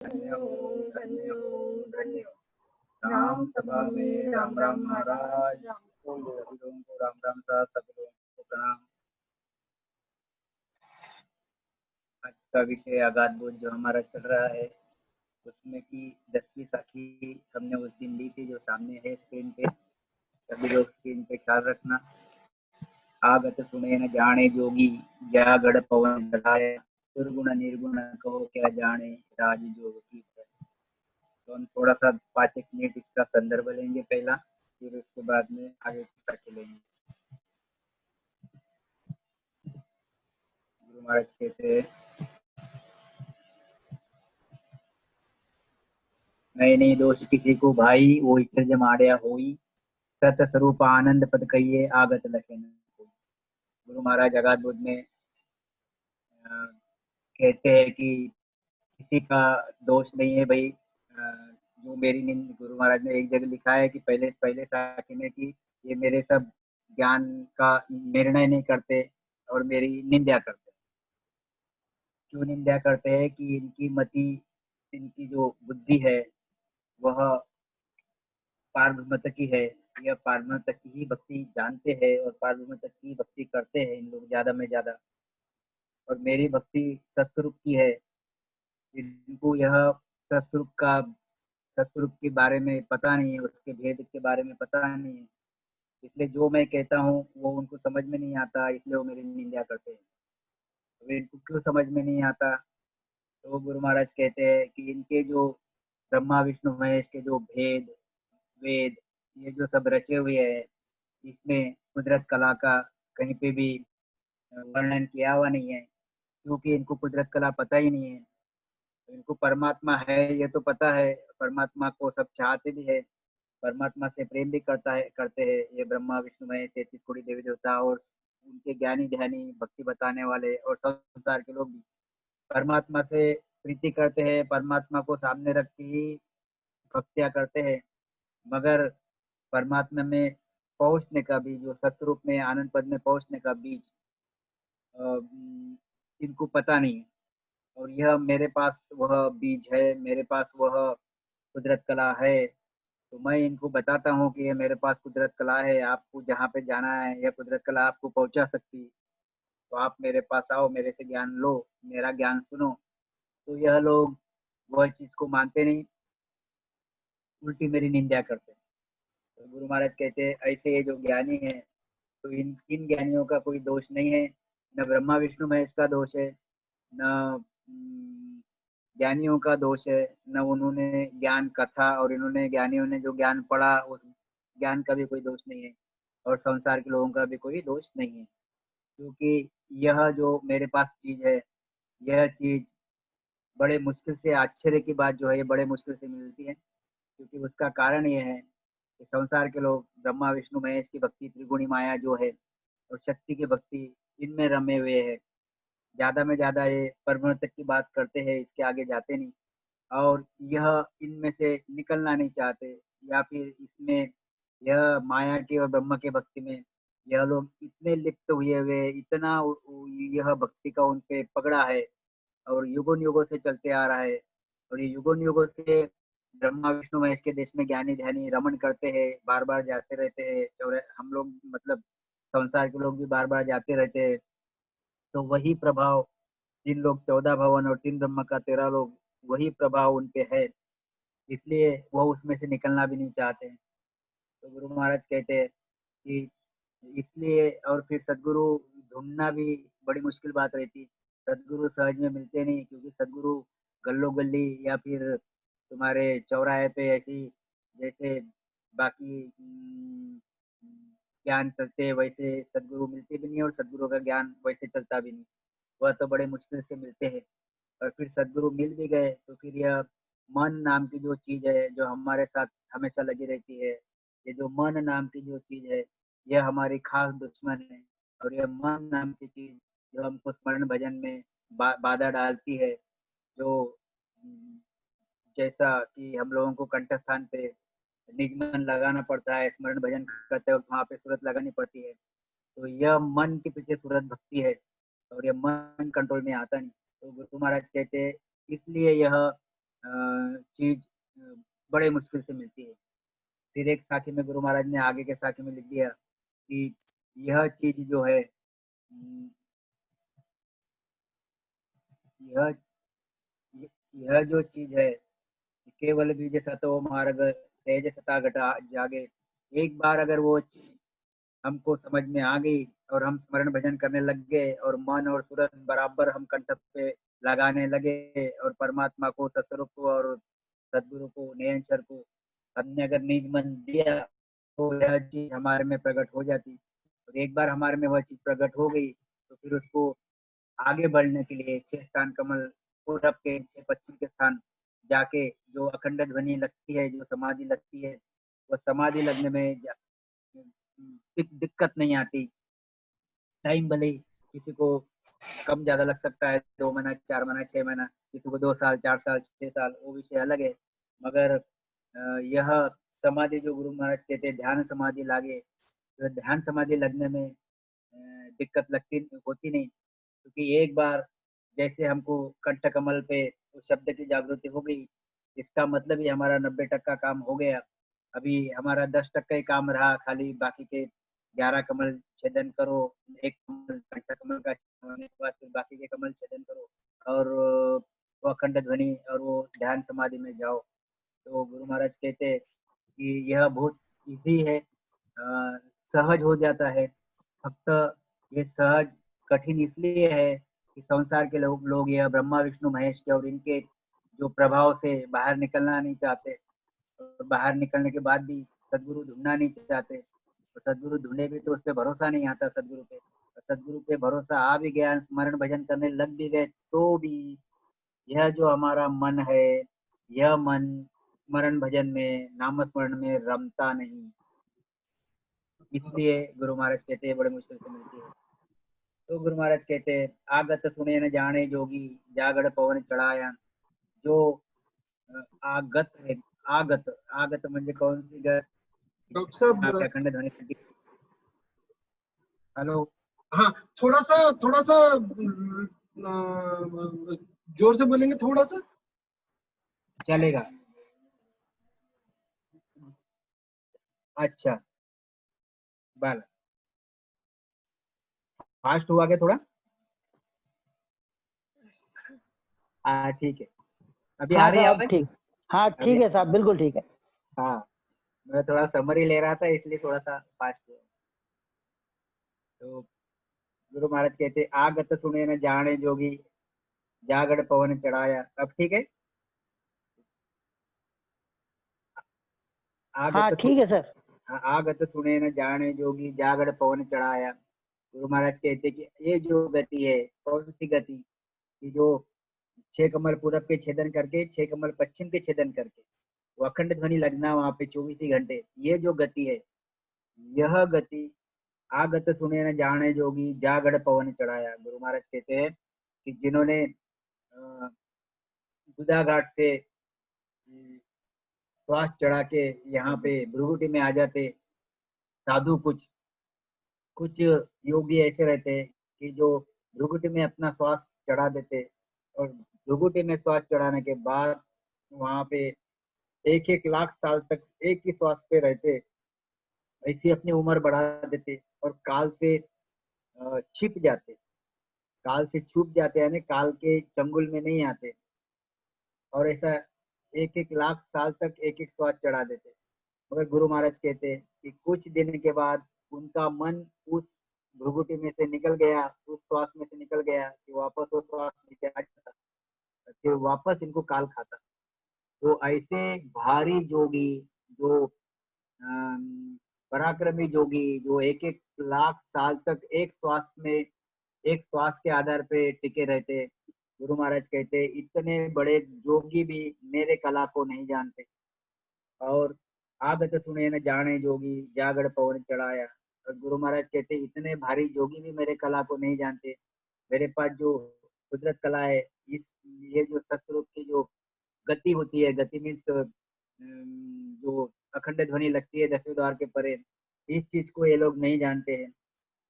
धन्य हो धन्य हो धन्य हो। राम सभा में राम राम महाराज, सभी लोगों को राम राम साहब, सभी लोगों को प्रणाम। आज का विषय आगाध बोध जो हमारा चल रहा है उसमें की 10वीं साखी हमने उस दिन ली थी, जो सामने है स्क्रीन पे। सभी लोग स्क्रीन पे ख्याल रखना। आगत सुने न जाने जोगी, जा गढ़ पवन चढ़ाया, दुर्गुण निर्गुण कहो क्या जाने, राज जोग की। तो हम थोड़ा सा 5 मिनट इसका संदर्भ लेंगे पहला, फिर उसके बाद में आगे की साखी लेंगे। गुरु महाराज कहते हैं, नहीं नहीं दोष किसी को भाई, वो इच्छा जमाड़िया होई, सत स्वरूप आनंद पद कहिए, आगत लखे न कोई। गुरु महाराज आगाध बोध में कहते हैं कि किसी का दोष नहीं है भाई। जो मेरी निंद, गुरु महाराज ने एक जगह लिखा है कि पहले पहले साखी में कि ये मेरे सब ज्ञान का निर्णय नहीं करते और मेरी निंदा करते। क्यों निंदा करते हैं? कि इनकी मति, इनकी जो बुद्धि है वह पारब्रह्म तक की है। यह पारब्रह्म तक की ही भक्ति जानते हैं और पारब्रह्म तक की भक्ति करते हैं इन लोग ज्यादा में ज्यादा। और मेरी भक्ति सत्स्वरूप की है। इनको यह सत्स्वरूप का, सत्स्वरूप के बारे में पता नहीं है, उसके भेद के बारे में पता नहीं है। इसलिए जो मैं कहता हूँ वो उनको समझ में नहीं आता, इसलिए वो मेरी निंदा करते हैं। तो इनको क्यों समझ में नहीं आता? तो गुरु महाराज कहते हैं कि इनके जो ब्रह्मा विष्णु महेश के जो भेद, वेद, ये जो सब रचे हुए हैं, इसमें कुदरत कला का कहीं पे भी वर्णन किया हुआ नहीं है, क्योंकि इनको कुदरत कला पता ही नहीं है। तो इनको परमात्मा है ये तो पता है, परमात्मा को सब चाहते भी है, परमात्मा से प्रेम भी करते हैं ये ब्रह्मा विष्णु महेश 33 कोटि देवी देवता और उनके ज्ञानी ध्यानी भक्ति बताने वाले और संसार के लोग भी परमात्मा से प्रीति करते हैं, परमात्मा को सामने रख के ही भक्तियां करते हैं। मगर परमात्मा में पहुंचने का भी, जो सतरूप में आनंद पद में पहुंचने का बीज इनको पता नहीं है। और यह मेरे पास वह बीज है, मेरे पास वह कुदरत कला है। तो मैं इनको बताता हूँ कि ये मेरे पास कुदरत कला है, आपको जहाँ पे जाना है यह कुदरत कला आपको पहुंचा सकती है। तो आप मेरे पास आओ, मेरे से ज्ञान लो, मेरा ज्ञान सुनो। तो यह लोग वह चीज को मानते नहीं, उल्टी मेरी निंदा करते हैं। तो गुरु महाराज कहते हैं ऐसे ये जो ज्ञानी है, तो इन ज्ञानियों का कोई दोष नहीं है, न ब्रह्मा विष्णु महेश का दोष है, न ज्ञानियों का दोष है, न उन्होंने ज्ञान कथा और इन्होंने ज्ञानियों ने जो ज्ञान पढ़ा उस ज्ञान का भी कोई दोष नहीं है, और संसार के लोगों का भी कोई दोष नहीं है। क्योंकि यह जो मेरे पास चीज है, यह चीज बड़े मुश्किल से, आश्चर्य की बात जो है ये बड़े मुश्किल से मिलती है। क्योंकि उसका कारण यह है कि संसार के लोग ब्रह्मा विष्णु महेश की भक्ति, त्रिगुणी माया जो है और शक्ति की भक्ति, इनमें रमे हुए है। ज्यादा में ज्यादा ये परब्रह्म तक की बात करते हैं, इसके आगे जाते नहीं। और यह इनमें से निकलना नहीं चाहते, या फिर इसमें यह माया की और ब्रह्म के भक्ति में यह लोग इतने लिप्त हुए हुए, इतना यह भक्ति का उन पे पकड़ा है और युगों युगों से चलते आ रहा है। और ये युगों युगों से ब्रह्मा विष्णु महेश के देश में ज्ञानी ध्यानी रमन करते हैं, बार बार जाते रहते हैं, और हम लोग मतलब संसार के लोग भी बार बार जाते रहते हैं। तो वही प्रभाव, 3 लोग 14 भवन और 3 ब्रह्म का 13 लोग, वही प्रभाव उन पे है। इसलिए वो उसमें से निकलना भी नहीं चाहते हैं। तो गुरु महाराज कहते हैं कि इसलिए, और फिर सदगुरु ढूंढना भी बड़ी मुश्किल बात रहती। सदगुरु सहज में मिलते नहीं, क्योंकि सदगुरु गल्लो गली या फिर तुम्हारे चौराहे पे ऐसी, जैसे बाकी ज्ञान चलते हैं वैसे सदगुरु मिलते भी नहीं, और सदगुरु का ज्ञान वैसे चलता भी नहीं। वह तो बड़े मुश्किल से मिलते हैं। और फिर सदगुरु मिल भी गए तो फिर यह मन नाम की जो चीज है जो हमारे साथ हमेशा लगी रहती है, ये जो मन नाम की जो चीज है यह हमारी खास दुश्मन है। और यह मन नाम की चीज जो हमको स्मरण भजन में बाधा डालती है, जो जैसा कि हम लोगों को कंठस्थान पे निज मन लगाना पड़ता है, स्मरण भजन करते वक्त वहां पे सूरत लगानी पड़ती है। तो यह मन के पीछे सूरत भक्ति है, और यह मन कंट्रोल में आता नहीं। तो गुरु महाराज कहते हैं इसलिए यह चीज बड़े मुश्किल से मिलती है। फिर एक साखी में गुरु महाराज ने आगे के साखी में लिख दिया कि यह चीज जो है, यह यह जो चीज है, केवल बीज सतो मार्ग तेज सता घटा जागे। एक बार अगर वो चीज हमको समझ में आ गई और हम स्मरण भजन करने लग गए और मन और सूरत बराबर हम कंठ पे लगाने लगे और परमात्मा को, सतस्वरूप को और सदगुरु को, निरंतर को हमने अगर निज मन दिया तो यह चीज हमारे में प्रकट हो जाती। और एक बार हमारे में वह चीज प्रकट हो गई तो फिर उसको आगे बढ़ने के लिए छह स्थान कमल, पूरब के छह पश्चिम के स्थान जाके जो अखंड ध्वनि लगती है, जो समाधि लगती है, वह समाधि लगने में दिक्कत नहीं आती। टाइम भले ही किसी को कम ज्यादा लग सकता है, 2 महीना, 4 महीना, 6 महीना, किसी को 2 साल, 4 साल, 6 साल, वो विषय अलग है। मगर यह समाधि जो गुरु महाराज कहते हैं ध्यान समाधि लागे, तो ध्यान समाधि लगने में दिक्कत लगती होती नहीं, क्योंकि एक बार जैसे हमको कंठ कमल पे उस शब्द की जागृति हो गई, इसका मतलब ही हमारा 90% काम हो गया। अभी हमारा 10% ही काम रहा, खाली बाकी के 11 कमल छेदन करो। एक कमल कंठ कमल का होने के बाद फिर बाकी के कमल छेदन करो और वो अखंड ध्वनि और वो ध्यान समाधि में जाओ। तो गुरु महाराज कहते हैं कि यह बहुत इजी है, सहज हो जाता है। फक्त ये सहज कठिन इसलिए है कि संसार के लोग यह ब्रह्मा विष्णु महेश के और इनके जो प्रभाव से बाहर निकलना नहीं चाहते, और बाहर निकलने के बाद भी सदगुरु ढूंढना नहीं चाहते। तो सदगुरु ढूंढे भी तो उस पर भरोसा नहीं आता सदगुरु पे। सदगुरु पे भरोसा आ भी गया, स्मरण भजन करने लग भी गए, तो भी यह जो हमारा मन है, यह मन स्मरण भजन में, नाम स्मरण में रमता नहीं। इसलिए गुरु महाराज कहते हैं बड़े मुश्किल से मिलती है। तो गुरु महाराज कहते हैं आगत सुने न जाने जोगी, जागड़ पवन चढ़ाया। जो आगत है, आगत आगत म्हणजे कौन सी गत? डॉक्टर यहाँ पे साहब, अखंड ध्वनि। हेलो, हाँ, थोड़ा सा जोर से बोलेंगे थोड़ा सा। चलेगा? अच्छा, बाल फास्ट हुआ क्या थोड़ा? हाँ ठीक है, अभी आ हाँ रही है साहब आवाज? ठीक। हाँ अभी ठीक है साहब, बिल्कुल ठीक है। हाँ, मैं थोड़ा समरी ले रहा था इसलिए थोड़ा सा फास्ट हुआ। तो गुरु महाराज कहते आगत सुने न जाने जोगी, जागड़ पवन चढ़ाया। अब ठीक है? हाँ आगत ठीक है सर। आगत सुने न जाने जोगी, जागड़ पवन चढ़ाया। गुरु महाराज कहते कि ये जो गति है, कौन सी गति? कि जो 6 कमल पूरब के छेदन करके, 6 कमल पश्चिम के छेदन करके वो अखंड ध्वनि लगना वहां पे 24 ही घंटे, ये जो गति है, यह गति आगत सुने न जाने जोगी, जागड़ पवन चढ़ाया। गुरु महाराज कहते हैं कि जिन्होंने गुदा घाट से श्वास चढ़ा के यहाँ पे भृगुटी में आ जाते साधु, कुछ कुछ योगी ऐसे रहते हैं कि जो भृगुटी में अपना श्वास चढ़ा देते, और भृगुटी में श्वास चढ़ाने के बाद वहां पे 1-1 लाख साल तक एक ही श्वास पे रहते, ऐसी अपनी उम्र बढ़ा देते और काल से छिप जाते, काल से छूट जाते, यानी काल के चंगुल में नहीं आते। और ऐसा 1-1 लाख साल तक एक एक श्वास चढ़ा देते। मगर गुरु महाराज कहते हैं कि कुछ दिन के बाद उनका मन उस भ्रुगुटी में से निकल गया, उस श्वास में से निकल गया कि वापस वो श्वास नीचे आ जाता, फिर वापस इनको काल खाता। तो ऐसे भारी जोगी, जो पराक्रमी जोगी, जो 1-1 लाख साल तक एक श्वास में, एक श्वास के आधार पे टिके रहते, गुरु महाराज कहते इतने बड़े जोगी भी मेरे कला को नहीं जानते। और आगत सुने न जाने जोगी, जागड़ पवन चढ़ाया। और गुरु महाराज कहते इतने भारी जोगी भी मेरे कला को नहीं जानते। मेरे पास जो कुदरत कला है, इस ये जो सतरूप की जो गति होती है, गति मीन्स जो अखंड ध्वनि लगती है 10वें द्वार के परे, इस चीज को ये लोग नहीं जानते हैं।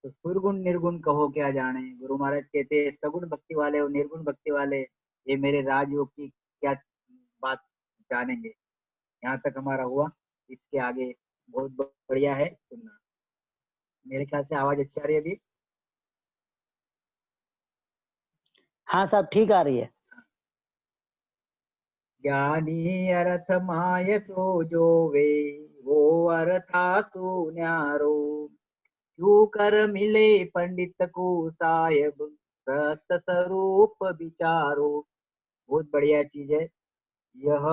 तो सुरगुण निर्गुण कहो क्या जाने। गुरु महाराज कहते हैं सगुण भक्ति वाले और निर्गुण भक्ति वाले ये मेरे राजयोग की क्या बात जानेंगे। यहाँ तक हमारा हुआ, इसके आगे बहुत बढ़िया है, सुनना। मेरे ख्याल से आवाज अच्छी आ रही है अभी। हाँ साहब, ठीक आ रही है। ज्ञानी अर्थ माय सो जोवे, वो अर्था सो न्यारो, क्यों कर मिले पंडित को साहेब, सत स्वरूप विचारो। बहुत बढ़िया चीज है यह।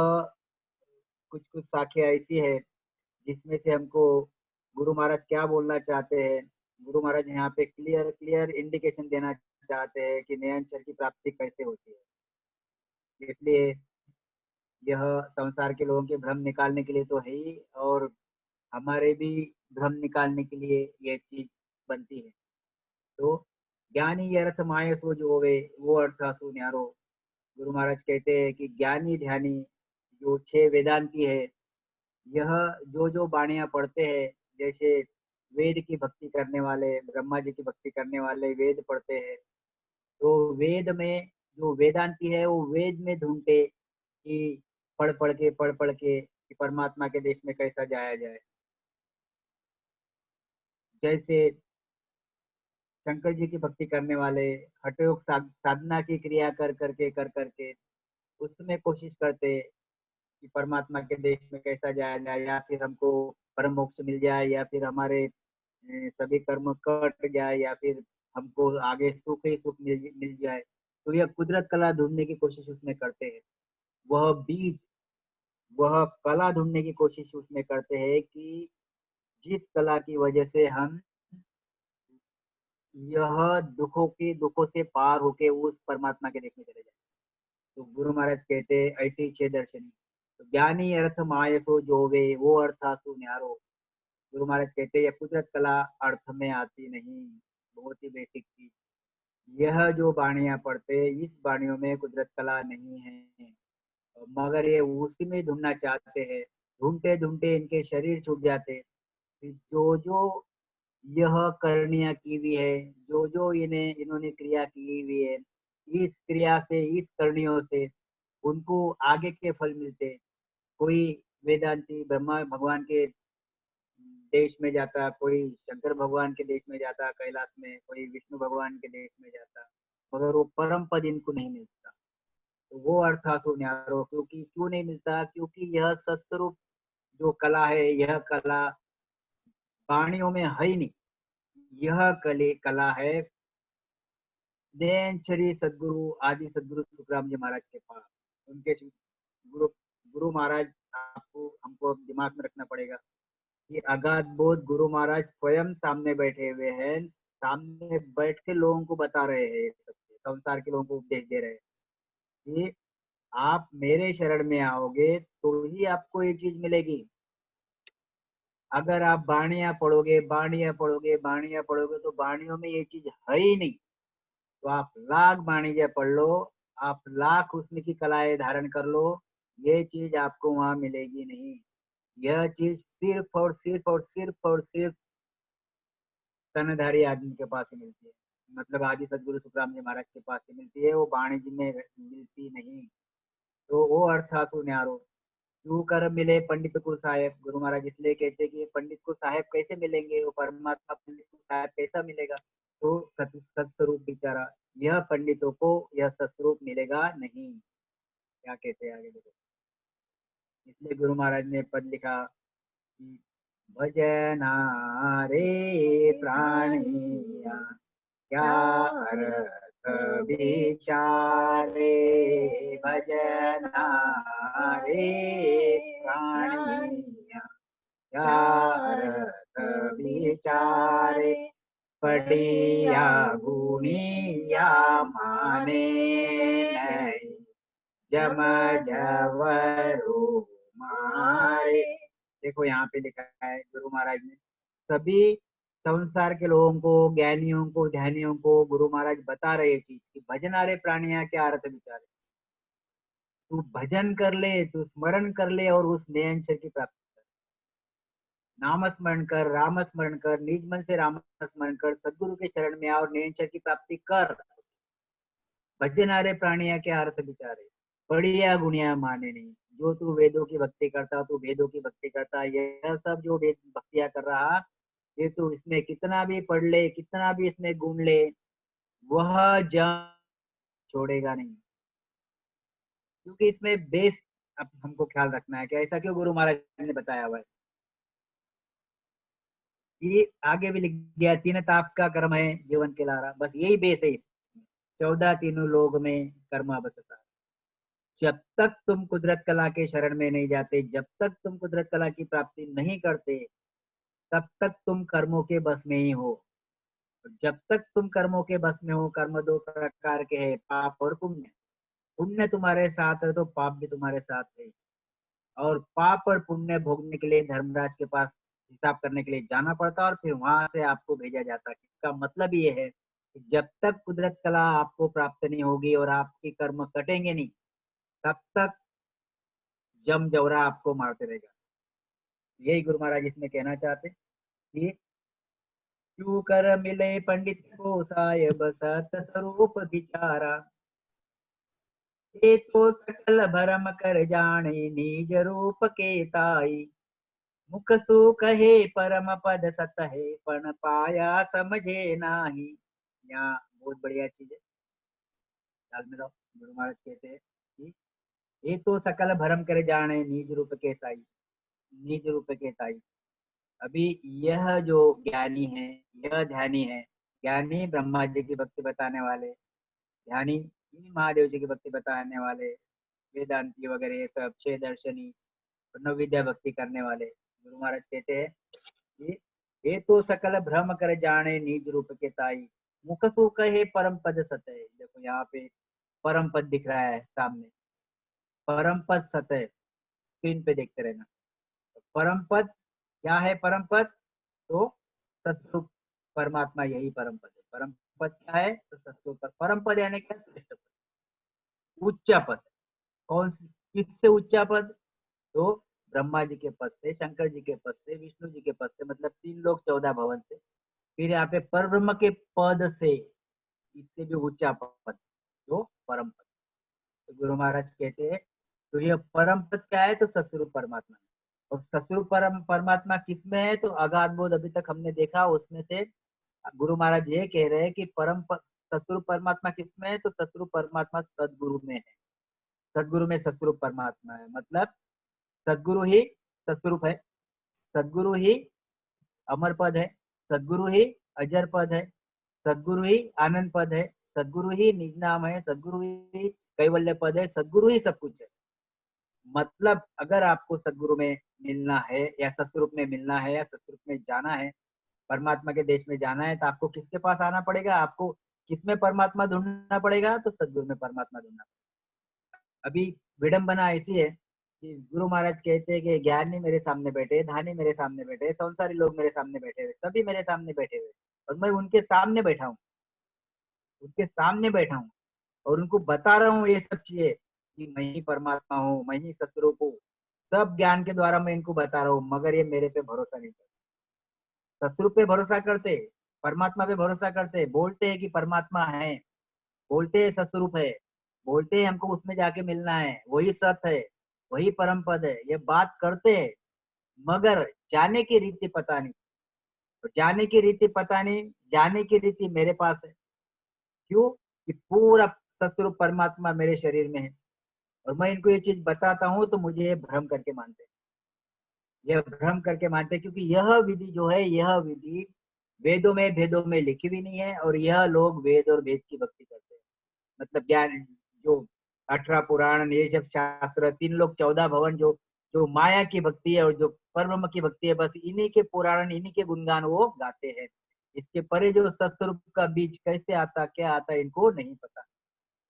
कुछ कुछ साखियां ऐसी है जिसमें से हमको गुरु महाराज क्या बोलना चाहते हैं। गुरु महाराज यहाँ पे क्लियर क्लियर इंडिकेशन देना चाहते हैं कि नयन अक्षर की प्राप्ति कैसे होती है। इसलिए यह संसार के लोगों के भ्रम निकालने के लिए तो है ही, और हमारे भी भ्रम निकालने के लिए यह चीज बनती है। तो ज्ञानी अर्थ माय सो जो वे, वो अर्थ सो न्यारो। गुरु महाराज कहते हैं कि ज्ञानी ध्यानी जो 6 वेदांती है, यह जो जो बाणियां पढ़ते हैं, जैसे वेद की भक्ति करने वाले, ब्रह्मा जी की भक्ति करने वाले वेद पढ़ते हैं, तो वेद में जो वेदांती है वो वेद में ढूंढते कि पढ़ पढ़ के कि परमात्मा के देश में कैसा जाया जाए। जैसे शंकर जी की भक्ति करने वाले हठयोग साधना की क्रिया कर करके उसमें कोशिश करते कि परमात्मा के देश में कैसा जाया जाए, या फिर हमको परम मोक्ष मिल जाए, या फिर हमारे सभी कर्म कट जाए, या फिर हमको आगे सुख ही सुख मिल जाए। तो यह कुदरत कला ढूंढने की कोशिश उसमें करते हैं। वह बीज, वह कला ढूंढने की कोशिश उसमें करते हैं कि जिस कला की वजह से हम यह दुखों से पार होके उस परमात्मा के देश में चले जाए। तो गुरु महाराज कहते हैं ऐसे ही 6 दर्शनी। तो ज्ञानी अर्थ माय सो जोवे, वो अर्था सो न्यारो। गुरु महाराज कहते हैं यह कुदरत कला अर्थ में आती नहीं, बहुत ही बेसिक चीज। यह जो बाणियां पढ़ते, इस बाणियों में कुदरत कला नहीं है, मगर ये उसी में ढूंढना चाहते हैं। ढूंढते ढूंढते इनके शरीर छूट जाते। फिर जो जो यह करनिया की हुई है, जो जो इन्होंने क्रिया की हुई है, इस क्रिया से, इस करनियों से उनको आगे के फल मिलते। कोई वेदांती ब्रह्मा भगवान के देश में जाता, कोई शंकर भगवान के देश में जाता कैलाश में, कोई विष्णु भगवान के देश में जाता, मगर वो परम पद इनको नहीं मिलता। तो वो अर्थात न्यारो, क्योंकि क्यों नहीं मिलता, क्योंकि यह सत्स्वरूप जो कला है, यह कला वाणियों में है ही नहीं। यह कला है देन श्री सदगुरु आदि सदगुरु सुखराम जी महाराज के पास। उनके गुरु गुरु महाराज, आपको हमको दिमाग में रखना पड़ेगा कि अगाध बोध गुरु महाराज स्वयं सामने बैठे हुए हैं, सामने बैठ के लोगों को बता रहे हैं, संसार के लोगों को उपदेश दे रहे हैं कि आप मेरे शरण में आओगे तो ही आपको ये चीज मिलेगी। अगर आप बाणियां पढ़ोगे, बाणियां पढ़ोगे, बाणियां पढ़ोगे, तो बाणियों में ये चीज है ही नहीं। तो आप लाख वाणिज्य पढ़ लो, आप लाख उसमें की कलाएं धारण कर लो, ये चीज आपको वहां मिलेगी नहीं। यह चीज सिर्फ और सिर्फ और सिर्फ और सिर्फ तनधारी आदमी के पास ही मिलती है, मतलब आदि सदगुरु सुखराम जी महाराज के पास ही मिलती है, वो वाणिज्य में मिलती नहीं। तो वो अर्थात न्यारो। क्यों कर मिले पंडित को साहेब, गुरु महाराज इसलिए कहते हैं कि पंडित को साहेब कैसे मिलेंगे, वो परमात्मा पंडित को साहेब कैसा मिलेगा। तो सत्स्वरूप बिचारा, यह पंडितों को यह सत्स्वरूप मिलेगा नहीं। क्या कहते हैं आगे देखो। इसलिए गुरु महाराज ने पद लिखा कि भजना रे प्राणिया, क्या अर्थ विचारे, भजना रे प्राणिया, क्या अर्थ विचारे, पढ़िया गुणिया माने नहीं, जम जवरु मारे। देखो यहाँ पे लिखा है गुरु महाराज ने सभी संसार के लोगों को, ज्ञानियों को, ध्यानियों को गुरु महाराज बता रहे चीज कि भजनारे प्राणिया क्या अर्थ विचारे। तू भजन कर ले, तू स्मरण कर ले और उस नए अक्षर की प्राप्ति कर। नाम स्मरण कर, राम स्मरण कर, निज मन से राम स्मरण कर, सदगुरु के शरण में आ और नए अक्षर की प्राप्ति कर। भजनारे प्राणिया क्या अर्थ विचारे। बढ़िया गुणिया माने नहीं। जो तू वेदों की भक्ति करता, तू वेदों की भक्ति करता, यह सब जो वेद भक्तियां कर रहा, ये तू इसमें कितना भी पढ़ ले, कितना भी इसमें गुण ले, वह जम छोड़ेगा नहीं। क्योंकि इसमें बेस अब हमको ख्याल रखना है कि ऐसा क्यों गुरु महाराज ने बताया हुआ है। ये आगे भी लिख दिया, तीन ताप का कर्म है जीवन के लारा, बस यही बेस है। 14 तीनों लोग में कर्मा बसता। जब तक तुम कुदरत कला के शरण में नहीं जाते, जब तक तुम कुदरत कला की प्राप्ति नहीं करते, तब तक तुम कर्मों के बस में ही हो। जब तक तुम कर्मों के बस में हो, कर्म दो प्रकार के हैं, पाप और पुण्य। पुण्य तुम्हारे साथ है तो पाप भी तुम्हारे साथ है। और पाप और पुण्य भोगने के लिए धर्मराज के पास हिसाब करने के लिए जाना पड़ता है, और फिर वहां से आपको भेजा जाता है। इसका मतलब ये है कि जब तक कुदरत कला आपको प्राप्त नहीं होगी और आपके कर्म कटेंगे नहीं, तब तक जम जवरा आपको मारते रहेगा। यही गुरु महाराज इसमें कहना चाहते कि क्यों कर मिले पंडित को साहेब सत स्वरूप विचारा, ये तो सकल भरम कर जाने निज रूप के ताई, मुख सु कहे परम पद सत है पण पाया समझे नाही। यहाँ बहुत बढ़िया चीज है, ख्याल में रहो। गुरु महाराज कहते हैं कि ये तो सकल भरम कर जाने निज रूप के साई, निज रूप के ताई। अभी यह जो ज्ञानी है, यह ध्यानी है, ज्ञानी ब्रह्मा जी की भक्ति बताने वाले, ध्यानी इन्हीं महादेव जी की भक्ति बताने वाले, वेदांती वगैरह ये सब छह दर्शनी नवविद्या भक्ति करने वाले। गुरु महाराज कहते हैं कि ये तो सकल भ्रम कर जाने निज रूप के ताई, मुख सु कहे परम पद सत है। देखो यहाँ पे परम पद दिख रहा है सामने, परम पद सत है, स्क्रीन पे देखते रहना। परम पद क्या है? परम पद तो सतस्वरूप परमात्मा, यही परम पद है। परम पद क्या है? तो सतस्वरूप परम पद यानी क्या? श्रेष्ठ पद, उच्च पद। कौन किससे उच्च पद? तो ब्रह्मा जी के पद से, शंकर जी के पद से, विष्णु जी के पद से, मतलब 3 लोग 14 भवन से। फिर यहाँ पे पर ब्रह्म के पद से, इससे भी ऊंचा पद, जो परम पद। तो गुरु महाराज कहते हैं तो ये परम पद क्या है? तो सतस्वरूप परमात्मा है। और सतस्वरूप परमात्मा किसमें है? तो अगाध बोध अभी तक हमने देखा, उसमें से गुरु महाराज ये कह रहे हैं कि सतस्वरूप परमात्मा किसमें है? तो सतस्वरूप परमात्मा सदगुरु में है। सदगुरु में सतस्वरूप परमात्मा है, मतलब सदगुरु ही सतस्वरूप है, सदगुरु ही अमर पद है, सदगुरु ही अजर पद है, सदगुरु ही आनंद पद है, सदगुरु ही निज नाम है, सदगुरु ही कैवल्य पद है, सदगुरु ही सब कुछ है। मतलब अगर आपको सदगुरु में मिलना है या सतस्वरूप में मिलना है या सतस्वरूप में जाना है, परमात्मा के देश में जाना है, तो आपको किसके पास आना पड़ेगा? आपको किसमें परमात्मा ढूंढना पड़ेगा? तो सदगुरु में परमात्मा ढूंढना। अभी विडंबना ऐसी है कि गुरु महाराज कहते हैं कि ज्ञानी मेरे सामने बैठे, धानी मेरे सामने बैठे, संसारी लोग मेरे सामने बैठे हुए, सभी मेरे सामने बैठे हुए, और मैं उनके सामने बैठा हूँ, उनके सामने बैठा हूँ, और उनको बता रहा हूँ ये सब चीजें कि मैं ही परमात्मा हूँ, मैं ही सतस्वरूप हूँ। सब ज्ञान के द्वारा मैं इनको बता रहा हूँ, मगर ये मेरे पे भरोसा नहीं करते। सतस्वरूप पे भरोसा करते, परमात्मा पे भरोसा करते, बोलते हैं कि परमात्मा है, बोलते हैं सतस्वरूप है, बोलते हैं हमको उसमें जाके मिलना है, वही सत्य है, वही परम पद है, ये बात करते हैं, मगर जाने की रीति पता नहीं। तो जाने की रीति पता नहीं, जाने की रीति मेरे पास है। क्यों? कि पूरा सतस्वरूप परमात्मा मेरे शरीर में है, और मैं इनको ये चीज बताता हूँ तो मुझे ये भ्रम करके मानते हैं, यह भ्रम करके मानते हैं, क्योंकि यह विधि जो है, यह विधि वेदों में भेदों में लिखी भी नहीं है, और यह लोग वेद और भेद की भक्ति करते हैं। मतलब ज्ञान जो 18 पुराण, ये सब शास्त्र, 3 लोग 14 भवन, जो जो माया की भक्ति है और जो परब्रह्म की भक्ति है, बस इन्हीं के पुराण, इन्हीं के गुणगान वो गाते हैं। इसके परे जो सत्स्वरूप का बीज कैसे आता, क्या आता, इनको नहीं पता।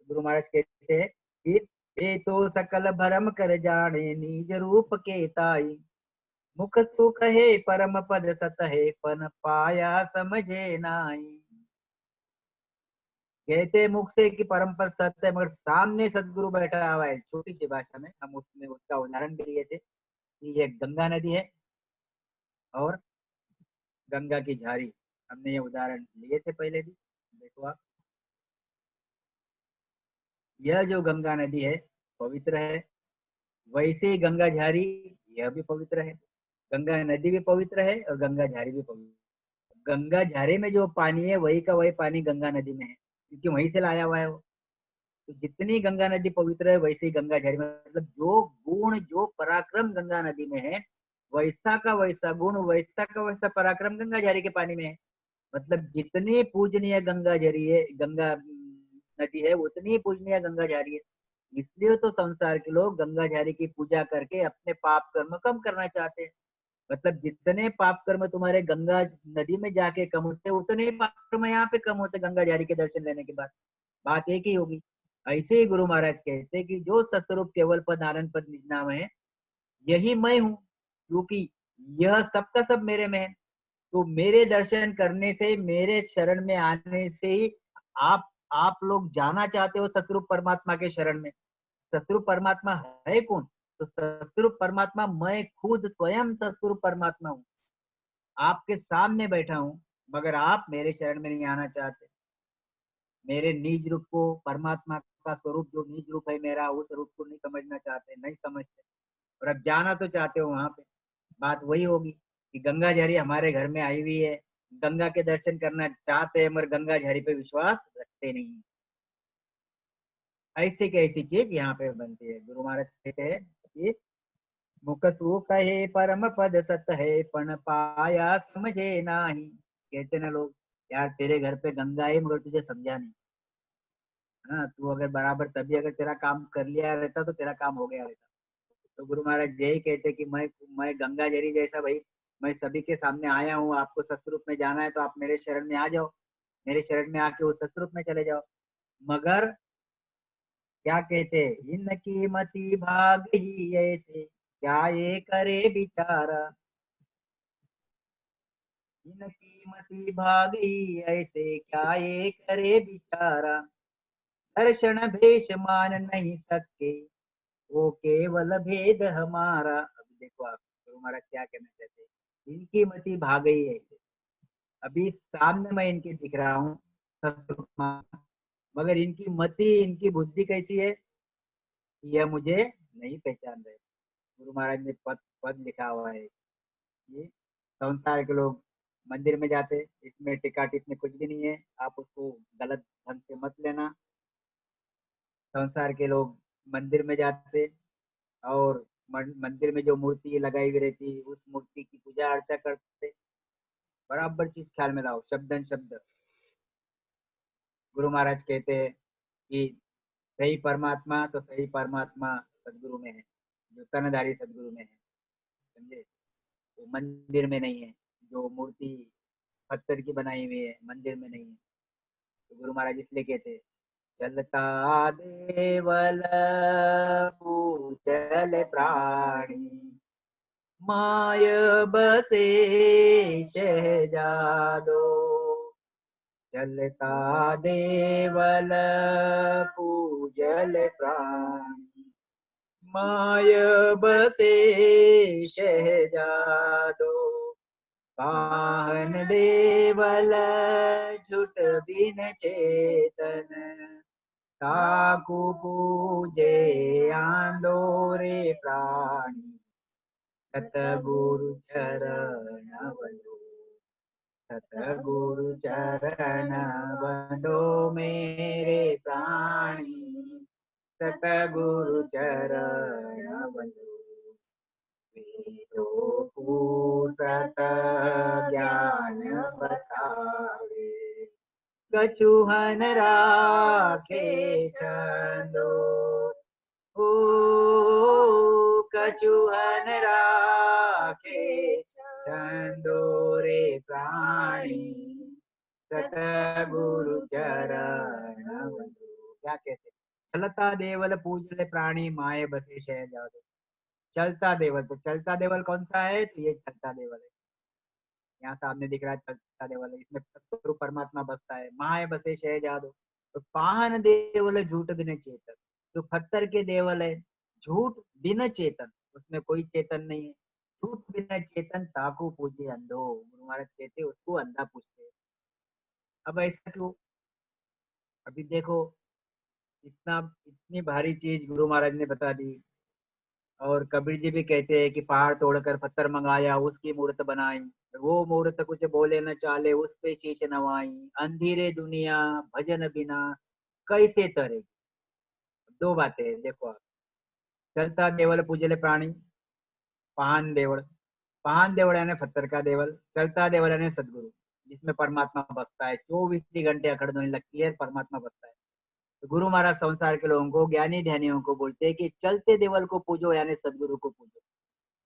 गुरु महाराज कहते हैं कि ये तो सकल भरम कर जाने निज रूप के ताई, मुख सुख है परम पद सत है पन पाया समझे नाई। कहते हैं मुख से कि परम पद सत्य है, मगर सामने सदगुरु बैठा हुआ है। छोटी सी भाषा में हम उसमें उसका उदाहरण भी लिए थे कि ये गंगा नदी है और गंगा की झारी, हमने ये उदाहरण लिए थे पहले भी। देखो आप, यह जो गंगा नदी है, पवित्र है, वैसे ही गंगा झारी यह भी पवित्र है। गंगा नदी भी पवित्र है और गंगा झारी भी पवित्र। गंगा झारी में जो पानी है वही का वही पानी गंगा नदी में है, क्योंकि वहीं से लाया हुआ है वो। तो जितनी गंगा नदी पवित्र है वैसे ही गंगा झारी में, मतलब जो गुण जो पराक्रम गंगा नदी में है, वैसा का वैसा गुण वैसा का वैसा पराक्रम गंगा झारी के पानी में है। मतलब जितनी पूजनीय गंगा झारी है, गंगा नदी है, उतनी पूजनीय गंगा झारी है। इसलिए तो संसार के लोग गंगा झारी की पूजा करके अपने पाप कर्म कम करना चाहते हैं। मतलब जितने पाप कर्म तुम्हारे गंगा नदी में जाके कम होते, उतने ही पाप कर्म यहाँ पे कम होते गंगा झारी के दर्शन लेने के बाद। बात एक ही होगी। ऐसे ही गुरु महाराज कहते कि जो सतरूप केवल पद आनंद पद निज नाम है, यही मैं हूँ, क्योंकि यह सबका सब मेरे में है। तो मेरे दर्शन करने से, मेरे शरण में आने से ही आप लोग जाना चाहते हो सतरूप परमात्मा के शरण में। सतरूप परमात्मा है कौन? तो सतरूप परमात्मा मैं खुद स्वयं सतरूप परमात्मा हूँ, आपके सामने बैठा हूँ, मगर आप मेरे शरण में नहीं आना चाहते। मेरे निज रूप को, परमात्मा का स्वरूप जो निज रूप है मेरा, उस रूप को नहीं समझना चाहते, नहीं समझते। और अब जाना तो चाहते हो वहां पे। बात वही होगी कि गंगा झारी हमारे घर में आई हुई है, गंगा के दर्शन करना चाहते हैं, मगर गंगा झारी पे विश्वास रखते नहीं। ऐसी की ऐसी चीज यहाँ पे बनती है। गुरु महाराज कहते हैं कि मुख सुख है परम पद सत है, पण पाया समझे नाही। कहते ना लोग, यार तेरे घर पे गंगा है मगर तुझे समझा नहीं। हाँ, तू अगर बराबर तभी अगर तेरा काम कर लिया रहता तो तेरा काम हो गया रहता। तो गुरु महाराज यही कहते कि मैं गंगा जरी जैसा भाई, मैं सभी के सामने आया हूँ। आपको सतरूप में जाना है तो आप मेरे शरण में आ जाओ, मेरे शरण में आके उस सतरूप में चले जाओ। मगर क्या कहते, इनकी मति भाग ही ऐसे, क्या ये करे बिचारा। इनकी मति भाग ही ऐसे, क्या ये करे बिचारा। दर्शन भेष मान नहीं सके, वो केवल भेद हमारा। अभी देखो आप गुरु महाराज क्या कहना चाहते हैं, इनकी मति भाग गई है। अभी सामने मैं इनके दिख रहा हूँ मगर इनकी मति, इनकी बुद्धि कैसी है, यह मुझे नहीं पहचान रहे। गुरु महाराज ने पद पद लिखा हुआ है। ये संसार के लोग मंदिर में जाते, इसमें टिका टिक में कुछ भी नहीं है, आप उसको गलत ढंग से मत लेना। संसार के लोग मंदिर में जाते और मंदिर में जो मूर्ति लगाई हुई रहती, उस मूर्ति की पूजा अर्चा करते। बराबर चीज ख्याल में लाओ, शब्दन शब्द। गुरु महाराज कहते हैं कि सही परमात्मा तो सही परमात्मा सदगुरु में है, जो तनधारी सदगुरु में है। समझे? वो मंदिर में नहीं है, जो मूर्ति पत्थर की बनाई हुई है मंदिर में नहीं है। तो गुरु महाराज इसलिए कहते हैं, चलता देवल पूजल प्राणी, माय बसे शहजादो। चलता देवल पूजल प्राणी, माय बसे शहजादो। पाहन देवल झुट बिन चेतन, ताकू पूजे आंदोरे प्राणी। सतगुरु चरण बंदो, सतगुरु चरण बंदो मेरे प्राणी। सतगुरु चरण बंदो, वेदों को सत ज्ञान बतावे। कछुहन राखे छंदो, ओ कछुहन राखे छंदो रे प्राणी। सतगुरु चरण बंदो। क्या कहते, चलता देवल पूजले प्राणी, माए बसे शहजादो। चलता देवल, तो चलता देवल कौन सा है? तो ये चलता देवल है, यहाँ सामने दिख रहा है चलता देवल है। इसमें सतगुरु परमात्मा बसता है। माए बसे शहजादो। तो पाहन देवल झूठ बिन चेतन, जो पत्थर के देवल है, झूठ बिन चेतन, उसमें कोई चेतन नहीं है। झूठ बिन चेतन ताकू पूजे अंधो। गुरु महाराज कहते उसको अंधा पूछते। अब ऐसा क्यों? अभी देखो, इतनी भारी चीज गुरु महाराज ने बता दी। और कबीर जी भी कहते हैं कि पहाड़ तोड़कर पत्थर मंगाया, उसकी मूर्त बनाई, वो मूर्त कुछ बोले न चाले, उस पे शीश नवाई, अंधेरे दुनिया भजन बिना कैसे तरे। दो बातें हैं, देखो आप। चलता देवल पूजले प्राणी, पान देवल। पान देवल यानी पत्थर का देवल, चलता देवल यानी सदगुरु, जिसमें परमात्मा बसता है। 24 घंटे अखड़ ध्वनि लगती है, परमात्मा बसता है। तो गुरु महाराज संसार के लोगों को, ज्ञानी ध्यानियों को बोलते हैं कि चलते देवल को पूजो, यानी सदगुरु को पूजो,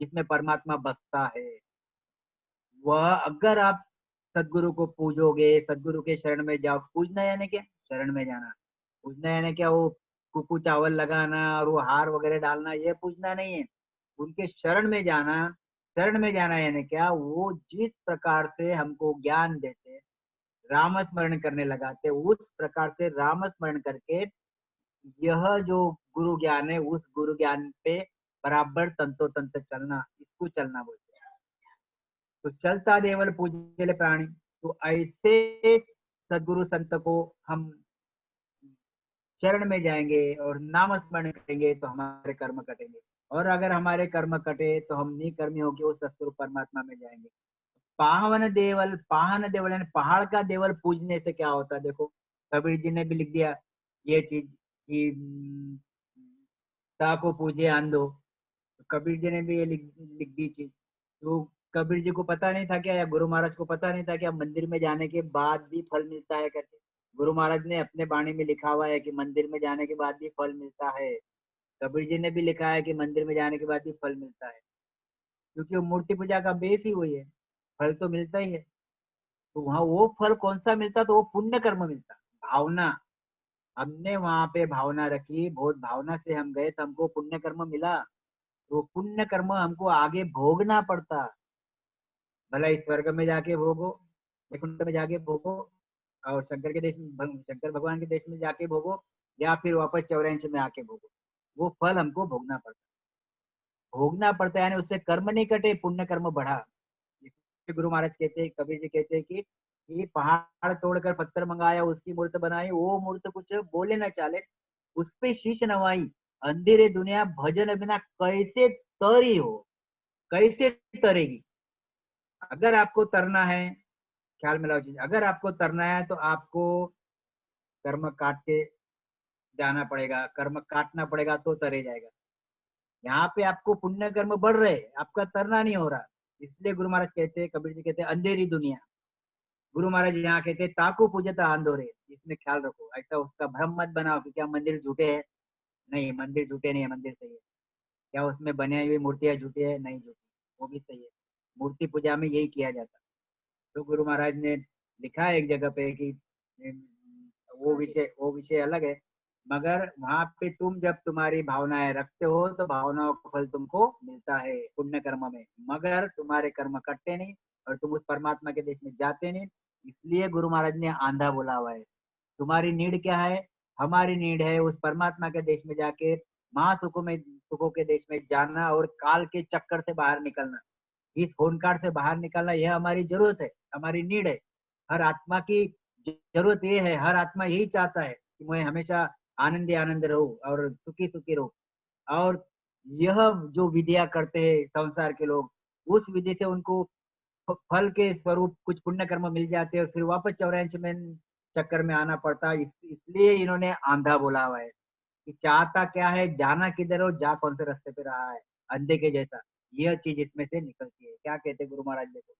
जिसमें परमात्मा बसता है। वह अगर आप सदगुरु को पूजोगे, सदगुरु के शरण में जाओ। पूजना यानी क्या? शरण में जाना। पूजना यानी क्या? वो कुकू चावल लगाना और वो हार वगैरह डालना, ये पूजना नहीं है। उनके शरण में जाना। शरण में जाना यानी क्या? वो जिस प्रकार से हमको ज्ञान देते, राम स्मरण करने लगाते, उस प्रकार से राम स्मरण करके यह जो गुरु ज्ञान है, उस गुरु ज्ञान पे बराबर तंतोतंत चलना, इसको चलना बोलते हैं। तो चलता देवल पूजले प्राणी। तो ऐसे सदगुरु संत को हम शरण में जाएंगे और नाम स्मरण करेंगे तो हमारे कर्म कटेंगे। और अगर हमारे कर्म कटे तो हम निकर्मी होकर उस सतगुरु परमात्मा में जाएंगे। पावन देवल, पाहन देवल यानी पहाड़ का देवल पूजने से क्या होता है? देखो, कबीर जी ने भी लिख दिया ये चीज कि ताको पूजे आंदो। तो कबीर जी ने भी ये लिख दी चीज। तो कबीर जी को पता नहीं था क्या, या गुरु महाराज को पता नहीं था क्या, मंदिर में जाने के बाद भी फल मिलता है करके? गुरु महाराज ने अपने वाणी में लिखा हुआ है कि मंदिर में जाने के बाद भी फल मिलता है। कबीर जी ने भी लिखा है कि मंदिर में जाने के बाद भी फल मिलता है, क्योंकि वो मूर्ति पूजा का बेस ही वही है। फल तो मिलता ही है। तो वहाँ वो फल कौन सा मिलता? तो वो पुण्य कर्म मिलता, भावना। हमने वहां पे भावना रखी, बहुत भावना से हम गए तो हमको पुण्य कर्म मिला। तो पुण्य कर्म हमको आगे भोगना पड़ता। भला इस स्वर्ग में जाके भोगो, वैकुंठ में जाके भोगो, और शंकर के देश में, शंकर भगवान के देश में जाके भोगो, या फिर वापस 84 में आके भोगो, वो फल हमको भोगना पड़ता। भोगना पड़ता है, यानी उससे कर्म नहीं कटे, पुण्य कर्म बढ़ा। इसलिए गुरु महाराज कहते हैं, कबीर जी कहते हैं कि पहाड़ तोड़कर पत्थर मंगाया, उसकी मूर्त बनाई, वो मूर्त कुछ बोले ना चाले, उस पे शीश नवाई, अंधेरे दुनिया भजन बिना कैसे तरी हो। कैसे तरेगी? अगर आपको तरना है, ख्याल मिलाओ चीज, अगर आपको तरना है तो आपको कर्म काट के जाना पड़ेगा, कर्म काटना पड़ेगा तो तरे जाएगा। यहाँ पे आपको पुण्य कर्म बढ़ रहे, आपका तरना नहीं हो रहा। इसलिए गुरु महाराज कहते हैं, कबीर जी कहते हैं अंधेरी दुनिया। गुरु महाराज यहाँ कहते हैं ताकू पूजता आंदोरे। इसमें ख्याल रखो, ऐसा उसका भ्रम मत बनाओ कि क्या मंदिर झूठे है। नहीं, मंदिर झूठे नहीं है, मंदिर सही है। क्या उसमें बने हुई मूर्तियां झूठी है? नहीं झूठी, वो भी सही है। मूर्ति पूजा में यही किया जाता। तो गुरु महाराज ने लिखा है एक जगह पे कि वो विषय अलग है, मगर वहां पे तुम जब तुम्हारी भावनाएं रखते हो तो भावनाओं का फल तुमको मिलता है पुण्य कर्म में, मगर तुम्हारे कर्म कटते नहीं और तुम उस परमात्मा के देश में जाते नहीं। इसलिए गुरु महाराज ने आंधा बोला हुआ है। तुम्हारी नीड क्या है? हमारी नीड है उस परमात्मा के देश में जाके सुखों के देश में जाना और काल के चक्कर से बाहर निकलना, इस होनकार से बाहर निकलना। यह हमारी जरूरत है, हमारी नीड है। हर आत्मा की जरूरत ये है, हर आत्मा यही चाहता है कि मैं हमेशा आनंद आनंद रहूं और सुखी सुखी रहूं। और यह जो विधियां करते हैं संसार के लोग, उस विधि से उनको फल के स्वरूप कुछ पुण्य कर्म मिल जाते हैं और फिर वापस 84 में चक्कर में आना पड़ता है। इसलिए इन्होंने आंधा बोला हुआ है कि चाहता क्या है, जाना किधर हो, जा कौन से रास्ते पे रहा है, अंधे के जैसा। यह चीज इसमें से निकलती है। क्या कहते गुरु महाराज? देखो,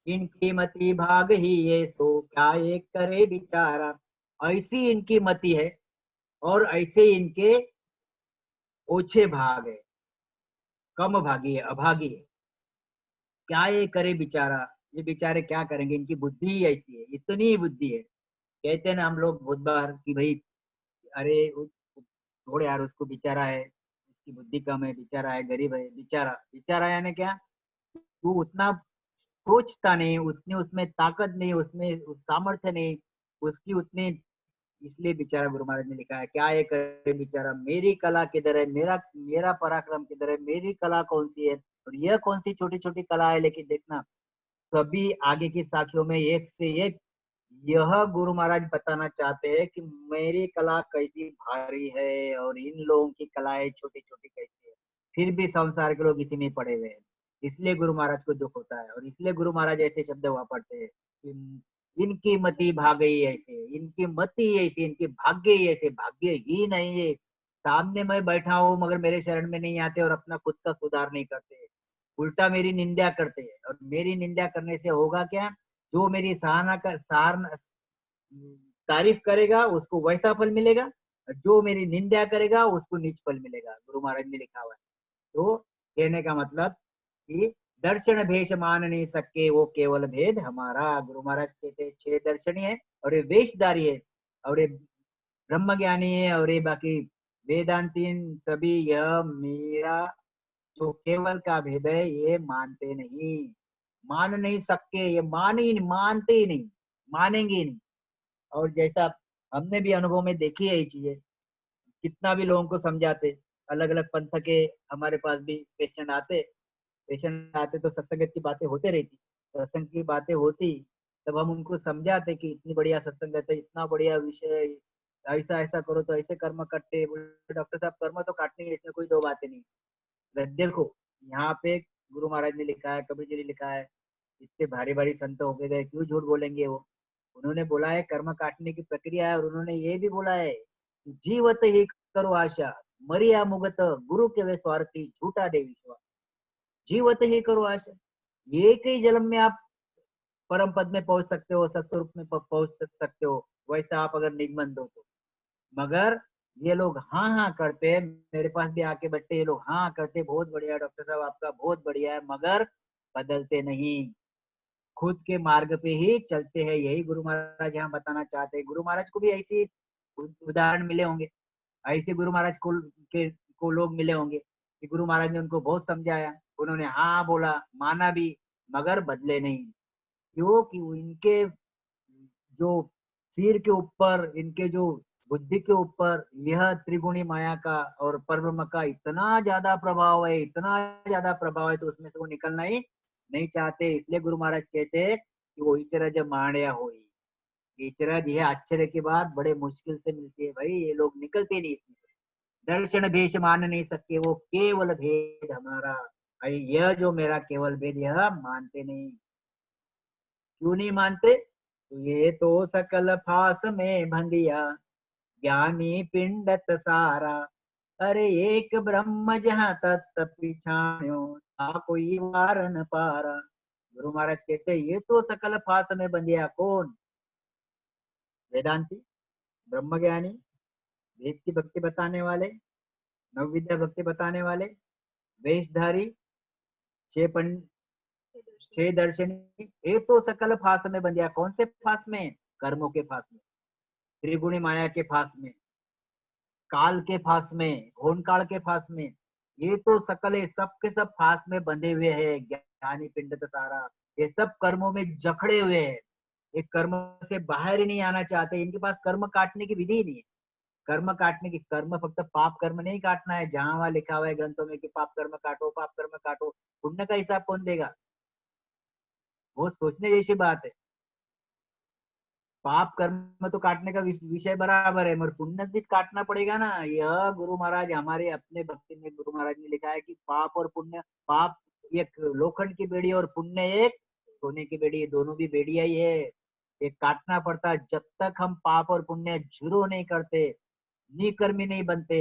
इनकी मति भाग ही ये, सो क्या ये करे बिचारा। ऐसी इनकी मति है और ऐसे इनके ओछे भाग है, कम भागी है, अभागी है। क्या ये करे बेचारा, ये बेचारे क्या करेंगे, इनकी बुद्धि ही ऐसी है, इतनी ही बुद्धि है। कहते हैं ना हम लोग बहुत बार कि भाई अरे छोड़ यार उसको, बेचारा है, उसकी बुद्धि कम है, बेचारा है, गरीब है। बेचारा बेचारा यानी क्या? तू उतना सोचता नहीं, उतनी उसमें ताकत नहीं, उसमें सामर्थ्य नहीं उसकी उतनी। इसलिए बेचारा गुरु महाराज ने लिखा है, क्या ये करे बेचारा, मेरी कला किधर है, मेरा मेरा पराक्रम किधर है, मेरी कला कौन सी है। और यह कौन सी छोटी छोटी कला है, लेकिन देखना सभी आगे की साखियों में एक से एक यह गुरु महाराज बताना चाहते हैं कि मेरी कला कैसी भारी है और इन लोगों की कलाएं छोटी छोटी कैसी है, फिर भी संसार के लोग इसी में पड़े हुए हैं। इसलिए गुरु महाराज को दुख होता है और इसलिए गुरु महाराज ऐसे शब्द वापरते हैं कि इनकी मति भाग गई ऐसे, इनकी मति ऐसी, इनके भाग्य ही ऐसे, भाग्य ही नहीं है। सामने मैं बैठा हूँ मगर मेरे शरण में नहीं आते और अपना खुद का सुधार नहीं करते, उल्टा मेरी निंदा करते हैं। और मेरी निंदा करने से होगा क्या? जो मेरी सराहना कर तारीफ करेगा उसको वैसा फल मिलेगा, और जो मेरी निंदा करेगा उसको नीच फल मिलेगा, गुरु महाराज ने लिखा हुआ है। तो कहने का मतलब कि दर्शन भेष मान नहीं सके वो केवल भेद हमारा। गुरु महाराज कहते 6 दर्शनी है और ये वेशधारी है और ये ब्रह्म ज्ञानी है और ये बाकी वेदांतीन सभी यह मेरा जो केवल का भेद है ये मानते नहीं, मान नहीं सकते, ये मानते ही नहीं, मानेंगे ही नहीं। और जैसा हमने भी अनुभव में देखी है ये चीजें, कितना भी लोगों को समझाते, अलग अलग पंथ के हमारे पास भी पेशेंट आते तो सत्संग की बातें होते रहती, सत्संग की बातें होती, तब हम उनको समझाते कि इतनी बढ़िया सत्संग है, इतना बढ़िया विषय, ऐसा ऐसा करो तो ऐसे कर्म कटते। बोले डॉक्टर साहब कर्म तो काटने हैं, इसमें कोई दो बातें नहीं। देखो यहाँ पे गुरु महाराज ने लिखा है, कबीर जी ने लिखा है, इतने भारी भारी संत हो गए क्यों झूठ बोलेंगे वो? उन्होंने बोला है कर्म काटने की प्रक्रिया है और उन्होंने ये भी बोला है कि जीवत ही करो आशा, मरिया मुगत गुरु के वे स्वार्थी झूठा दे विश्वास। जीवत ही करो आशा, एक ही जन्म में आप परम पद में पहुंच सकते हो, सत्स्वरूप में पहुंच सकते हो, वैसा आप अगर निगमन दो तो। मगर ये लोग हाँ हाँ करते हैं, मेरे पास भी आके बैठते ये लोग, हाँ करते बहुत बढ़िया डॉक्टर साहब आपका बहुत बढ़िया है, मगर बदलते नहीं, खुद के मार्ग पे ही चलते हैं। यही गुरु महाराज यहाँ बताना चाहते हैं। गुरु महाराज को भी ऐसी उदाहरण मिले होंगे, ऐसे गुरु महाराज को लोग मिले होंगे कि गुरु महाराज ने उनको बहुत समझाया, उन्होंने हाँ बोला, माना भी, मगर बदले नहीं। क्योंकि इनके जो सिर के ऊपर, इनके जो बुद्धि के ऊपर यह त्रिगुणी माया का और परब्रह्म का इतना ज्यादा प्रभाव है, इतना ज्यादा प्रभाव है, तो उसमें से वो निकलना ही नहीं चाहते। इसलिए गुरु महाराज कहते हैं कि वो इचरज माणया होई। इचरज यह आश्चर्य की बात बड़े मुश्किल से मिलती है भाई, ये लोग निकलते नहीं इसमें से। दर्शन भेष मान नहीं सकते वो केवल भेद हमारा, भाई यह जो मेरा केवल भेद यह मानते नहीं। क्यों नहीं मानते? तो ये तो सकल फास में भंगिया, ज्ञानी पिंडत सारा, अरे एक ब्रह्म जहाँ तत्त पिछाण्यो, ता कोई वार न पारा। गुरु महाराज कहते ये तो सकल फास में बंधिया कौन? वेदांती, ब्रह्म ज्ञानी, वेद की भक्ति बताने वाले, नव विद्या भक्ति बताने वाले, वेशधारी, छह पंड, छह दर्शनी, ये तो सकल फास में बंधिया। कौन से फास में? कर्मों के फास में, त्रिगुणी माया के फास में, काल के फास में, घोन काल के फास में, ये तो सकल है, सब के सब फास में बंधे हुए हैं। ज्ञानी पिंड सारा, ये सब कर्मों में जकड़े हुए हैं, ये कर्म से बाहर ही नहीं आना चाहते। इनके पास कर्म काटने की विधि ही नहीं है। कर्म काटने की, कर्म फक्त पाप कर्म नहीं काटना है, जहां वहां लिखा हुआ है ग्रंथों में कि पाप कर्म काटो, पाप कर्म काटो, पुण्य का हिसाब कौन देगा? वो सोचने जैसी बात है। पाप कर्म तो काटने का विषय बराबर है, मगर पुण्य भी काटना पड़ेगा ना। यह गुरु महाराज हमारे अपने भक्ति में गुरु महाराज ने लिखा है कि पाप और पुण्य, पाप एक लोखंड की बेड़ी और पुण्य एक सोने की बेड़ी, दोनों भी बेड़िया ही है, ये काटना पड़ता है। जब तक हम पाप और पुण्य जीरो नहीं करते, निकर्मी नहीं बनते,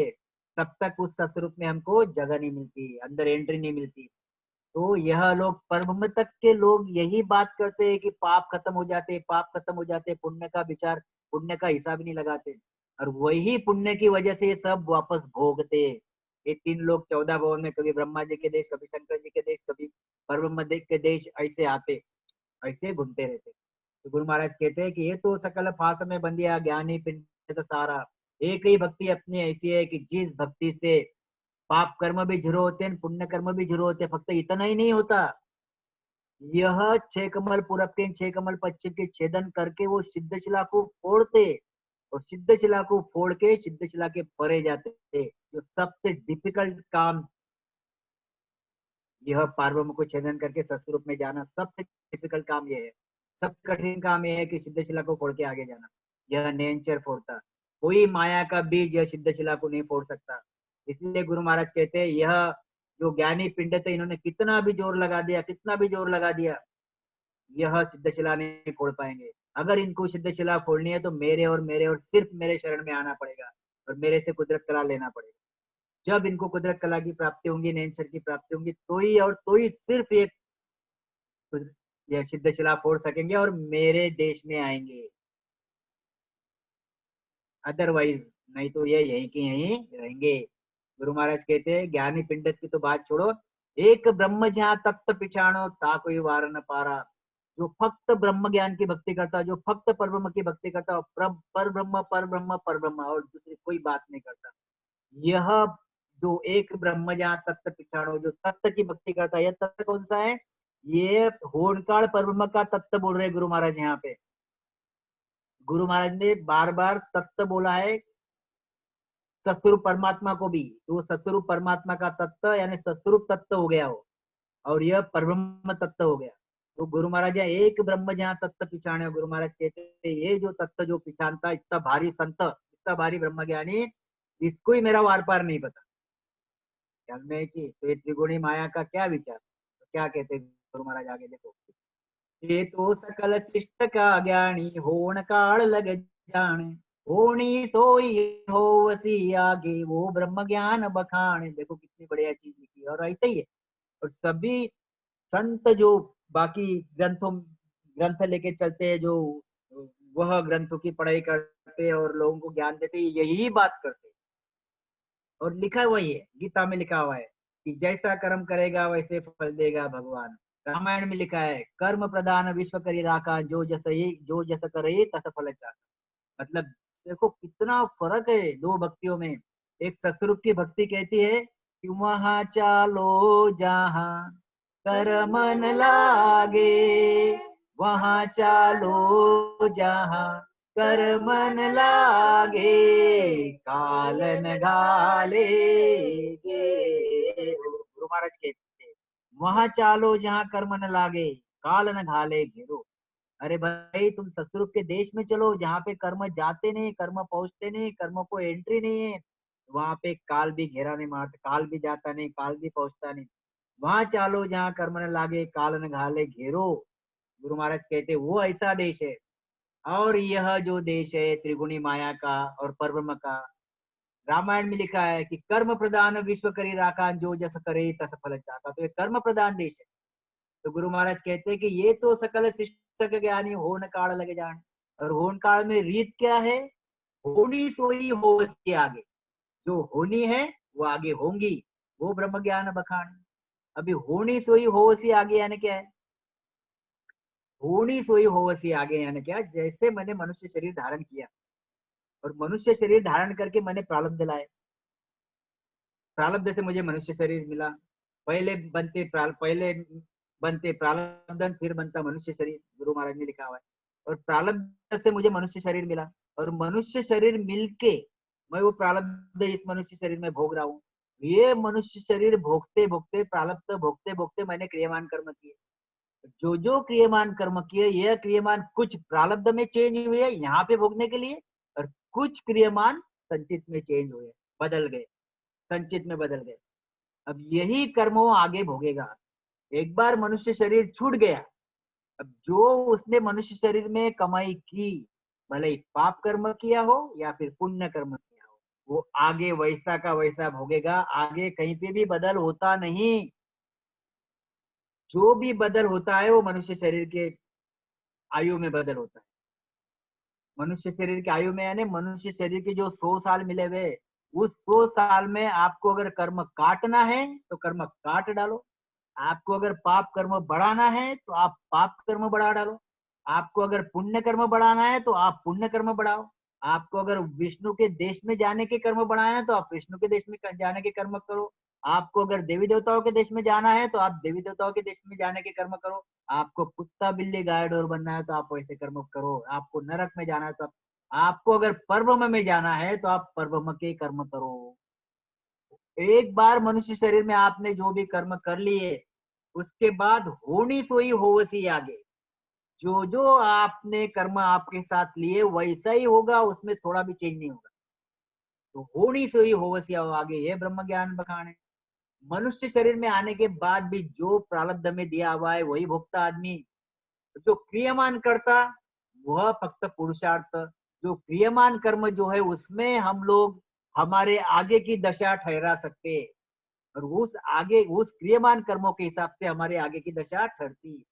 तब तक उस सतरूप में हमको जगह नहीं मिलती, अंदर एंट्री नहीं मिलती। तो यह लोग परम तक के लोग यही बात करते हैं कि पाप खत्म हो जाते, पाप खत्म हो जाते, पुण्य का विचार, पुण्य का हिसाब ही नहीं लगाते, और वही पुण्य की वजह से ये सब वापस भोगते। ये 3 लोग 14 भवन में, कभी ब्रह्मा जी के देश, कभी शंकर जी के देश, कभी परब्रह्म के देश, ऐसे आते, ऐसे घूमते रहते। तो गुरु महाराज कहते हैं कि ये तो सकल फास में बंदिया, ज्ञानी पिंड सारा। एक ही भक्ति अपनी ऐसी है कि जिस भक्ति से पाप कर्म भी जीरो होते हैं, पुण्य कर्म भी जीरो होते हैं। फक्त इतना ही नहीं होता, यह 6 कमल पूरब के, 6 कमल पश्चिम के छेदन करके वो सिद्ध शिला को फोड़ते, और सिद्ध शिला को फोड़ के सिद्ध शिला के परे जाते थे। जो सबसे डिफिकल्ट काम, यह पार्वम को छेदन करके सत्स्वरूप में जाना, सबसे डिफिकल्ट काम यह है। सबसे कठिन काम यह है कि सिद्धशिला को फोड़ के आगे जाना। यह नेचर फोड़ता, कोई माया का बीज यह सिद्धशिला को नहीं फोड़ सकता। इसलिए गुरु महाराज कहते हैं यह जो ज्ञानी पिंड थे इन्होंने कितना भी जोर लगा दिया, कितना भी जोर लगा दिया, यह सिद्धशिला नहीं फोड़ पाएंगे। अगर इनको सिद्धशिला फोड़नी है तो मेरे और सिर्फ मेरे शरण में आना पड़ेगा और मेरे से कुदरत कला लेना पड़ेगा। जब इनको कुदरत कला की प्राप्ति होंगी, नेचर की प्राप्ति होंगी, तो ही सिर्फ ये सिद्धशिला फोड़ सकेंगे और मेरे देश में आएंगे। अदरवाइज नहीं तो ये यहीं के यहीं रहेंगे। गुरु महाराज कहते हैं ज्ञानी पिंडत की तो बात छोड़ो, एक ब्रह्म जहाँ तत्व पिछाणो ता कोई वार न पारा। जो फक्त ब्रह्म ज्ञान की भक्ति करता है, जो फक्त परब्रह्म की भक्ति करता है, पर ब्रह्म पर ब्रह्म पर ब्रह्म और दूसरी कोई बात नहीं करता, यह जो एक ब्रह्म जहाँ तत्व पिछाणो, जो तत्व की भक्ति करता है, यह तत्व कौन सा है? ये होनकाल परब्रह्म का तत्व बोल रहे गुरु महाराज यहाँ पे। गुरु महाराज ने बार बार तत्व बोला है, सत्स्वरूप परमात्मा को भी, तो सत्स्वरूप परमात्मा का तत्व यानी सत्स्वरूप तत्व हो गया हो और यह परब्रह्म तत्व हो गया। तो गुरु महाराज एक ब्रह्म जहाँ तत्व पिछाने, गुरु महाराज कहते हैं ये जो तत्व जो पिछानता, इतना भारी संत, इतना भारी ब्रह्म ज्ञानी, इसको ही मेरा वार पार नहीं पता। तो ये त्रिगुणी माया का क्या विचार, तो क्या कहते हैं गुरु महाराज आगे देखो, ये तो सकल शिष्ट का ज्ञानी होन काल लग जाने, होनी सोई होवसी आगे वो ब्रह्म ज्ञान बखाने। देखो कितनी बढ़िया चीज लिखी है। और ऐसे ही है, और सभी संत जो बाकी ग्रंथ लेके चलते हैं, जो वह ग्रंथों की पढ़ाई करते हैं और लोगों को ज्ञान देते हैं, यही बात करते हैं। और लिखा वही है, गीता में लिखा हुआ है कि जैसा कर्म करेगा वैसे फल देगा भगवान। रामायण में लिखा है कर्म प्रधान विश्व करी राखा, जो जस करे तस फल चाखा। मतलब देखो कितना फर्क है दो भक्तियों में। एक सतरूप की भक्ति कहती है कि वहां चालो जहां कर मन लागे, वहां चालो जहां कर मन लागे, कालन घाले घेरो। गुरु महाराज कहते हैं वहां चालो जहां कर मन लागे, कालन घाले घेरो। अरे भाई तुम ससुर के देश में चलो जहाँ पे कर्म जाते नहीं, कर्म पहुंचते नहीं, कर्म को एंट्री नहीं है, वहां पे काल भी घेरा नहीं मारता, काल भी जाता नहीं, काल भी पहुंचता नहीं। वहां चालो जहाँ कर्म न लागे, काल न घाले घेरो। गुरु महाराज कहते वो ऐसा देश है। और यह जो देश है त्रिगुणी माया का और परब्रह्म का, रामायण में लिखा है कि कर्म प्रधान विश्व करी राखा, जो जस करे तस फल चाका। तो ये कर्म प्रधान देश है। तो गुरु महाराज कहते हैं कि ये तो सकल शिष्ट ज्ञानी होन काल लगे जान। और होन काल में रीत क्या है? होनी सोई हो के आगे, जो होनी है वो आगे होंगी, वो ब्रह्म ज्ञान बखान। अभी होनी सोई हो सी आगे यानी क्या है? होनी सोई हो सी आगे यानी क्या? जैसे मैंने मनुष्य शरीर धारण किया और मनुष्य शरीर धारण करके मैंने प्रारब्ध लाए, प्रारब्ध से मुझे मनुष्य शरीर मिला। पहले बनते प्रारब्ध, फिर बनता मनुष्य शरीर, गुरु महाराज ने लिखा हुआ है। और प्रारब्ध से मुझे मनुष्य शरीर मिला और मनुष्य शरीर मिलके मैं वो प्रारब्ध इस मनुष्य शरीर में भोग रहा हूँ। ये मनुष्य शरीर भोगते भोगते, प्रारब्ध भोगते भोगते मैंने क्रियमान कर्म किए। जो क्रियमान कर्म किए, यह क्रियमान कुछ प्रारब्ध में चेंज हुए यहाँ पे भोगने के लिए, और कुछ क्रियमान संचित में चेंज हुए, बदल गए, संचित में बदल गए। अब यही कर्म वो आगे भोगेगा। एक बार मनुष्य शरीर छूट गया, अब जो उसने मनुष्य शरीर में कमाई की, भले ही पाप कर्म किया हो या फिर पुण्य कर्म किया हो, वो आगे वैसा का वैसा भोगेगा। आगे कहीं पे भी बदल होता नहीं। जो भी बदल होता है वो मनुष्य शरीर के आयु में बदल होता है। मनुष्य शरीर की आयु में यानी मनुष्य शरीर के जो 100 साल मिले हुए, उस 100 साल में आपको अगर कर्म काटना है तो कर्म काट डालो। आपको अगर पाप कर्म बढ़ाना है तो आप पाप कर्म बढ़ा डालो। आपको अगर पुण्य कर्म बढ़ाना है तो आप पुण्य कर्म बढ़ाओ। आपको अगर विष्णु के देश में जाने के कर्म बढ़ाना है तो आप विष्णु के देश में जाने के कर्म करो। आपको अगर देवी देवताओं के देश में जाना है तो आप देवी देवताओं के देश में जाने के कर्म करो। आपको कुत्ता बिल्ली गाय डोर बनना है तो आप वैसे कर्म करो। आपको नरक में जाना है तो आपको अगर परब्रह्म में जाना है तो आप परब्रह्म के कर्म करो। एक बार मनुष्य शरीर में आपने जो भी कर्म कर लिए, उसके बाद होनी सोई होवसी आगे। जो जो आपने कर्म आपके साथ लिए वैसा ही होगा, उसमें थोड़ा भी चेंज नहीं होगा। तो होनी सोई होवसी अब आगे, ये ब्रह्म ज्ञान बखाने। मनुष्य शरीर में आने के बाद भी जो प्रारब्ध में दिया हुआ है वही भोगता आदमी। जो क्रियमान करता वह फक्त पुरुषार्थ। जो क्रियमान कर्म जो है उसमें हम लोग हमारे आगे की दशा ठहरा सकते हैं, और उस क्रियमान कर्मों के हिसाब से हमारे आगे की दशा ठहरती है।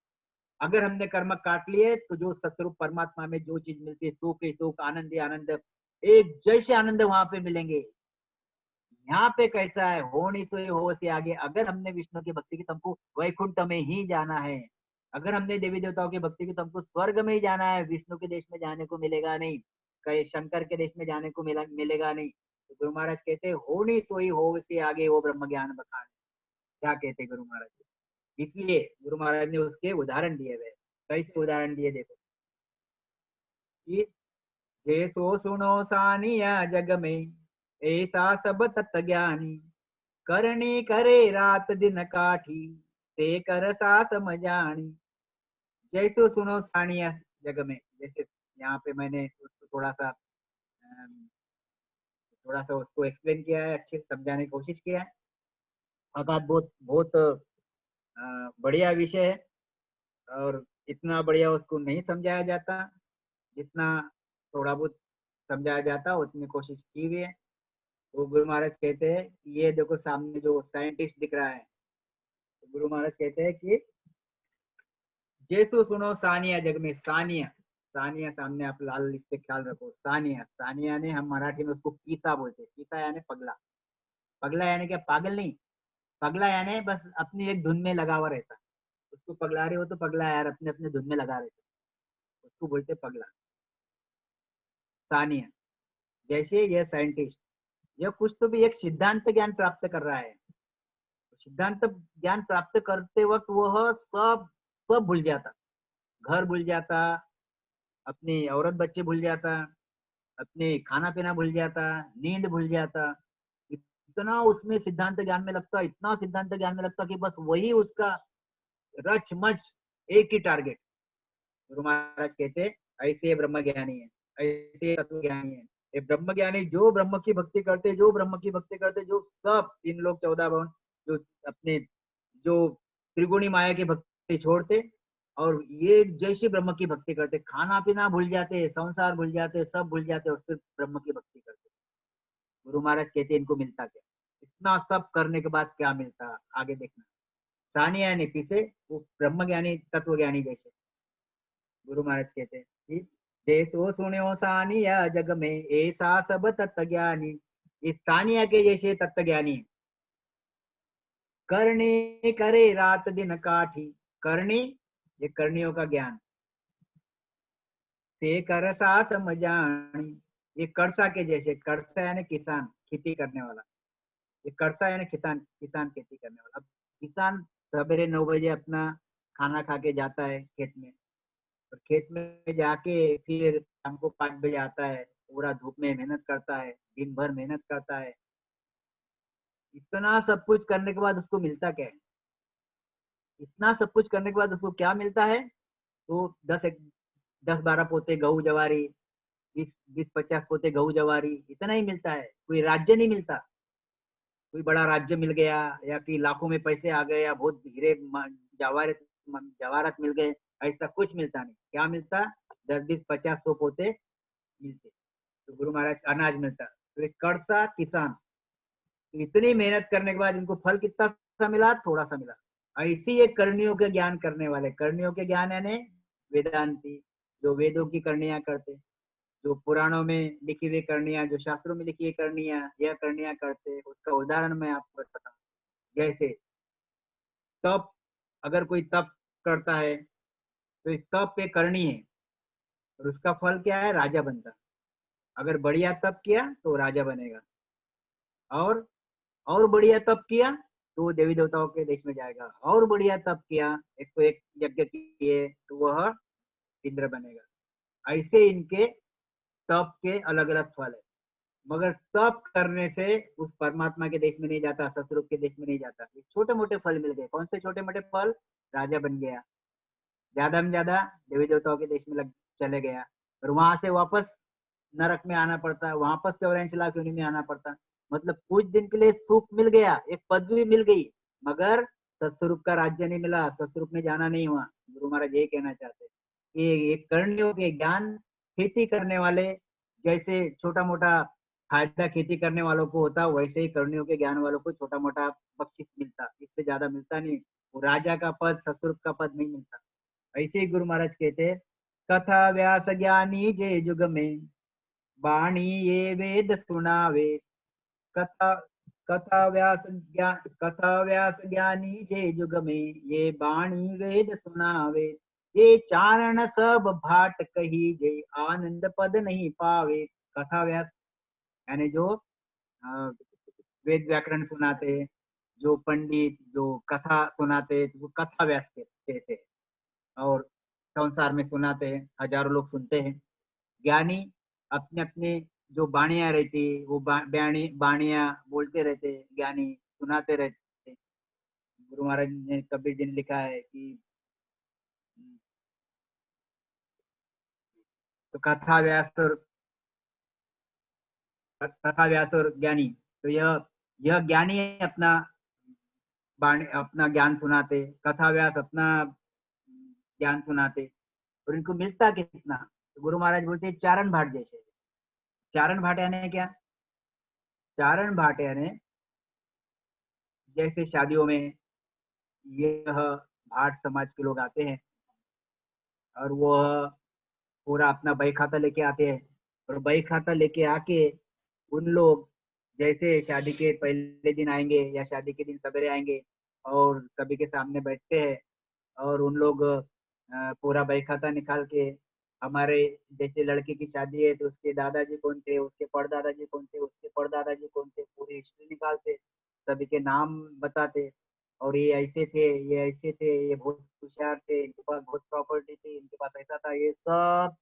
अगर हमने कर्म काट लिए तो जो सतस्वरूप परमात्मा में जो चीज मिलती है, सुख ही सुख, आनंद ही आनंद, एक जैसे आनंद वहां पे मिलेंगे। यहाँ पे कैसा है, हो नहीं तो हो से आगे। अगर हमने विष्णु की भक्ति की, तुमको वैकुंठ में ही जाना है। अगर हमने देवी देवताओं की भक्ति की, तुमको स्वर्ग में ही जाना है, विष्णु के देश में जाने को मिलेगा नहीं, कहीं शंकर के देश में जाने को मिलेगा नहीं। तो गुरु महाराज कहते हो नहीं सोई हो से आगे वो ब्रह्म ज्ञान बखान। क्या कहते गुरु महाराज? इसलिए गुरु महाराज ने उसके उदाहरण दिए हुए। कैसे उदाहरण दिए देखो कि जे सो सुनो सानिया जग में, ऐसा सब तत्व ज्ञानी, करनी करे रात दिन काठी, ते कर सा समझानी। जैसो सुनो सानिया जग में, जैसे यहाँ पे मैंने उसको थोड़ा सा उसको एक्सप्लेन किया है, अच्छे से समझाने की कोशिश किया है। अर्थात बहुत बहुत बढ़िया विषय है, और इतना बढ़िया उसको नहीं समझाया जाता जितना थोड़ा बहुत समझाया जाता, उतनी कोशिश की हुई है। तो गुरु महाराज कहते हैं कि ये देखो सामने जो साइंटिस्ट दिख रहा है, तो गुरु महाराज कहते हैं कि जैसो सुनो सानिया जग में। सानिया, सानिया सामने आप लाल इस पे ख्याल रखो। सानिया, सानिया ने हम मराठी में उसको पीसा बोलते हैं। पीसा यानी पगला। पगला यानी क्या? पागल नहीं। पगला यानी बस अपनी एक धुन में लगा हुआ रहता। उसको पगला रहे हो तो पगला यार, अपने अपने धुन में लगा रहता, उसको बोलते पगला। सानिया, जैसे यह साइंटिस्ट, यह कुछ तो भी एक सिद्धांत ज्ञान प्राप्त कर रहा है। सिद्धांत ज्ञान प्राप्त करते वक्त वह सब सब भूल जाता। घर भूल जाता, अपनी औरत बच्चे भूल जाता, अपने खाना पीना भूल जाता, नींद भूल जाता। इतना उसमें सिद्धांत ज्ञान में लगता, इतना सिद्धांत ज्ञान में लगता कि बस वही उसका रच मच, एक ही टारगेट। गुरु महाराज कहते ऐसे ब्रह्म ज्ञानी है, ऐसे तत्व ज्ञानी है। ये ब्रह्म ज्ञानी जो ब्रह्म की भक्ति करते, जो ब्रह्म की भक्ति करते, जो सब 3 लोक 14 भवन, जो अपने जो त्रिगुणी माया की भक्ति छोड़ते, और ये जैसे ब्रह्म की भक्ति करते, खाना पीना भूल जाते, संसार भूल जाते, सब भूल जाते, और सिर्फ ब्रह्म की भक्ति करते। गुरु महाराज कहते इनको मिलता क्या? इतना सब करने के बाद क्या मिलता, आगे देखना। सानिया ने पीछे वो ब्रह्म ज्ञानी तत्व ज्ञानी जैसे। गुरु महाराज कहते हैं कि जैसो सुनो सानिया जग में, ऐसा सब तत्व ज्ञानी। इस सानिया के जैसे तत्व ज्ञानी करने करे रात दिन काठी। करनी, ये करनियों का ज्ञान। से करसा समझानी, ये करसा के जैसे। करसा यानी किसान, खेती करने वाला। ये करसा यानी किसान, किसान खेती करने वाला। अब किसान सवेरे 9 बजे अपना खाना खा के जाता है खेत में, और खेत में जाके फिर शाम को 5 बजे आता है, पूरा धूप में मेहनत करता है, दिन भर मेहनत करता है। इतना सब कुछ करने के बाद उसको मिलता क्या है? इतना सब कुछ करने के बाद उसको क्या मिलता है? तो 10-12 पोते गहू जवारी, 20-50 पोते गहू जवारी, इतना ही मिलता है। कोई राज्य नहीं मिलता, कोई बड़ा राज्य मिल गया, या कि लाखों में पैसे आ गए, या बहुत हीरे जवाहरत जवाहरत मिल गए, ऐसा कुछ मिलता नहीं। क्या मिलता? 10-20-50-100 पोते मिलते। तो गुरु महाराज अनाज मिलता। तो एक कर्सा किसान, तो इतनी मेहनत करने के बाद इनको फल कितना सा मिला? थोड़ा सा मिला। ऐसी एक करनियों के ज्ञान करने वाले, करनियों के ज्ञान यानी वेदांती, जो वेदों की करनियां करते, जो पुराणों में लिखी हुई करनियां, जो शास्त्रों में लिखी हुई करनियां, यह करनियां करते। उसका उदाहरण मैं आपको बताऊं। जैसे तप, अगर कोई तप करता है तो इस तप पे करनी है, और उसका फल क्या है? राजा बनता। अगर बढ़िया तप किया तो राजा बनेगा, और और बढ़िया तप किया तो वो देवी देवताओं के देश में जाएगा, और बढ़िया तप किया, 101 यज्ञ किए तो वह इंद्र बनेगा। ऐसे इनके तप के अलग अलग फल है। मगर तप करने से उस परमात्मा के देश में नहीं जाता, सतरूप के देश में नहीं जाता। छोटे मोटे फल मिल गए। कौन से छोटे मोटे फल? राजा बन गया, ज्यादा में ज्यादा देवी देवताओं के देश में चले गया, और वहां से वापस नरक में आना पड़ता, वापस 84 लाख योनि में आना पड़ता। मतलब कुछ दिन के लिए सुख मिल गया, एक पदवी मिल गई, मगर सत्स्वरूप का राज्य नहीं मिला, सत्स्वरूप में जाना नहीं हुआ। गुरु महाराज ये कहना चाहते हैं कि एक कर्णियों के ज्ञान खेती करने वाले, जैसे छोटा मोटा फायदा खेती करने वालों को होता, वैसे ही कर्णियों के ज्ञान वालों को छोटा मोटा बख्शिश मिलता, इससे ज्यादा मिलता नहीं। वो राजा का पद, सत्स्वरूप का पद नहीं मिलता। ऐसे ही गुरु महाराज कहते, कथा व्यास ज्ञानी जे युग में, वाणी ये वेद सुनावे। कथा कथा व्यास ज्ञानी जे युग में, ये वाणी वेद सुनावे। ये चारण सब भाट कही जे, आनंद पद नहीं पावे। कथा व्यास यानी जो वेद व्याकरण सुनाते, जो पंडित जो कथा सुनाते, वो कथा व्यास कहते हैं। और संसार में सुनाते हैं, हजारों लोग सुनते हैं। ज्ञानी अपने अपने जो बाणियां रहती, वो बाणियां बोलते रहते, ज्ञानी सुनाते रहते। गुरु महाराज ने, कबीर जी ने लिखा है कि तो कथा व्यास और ज्ञानी, तो यह ज्ञानी अपना अपना ज्ञान सुनाते, कथा व्यास अपना ज्ञान सुनाते, और इनको मिलता कितना? तो गुरु महाराज बोलते चारण भाट जैसे। चारण भाट यानी क्या? चारण भाट यानी जैसे शादियों में यह भाट समाज के लोग आते हैं, और वो पूरा अपना बही खाता लेके आते हैं, और बही खाता लेके आके उन लोग जैसे शादी के पहले दिन आएंगे या शादी के दिन सवेरे आएंगे, और सभी के सामने बैठते हैं, और उन लोग पूरा बही खाता निकाल के, हमारे जैसे लड़के की शादी है तो उसके दादाजी कौन थे, उसके परदादाजी कौन थे, उसके परदादाजी कौन थे, पूरी हिस्ट्री निकालते, सभी के नाम बताते, और ये ऐसे थे, ये ऐसे थे, ये बहुत होशियार थे, इनके पास बहुत प्रॉपर्टी थी, इनके पास ऐसा था, ये सब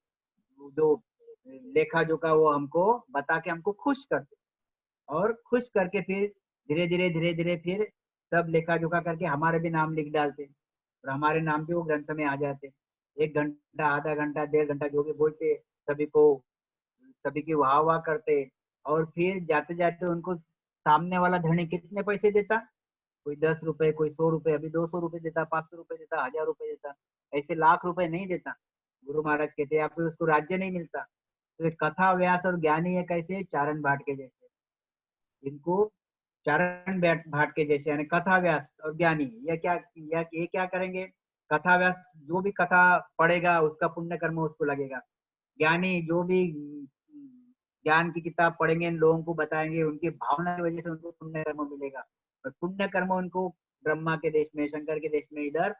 जो लेखा जोखा वो हमको बता के हमको खुश करते, और खुश करके फिर धीरे धीरे फिर सब लेखा जोखा करके हमारे भी नाम लिख डालते, और हमारे नाम भी वो ग्रंथ में आ जाते। 1 घंटा, आधा घंटा, 1.5 घंटा जो भी बोलते, सभी को, सभी की वाह वाह करते, और फिर जाते जाते उनको सामने वाला धनी कितने पैसे देता, कोई 10 रुपए, कोई 100 रुपए, अभी 200 रुपए देता, 500 रुपए देता, 1000 रुपए देता, ऐसे लाख रुपए नहीं देता। गुरु महाराज कहते हैं फिर उसको राज्य नहीं मिलता। तो ये कथा व्यास और ज्ञानी है कैसे? चारण भाट के जैसे। इनको चारण भाट के जैसे, यानी कथा व्यास और ज्ञानी, ये क्या करेंगे? कथा व्यास जो भी कथा पढ़ेगा उसका पुण्य कर्म उसको लगेगा। ज्ञानी जो भी ज्ञान की किताब पढ़ेंगे, इन लोगों को बताएंगे, उनकी भावना की वजह से उनको पुण्य कर्म मिलेगा, और पुण्य कर्म उनको ब्रह्मा के देश में, शंकर के देश में इधर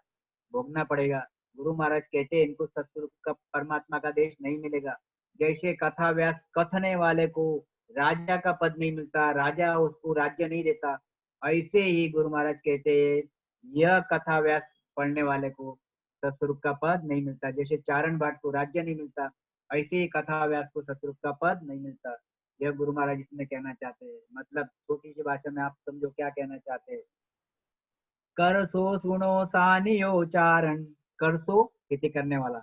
भोगना पड़ेगा। गुरु महाराज कहते हैं इनको सतगुरु का, परमात्मा का देश नहीं मिलेगा। जैसे कथा व्यास कथने वाले को राजा का पद नहीं मिलता, राजा उसको राज्य नहीं देता, ऐसे ही गुरु महाराज कहते हैं यह कथा व्यास पढ़ने वाले को सतस्वरूप का पद नहीं मिलता। जैसे चारण भाट को राज्य नहीं मिलता, ऐसे ही कथा व्यास को सतस्वरूप का पद नहीं मिलता। यह गुरु महाराज इसमें कहना चाहते हैं। मतलब छोटी सी भाषा में आप समझो क्या कहना चाहते हैं। कर सो सुनो सानियो चारण, कर सो खेती करने वाला,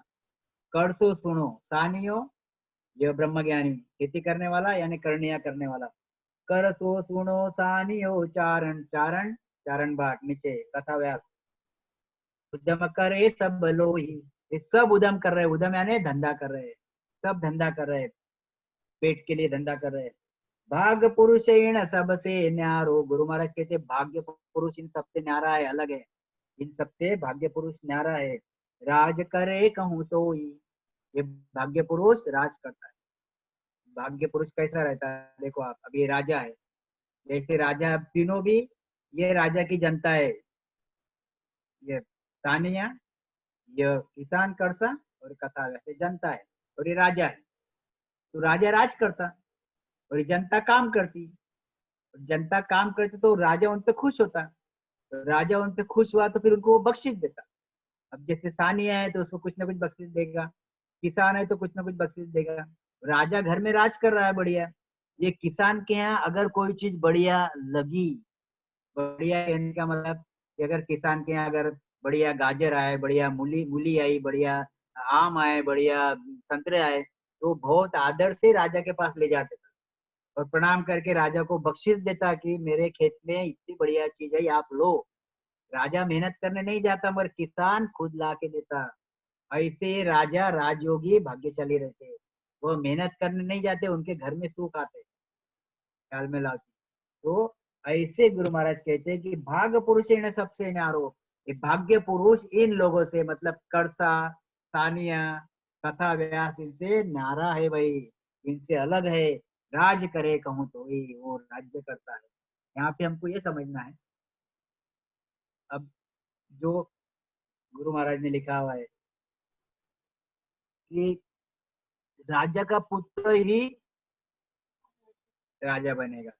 कर सो सुनो सानियो, यह ब्रह्म ज्ञानी, खेती करने वाला यानी करनिया करने वाला। कर सो सुनो सानियो चारण, चारण चारण भाट नीचे कथा व्यास। उद्यम करे सब लोही, ये सब उद्यम कर रहे हैं, उद्यम यानी धंधा कर रहे हैं, सब धंधा कर रहे हैं, पेट के लिए धंधा कर रहे हैं। भाग्य पुरुष इन सबसे न्यारो, गुरु महाराज कहते भाग्य पुरुष इन सबसे न्यारा है, अलग है, इन सबसे भाग्य पुरुष न्यारा है। राज करे कहूँ तो ही, ये भाग्य पुरुष राज करता है। भाग्य पुरुष कैसा रहता है देखो आप, अब ये राजा है, जैसे राजा तीनों भी, ये राजा की जनता है, ये तानिया, ये किसान करसा, और कथा वैसे जनता है, और ये राजा है। तो राजा राज करता, और ये जनता काम करती, और जनता काम करती तो राजा उन पे खुश होता, तो राजा उन पे खुश हुआ तो फिर उनको वो बख्शिश देता। अब जैसे सानिया है तो उसको कुछ ना कुछ बख्शिश देगा, किसान है तो कुछ ना कुछ बख्शिश देगा। राजा घर में राज कर रहा है बढ़िया, ये किसान के यहाँ अगर कोई चीज बढ़िया लगी, बढ़िया कहने का मतलब कि अगर किसान के यहाँ अगर बढ़िया गाजर आए, बढ़िया मूली मूली आई, बढ़िया आम आए, बढ़िया संतरे आए, तो बहुत आदर से राजा के पास ले जाते थे और प्रणाम करके राजा को बख्शिश देता कि मेरे खेत में इतनी बढ़िया चीज है, आप लो। राजा मेहनत करने नहीं जाता मगर किसान खुद ला के देता। ऐसे राजा राजयोगी भाग्यशाली रहते। वो मेहनत करने नहीं जाते, उनके घर में सुख आते। ख्याल में लाओ। तो ऐसे गुरु महाराज कहते हैं कि भाग्य पुरुष इन्हें सबसे न्यारो। ये भाग्य पुरुष इन लोगों से मतलब कड़सा, सानिया, कथा व्यास इनसे न्यारा है भाई, इनसे अलग है। राज करे कहूँ तो ही वो राज्य करता है। यहाँ पे हमको ये समझना है, अब जो गुरु महाराज ने लिखा हुआ है कि राजा का पुत्र ही राजा बनेगा,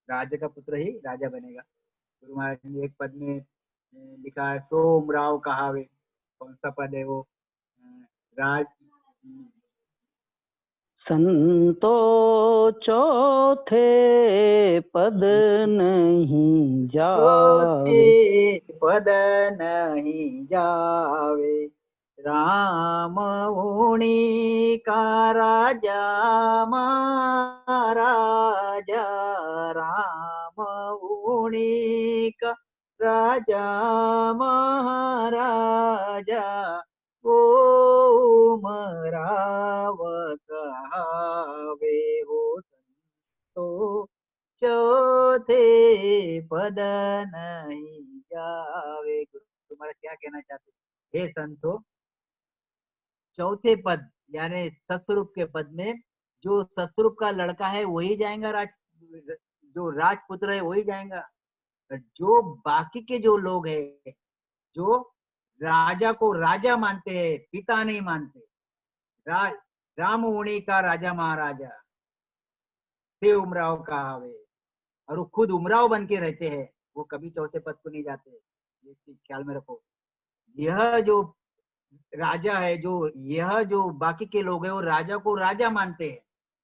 राजा का पुत्र ही राजा बनेगा। गुरु महाराज ने एक पद में लिखा है, सो उमराव कहावे। कौन सा पद है वो? राज संतो चौथे पद नहीं जावे, चौथे पद नहीं जावे। राम उणी का राजा महाराजा, राम उणी का राजा महाराजा, वो उमराव कहावे हो संतो चौथे पद नहीं जावे। तुम्हारा क्या कहना चाहते? हे संतो, चौथे पद यानी सतस्वरूप के पद में जो सतस्वरूप का लड़का है वही जाएगा, जो राजपुत्र है वही जाएगा। जो बाकी के जो लोग हैं, जो राजा को राजा मानते हैं, पिता नहीं मानते, राम उणी का राजा महाराजा, ते उमराव कहावे, और वो खुद उमराव बन के रहते हैं, वो कभी चौथे पद को नहीं जाते। ये चीज ख्याल में रखो। यह जो राजा है, जो यह जो बाकी के लोग हैं वो राजा को राजा मानते हैं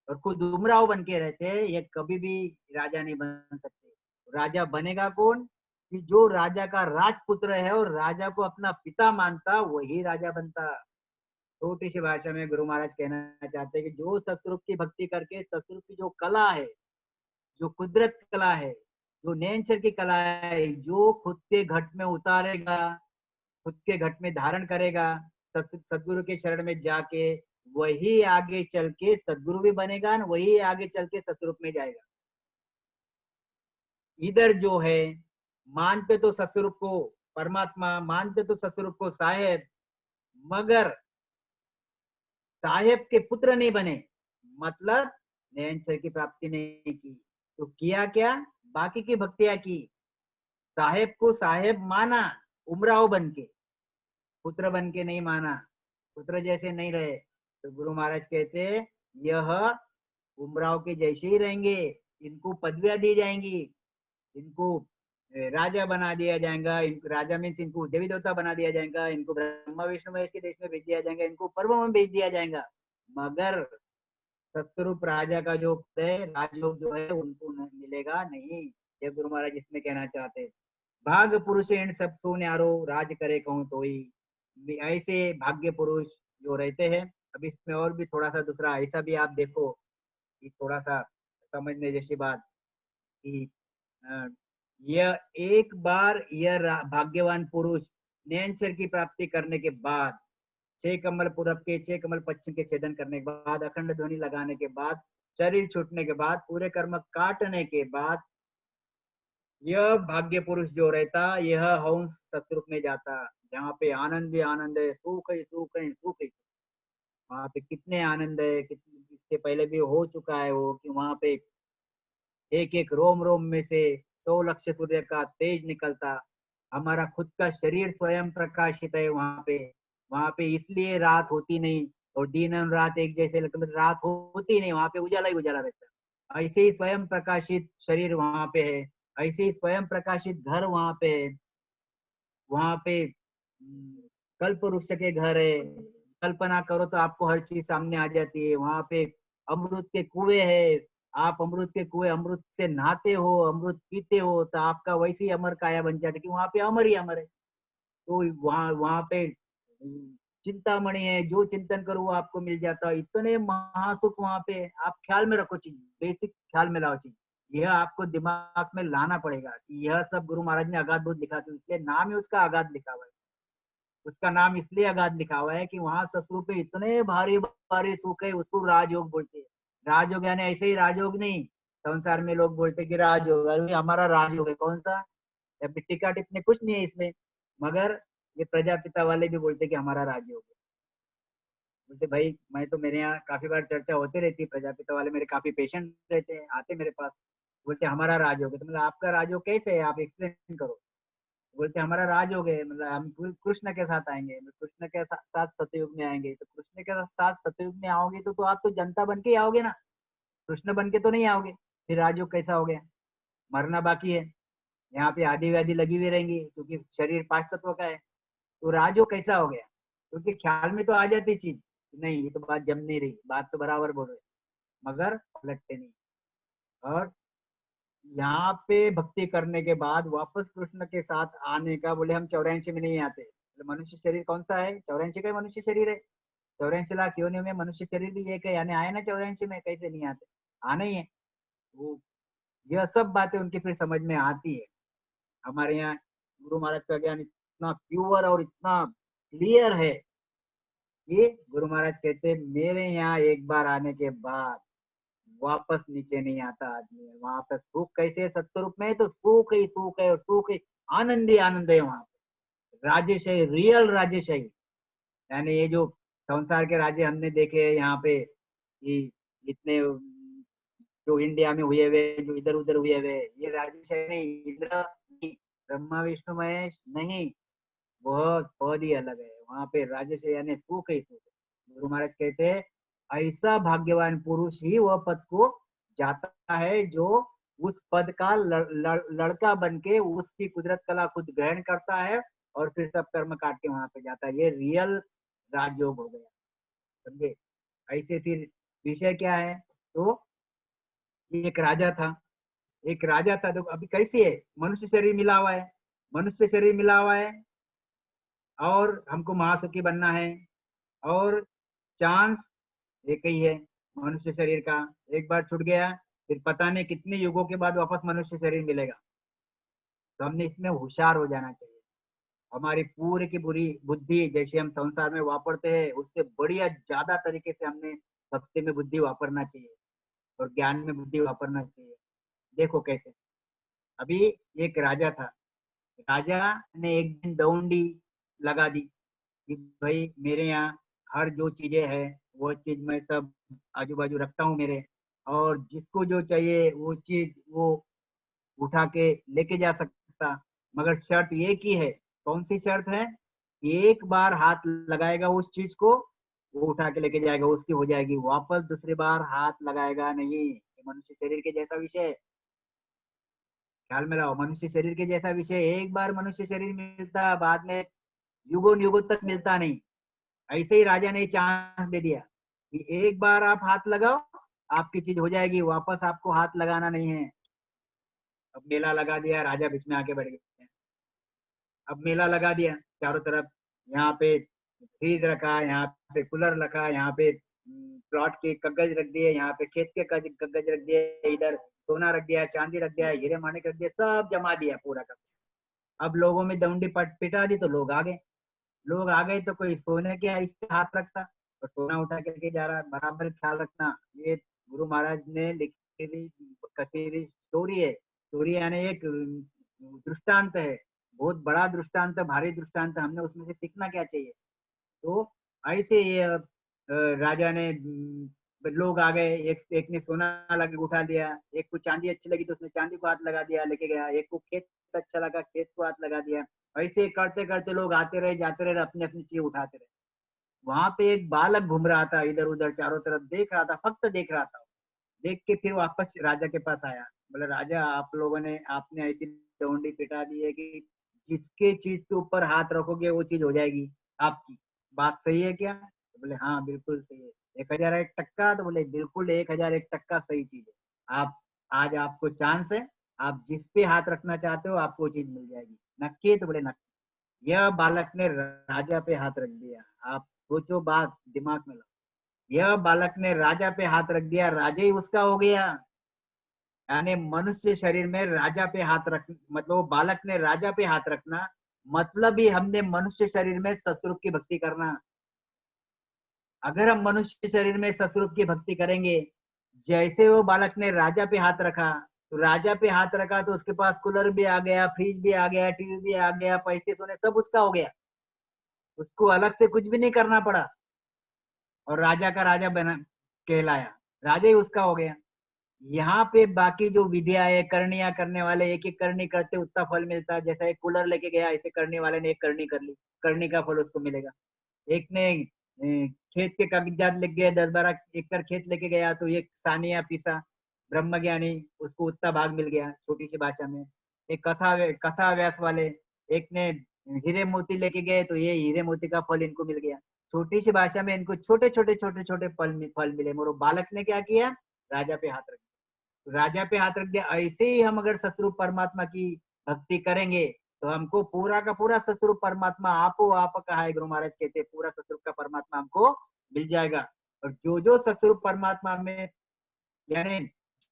और खुद उमराव बन के रहते हैं, ये कभी भी राजा नहीं बन सकते। राजा बनेगा कौन? कि जो राजा का राजपुत्र है और राजा को अपना पिता मानता, वही राजा बनता। छोटी सी भाषा में गुरु महाराज कहना चाहते हैं कि जो सतरूप की भक्ति करके सतरूप की जो कला है, जो कुदरत कला है, जो नेचर की कला है, जो खुद के घट में उतारेगा, खुद के घट में धारण करेगा, सदगुरु के चरण में जाके, वही आगे चल के सदगुरु भी बनेगा, वही आगे चल के सतरूप में जाएगा। इधर जो है मानते तो सतरूप को परमात्मा, मानते तो सतरूप को साहेब, मगर साहेब के पुत्र नहीं बने, मतलब नयनचर की प्राप्ति नहीं की। तो किया क्या? बाकी की भक्तियां की, साहेब को साहेब माना उमराव बन के, पुत्र बन के नहीं माना, पुत्र जैसे नहीं रहे। तो गुरु महाराज कहते यह उमराव के जैसे ही रहेंगे, इनको पदवियां दी जाएंगी, इनको राजा बना दिया जाएगा, इनको राजा मीन्स इनको देवी देवता बना दिया जाएगा, इनको ब्रह्मा विष्णु महेश के देश में भेज दिया जाएगा, इनको पर्वों में भेज दिया जाएगा, मगर सतरूप राजा का जो है राजयोग जो है उनको मिलेगा नहीं। ये गुरु महाराज इसमें कहना चाहते हैं। भाग पुरुष इन सब सो न्यारो, राज करे कहूँ तो ही। ऐसे भाग्य पुरुष जो रहते हैं। अब इसमें और भी थोड़ा सा दूसरा ऐसा भी आप देखो कि थोड़ा सा समझने जैसी बात कि यह एक बार यह भाग्यवान पुरुष नैनचर की प्राप्ति करने के बाद, 6 कमल पूरब के 6 कमल पश्चिम के छेदन करने के बाद, अखंड ध्वनि लगाने के बाद, शरीर छूटने के बाद, पूरे कर्म काटने के बाद, यह भाग्य पुरुष जो रहता, यह हंस सतरूप में जाता, जहाँ पे आनंद ही आनंद है, सुख ही सुख है, सुख ही। वहां पे कितने आनंद है, कितने इससे पहले भी हो चुका है वो, कि वहां पे एक एक रोम रोम में से 100 लक्ष सूर्य का तेज निकलता। हमारा खुद का शरीर स्वयं प्रकाशित है वहां पे इसलिए रात होती नहीं, और दिन और रात एक जैसे लगते, रात होती नहीं, वहां पे उजाला ही उजाला रहता है। ऐसे ही स्वयं प्रकाशित शरीर वहां पे है, ऐसे ही स्वयं प्रकाशित घर वहां पे है। वहां पे कल्प वृक्ष के घर है, कल्पना करो तो आपको हर चीज सामने आ जाती है। वहां पे अमृत के कुएं है, आप अमृत के कुएं अमृत से नहाते हो, अमृत पीते हो, तो आपका वैसे ही अमर काया बन जाता है कि वहां पे अमर ही अमर है। तो वहाँ वहाँ पे चिंतामणि है, जो चिंतन करो वो आपको मिल जाता है। इतने महासुख वहाँ पे, आप ख्याल में रखो चीज, बेसिक ख्याल में लाओ चीज। यह आपको दिमाग में लाना पड़ेगा कि यह सब गुरु महाराज ने अगाध बोध लिखा, तो इसलिए नाम ही उसका अगाध लिखा हुआ है। उसका नाम इसलिए अगाध लिखा हुआ है कि वहां ससुर पे इतने भारी भारी सुख है, उसको राजयोग बोलते हैं। राजयोग यानी ऐसे ही राजयोग नहीं, संसार में लोग बोलते कि राजयोग, अरे हमारा राजयोग है कौन सा, या मिट्टी काट इतने कुछ नहीं है इसमें, मगर ये प्रजापिता वाले भी बोलते कि हमारा राजयोग है। बोलते भाई मैं तो, मेरे यहाँ काफी बार चर्चा होती रहती है, प्रजापिता वाले मेरे काफी पेशेंट रहते हैं, आते मेरे पास, बोलते हमारा राजयोग है। तो मतलब आपका राजयोग कैसे है, आप एक्सप्लेन करो। बोलते हमारा राजयोग है, मतलब हम कृष्ण के साथ आएंगे, कृष्ण के साथ सतयुग में आएंगे। तो कृष्ण के साथ सतयुग में आओगे तो आप तो जनता बन के ही आओगे ना, कृष्ण बन के तो नहीं आओगे। फिर राजयोग कैसा हो गया, मरना बाकी है, यहाँ पे आदि व्याधि लगी हुई रहेंगी, क्योंकि शरीर 5 तत्व का है। तो राजयोग कैसा हो गया, क्योंकि ख्याल में तो आ जाती चीज, नहीं ये तो बात जम नहीं रही, बात तो बराबर बोल रहे, मगर पलटते नहीं। और यहाँ पे भक्ति करने के बाद वापस कृष्ण के साथ आने का, बोले हम 84 में नहीं आते। बोले मनुष्य शरीर कौन सा है, 84 का मनुष्य शरीर है, 84 लाख योनियों में मनुष्य शरीर भी एक है, यानी आए ना 84 में, कैसे नहीं आते, आना ही है। वो यह सब बातें उनकी फिर समझ में आती है। हमारे यहाँ गुरु महाराज का ज्ञान इतना प्योर और इतना क्लियर है कि गुरु महाराज कहते मेरे यहाँ एक बार आने के बाद वापस नीचे नहीं आता आदमी। वहां पे सुख कैसे है, सत्स्वरूप में है तो सुख ही सुख है, और सुख ही आनंद ही आनंद है वहां पे। राजेशाही, रियल राजेशाही, यानी ये जो संसार के राज्य हमने देखे हैं यहाँ पे, ये इतने जो इंडिया में हुए हुए, जो इधर उधर हुए हुए, ये राजेशाही नहीं, इंद्र नहीं, ब्रह्मा विष्णु महेश नहीं, बहुत बहुत ही अलग है। वहां पे राजेशाही यानी सुख ही सुख है। गुरु महाराज कहते हैं ऐसा भाग्यवान पुरुष ही वह पद को जाता है जो उस पद का लड़का बन के उसकी कुदरत कला खुद ग्रहण करता है, और फिर सब कर्म काट के वहां पे जाता है। ये रियल राजयोग हो गया, समझे। ऐसे फिर विषय क्या है, तो एक राजा था, एक राजा था, देखो अभी कैसी है, मनुष्य शरीर मिला हुआ है, मनुष्य शरीर मिला हुआ है, और हमको महासुखी बनना है, और चांस एक ही है मनुष्य शरीर का, एक बार छूट गया फिर पता नहीं कितने युगों के बाद वापस मनुष्य शरीर मिलेगा। तो हमने इसमें होशियार हो जाना चाहिए। हमारी पूरी की पूरी बुद्धि जैसे हम संसार में वापरते हैं, उससे बढ़िया ज्यादा तरीके से हमने भक्ति में बुद्धि वापरना चाहिए, और ज्ञान में बुद्धि वापरना चाहिए। देखो कैसे, अभी एक राजा था, राजा ने एक दिन दौंडी लगा दी कि भाई मेरे यहाँ हर जो चीजें है वो चीज मैं सब आजू बाजू रखता हूँ मेरे, और जिसको जो चाहिए वो चीज वो उठा के लेके जा सकता, मगर शर्त ये की है। कौन सी शर्त है, एक बार हाथ लगाएगा उस चीज को, वो उठा के लेके जाएगा, उसकी हो जाएगी, वापस दूसरी बार हाथ लगाएगा नहीं। ये मनुष्य शरीर के जैसा विषय है, ख्याल में लाओ, मनुष्य शरीर के जैसा विषय। एक बार मनुष्य शरीर मिलता, बाद में युगों युगों तक मिलता नहीं। ऐसे ही राजा ने चांस दे दिया कि एक बार आप हाथ लगाओ, आपकी चीज हो जाएगी, वापस आपको हाथ लगाना नहीं है। अब मेला लगा दिया, राजा बीच में आके बैठ गया। अब मेला लगा दिया चारों तरफ, यहाँ पे फ्रिज रखा, यहाँ पे कूलर रखा, यहाँ पे प्लॉट के कागज रख दिए, यहाँ पे खेत के कागज रख दिए, इधर सोना रख दिया, चांदी रख दिया, हीरे माणिक रख दिया, सब जमा दिया पूरा का। अब लोगों में दौंडी पिटा दी तो लोग आ गए, लोग आ गए तो कोई सोने के इस पे हाथ रखता, तो सोना उठा के लेके जा रहा है। बराबर ख्याल रखना, ये गुरु महाराज ने लिखी हुई कथी हुई स्टोरी है। स्टोरी यानी एक दृष्टांत है, बहुत बड़ा दृष्टांत, भारी दृष्टांत। हमने उसमें से सीखना क्या चाहिए, तो ऐसे ये राजा ने लोग आ गए, एक एक ने सोना लगे उठा लिया, एक को चांदी अच्छी लगी तो उसने चांदी को हाथ लगा दिया लेके गया, एक को खेत अच्छा लगा खेत को हाथ लगा दिया। ऐसे करते करते लोग आते रहे जाते रहे, अपनी अपनी चीज उठाते रहे। वहां पे एक बालक घूम रहा था, इधर उधर चारों तरफ देख रहा था, फक्त देख रहा था। देख के फिर वापस राजा के पास आया, बोले राजा आप लोगों ने, आपने ऐसी डोंडी पिटा दी है कि जिसके चीज के ऊपर हाथ रखोगे वो चीज हो जाएगी आपकी, बात सही है क्या। तो बोले हाँ बिल्कुल सही है। 1001 टक्का, तो बोले बिल्कुल 1001 टक्का सही चीज है। आप आज आपको चांस है, आप जिस पे हाथ रखना चाहते हो आपको वो चीज मिल जाएगी। नक्की, तो बोले नक्की। यह बालक ने राजा पे हाथ रख दिया। आप सोचो, बात दिमाग में लो। यह बालक ने राजा पे हाथ रख दिया, राजा ही उसका हो गया। यानी मनुष्य शरीर में राजा पे हाथ रख, मतलब वो बालक ने राजा पे हाथ रखना, मतलब ही हमने मनुष्य शरीर में सतरूप की भक्ति करना। अगर हम मनुष्य शरीर में सतरूप की भक्ति करेंगे, जैसे वो बालक ने राजा पे हाथ रखा, तो राजा पे हाथ रखा तो उसके पास कूलर भी आ गया, फ्रिज भी आ गया, टीवी भी आ गया, पैसे सोने सब उसका हो गया, उसको अलग से कुछ भी नहीं करना पड़ा, और राजा का राजा बना कहलाया, राजा ही उसका हो गया। यहाँ पे बाकी जो विधियां है, करनियां करने वाले एक एक करनी करते उतना फल मिलता है। जैसा एक कूलर लेके गया, ऐसे करने वाले ने एक करनी कर ली, करनी का फल उसको मिलेगा। एक ने खेत के कागजात लेके गया, 10-12 एकड़ खेत लेके गया, तो एक सानिया पीसा, ब्रह्म ज्ञानी, उसको उतना भाग मिल गया छोटी सी भाषा में। एक कथा व्यास वाले, एक ने हीरे मोती लेके गए, तो ये हीरे मोती का फल इनको मिल गया। छोटी सी भाषा में इनको छोटे छोटे छोटे छोटे फल मिले, मगर बालक ने क्या किया, राजा पे हाथ रख दिया। राजा पे हाथ रख दिया। ऐसे ही हम अगर सतरूप परमात्मा की भक्ति करेंगे, तो हमको पूरा का पूरा सतरूप परमात्मा आपो आप कहा है, गुरु महाराज कहते हैं, पूरा सतरूप का परमात्मा हमको मिल जाएगा। और जो जो सतरूप परमात्मा में, यानी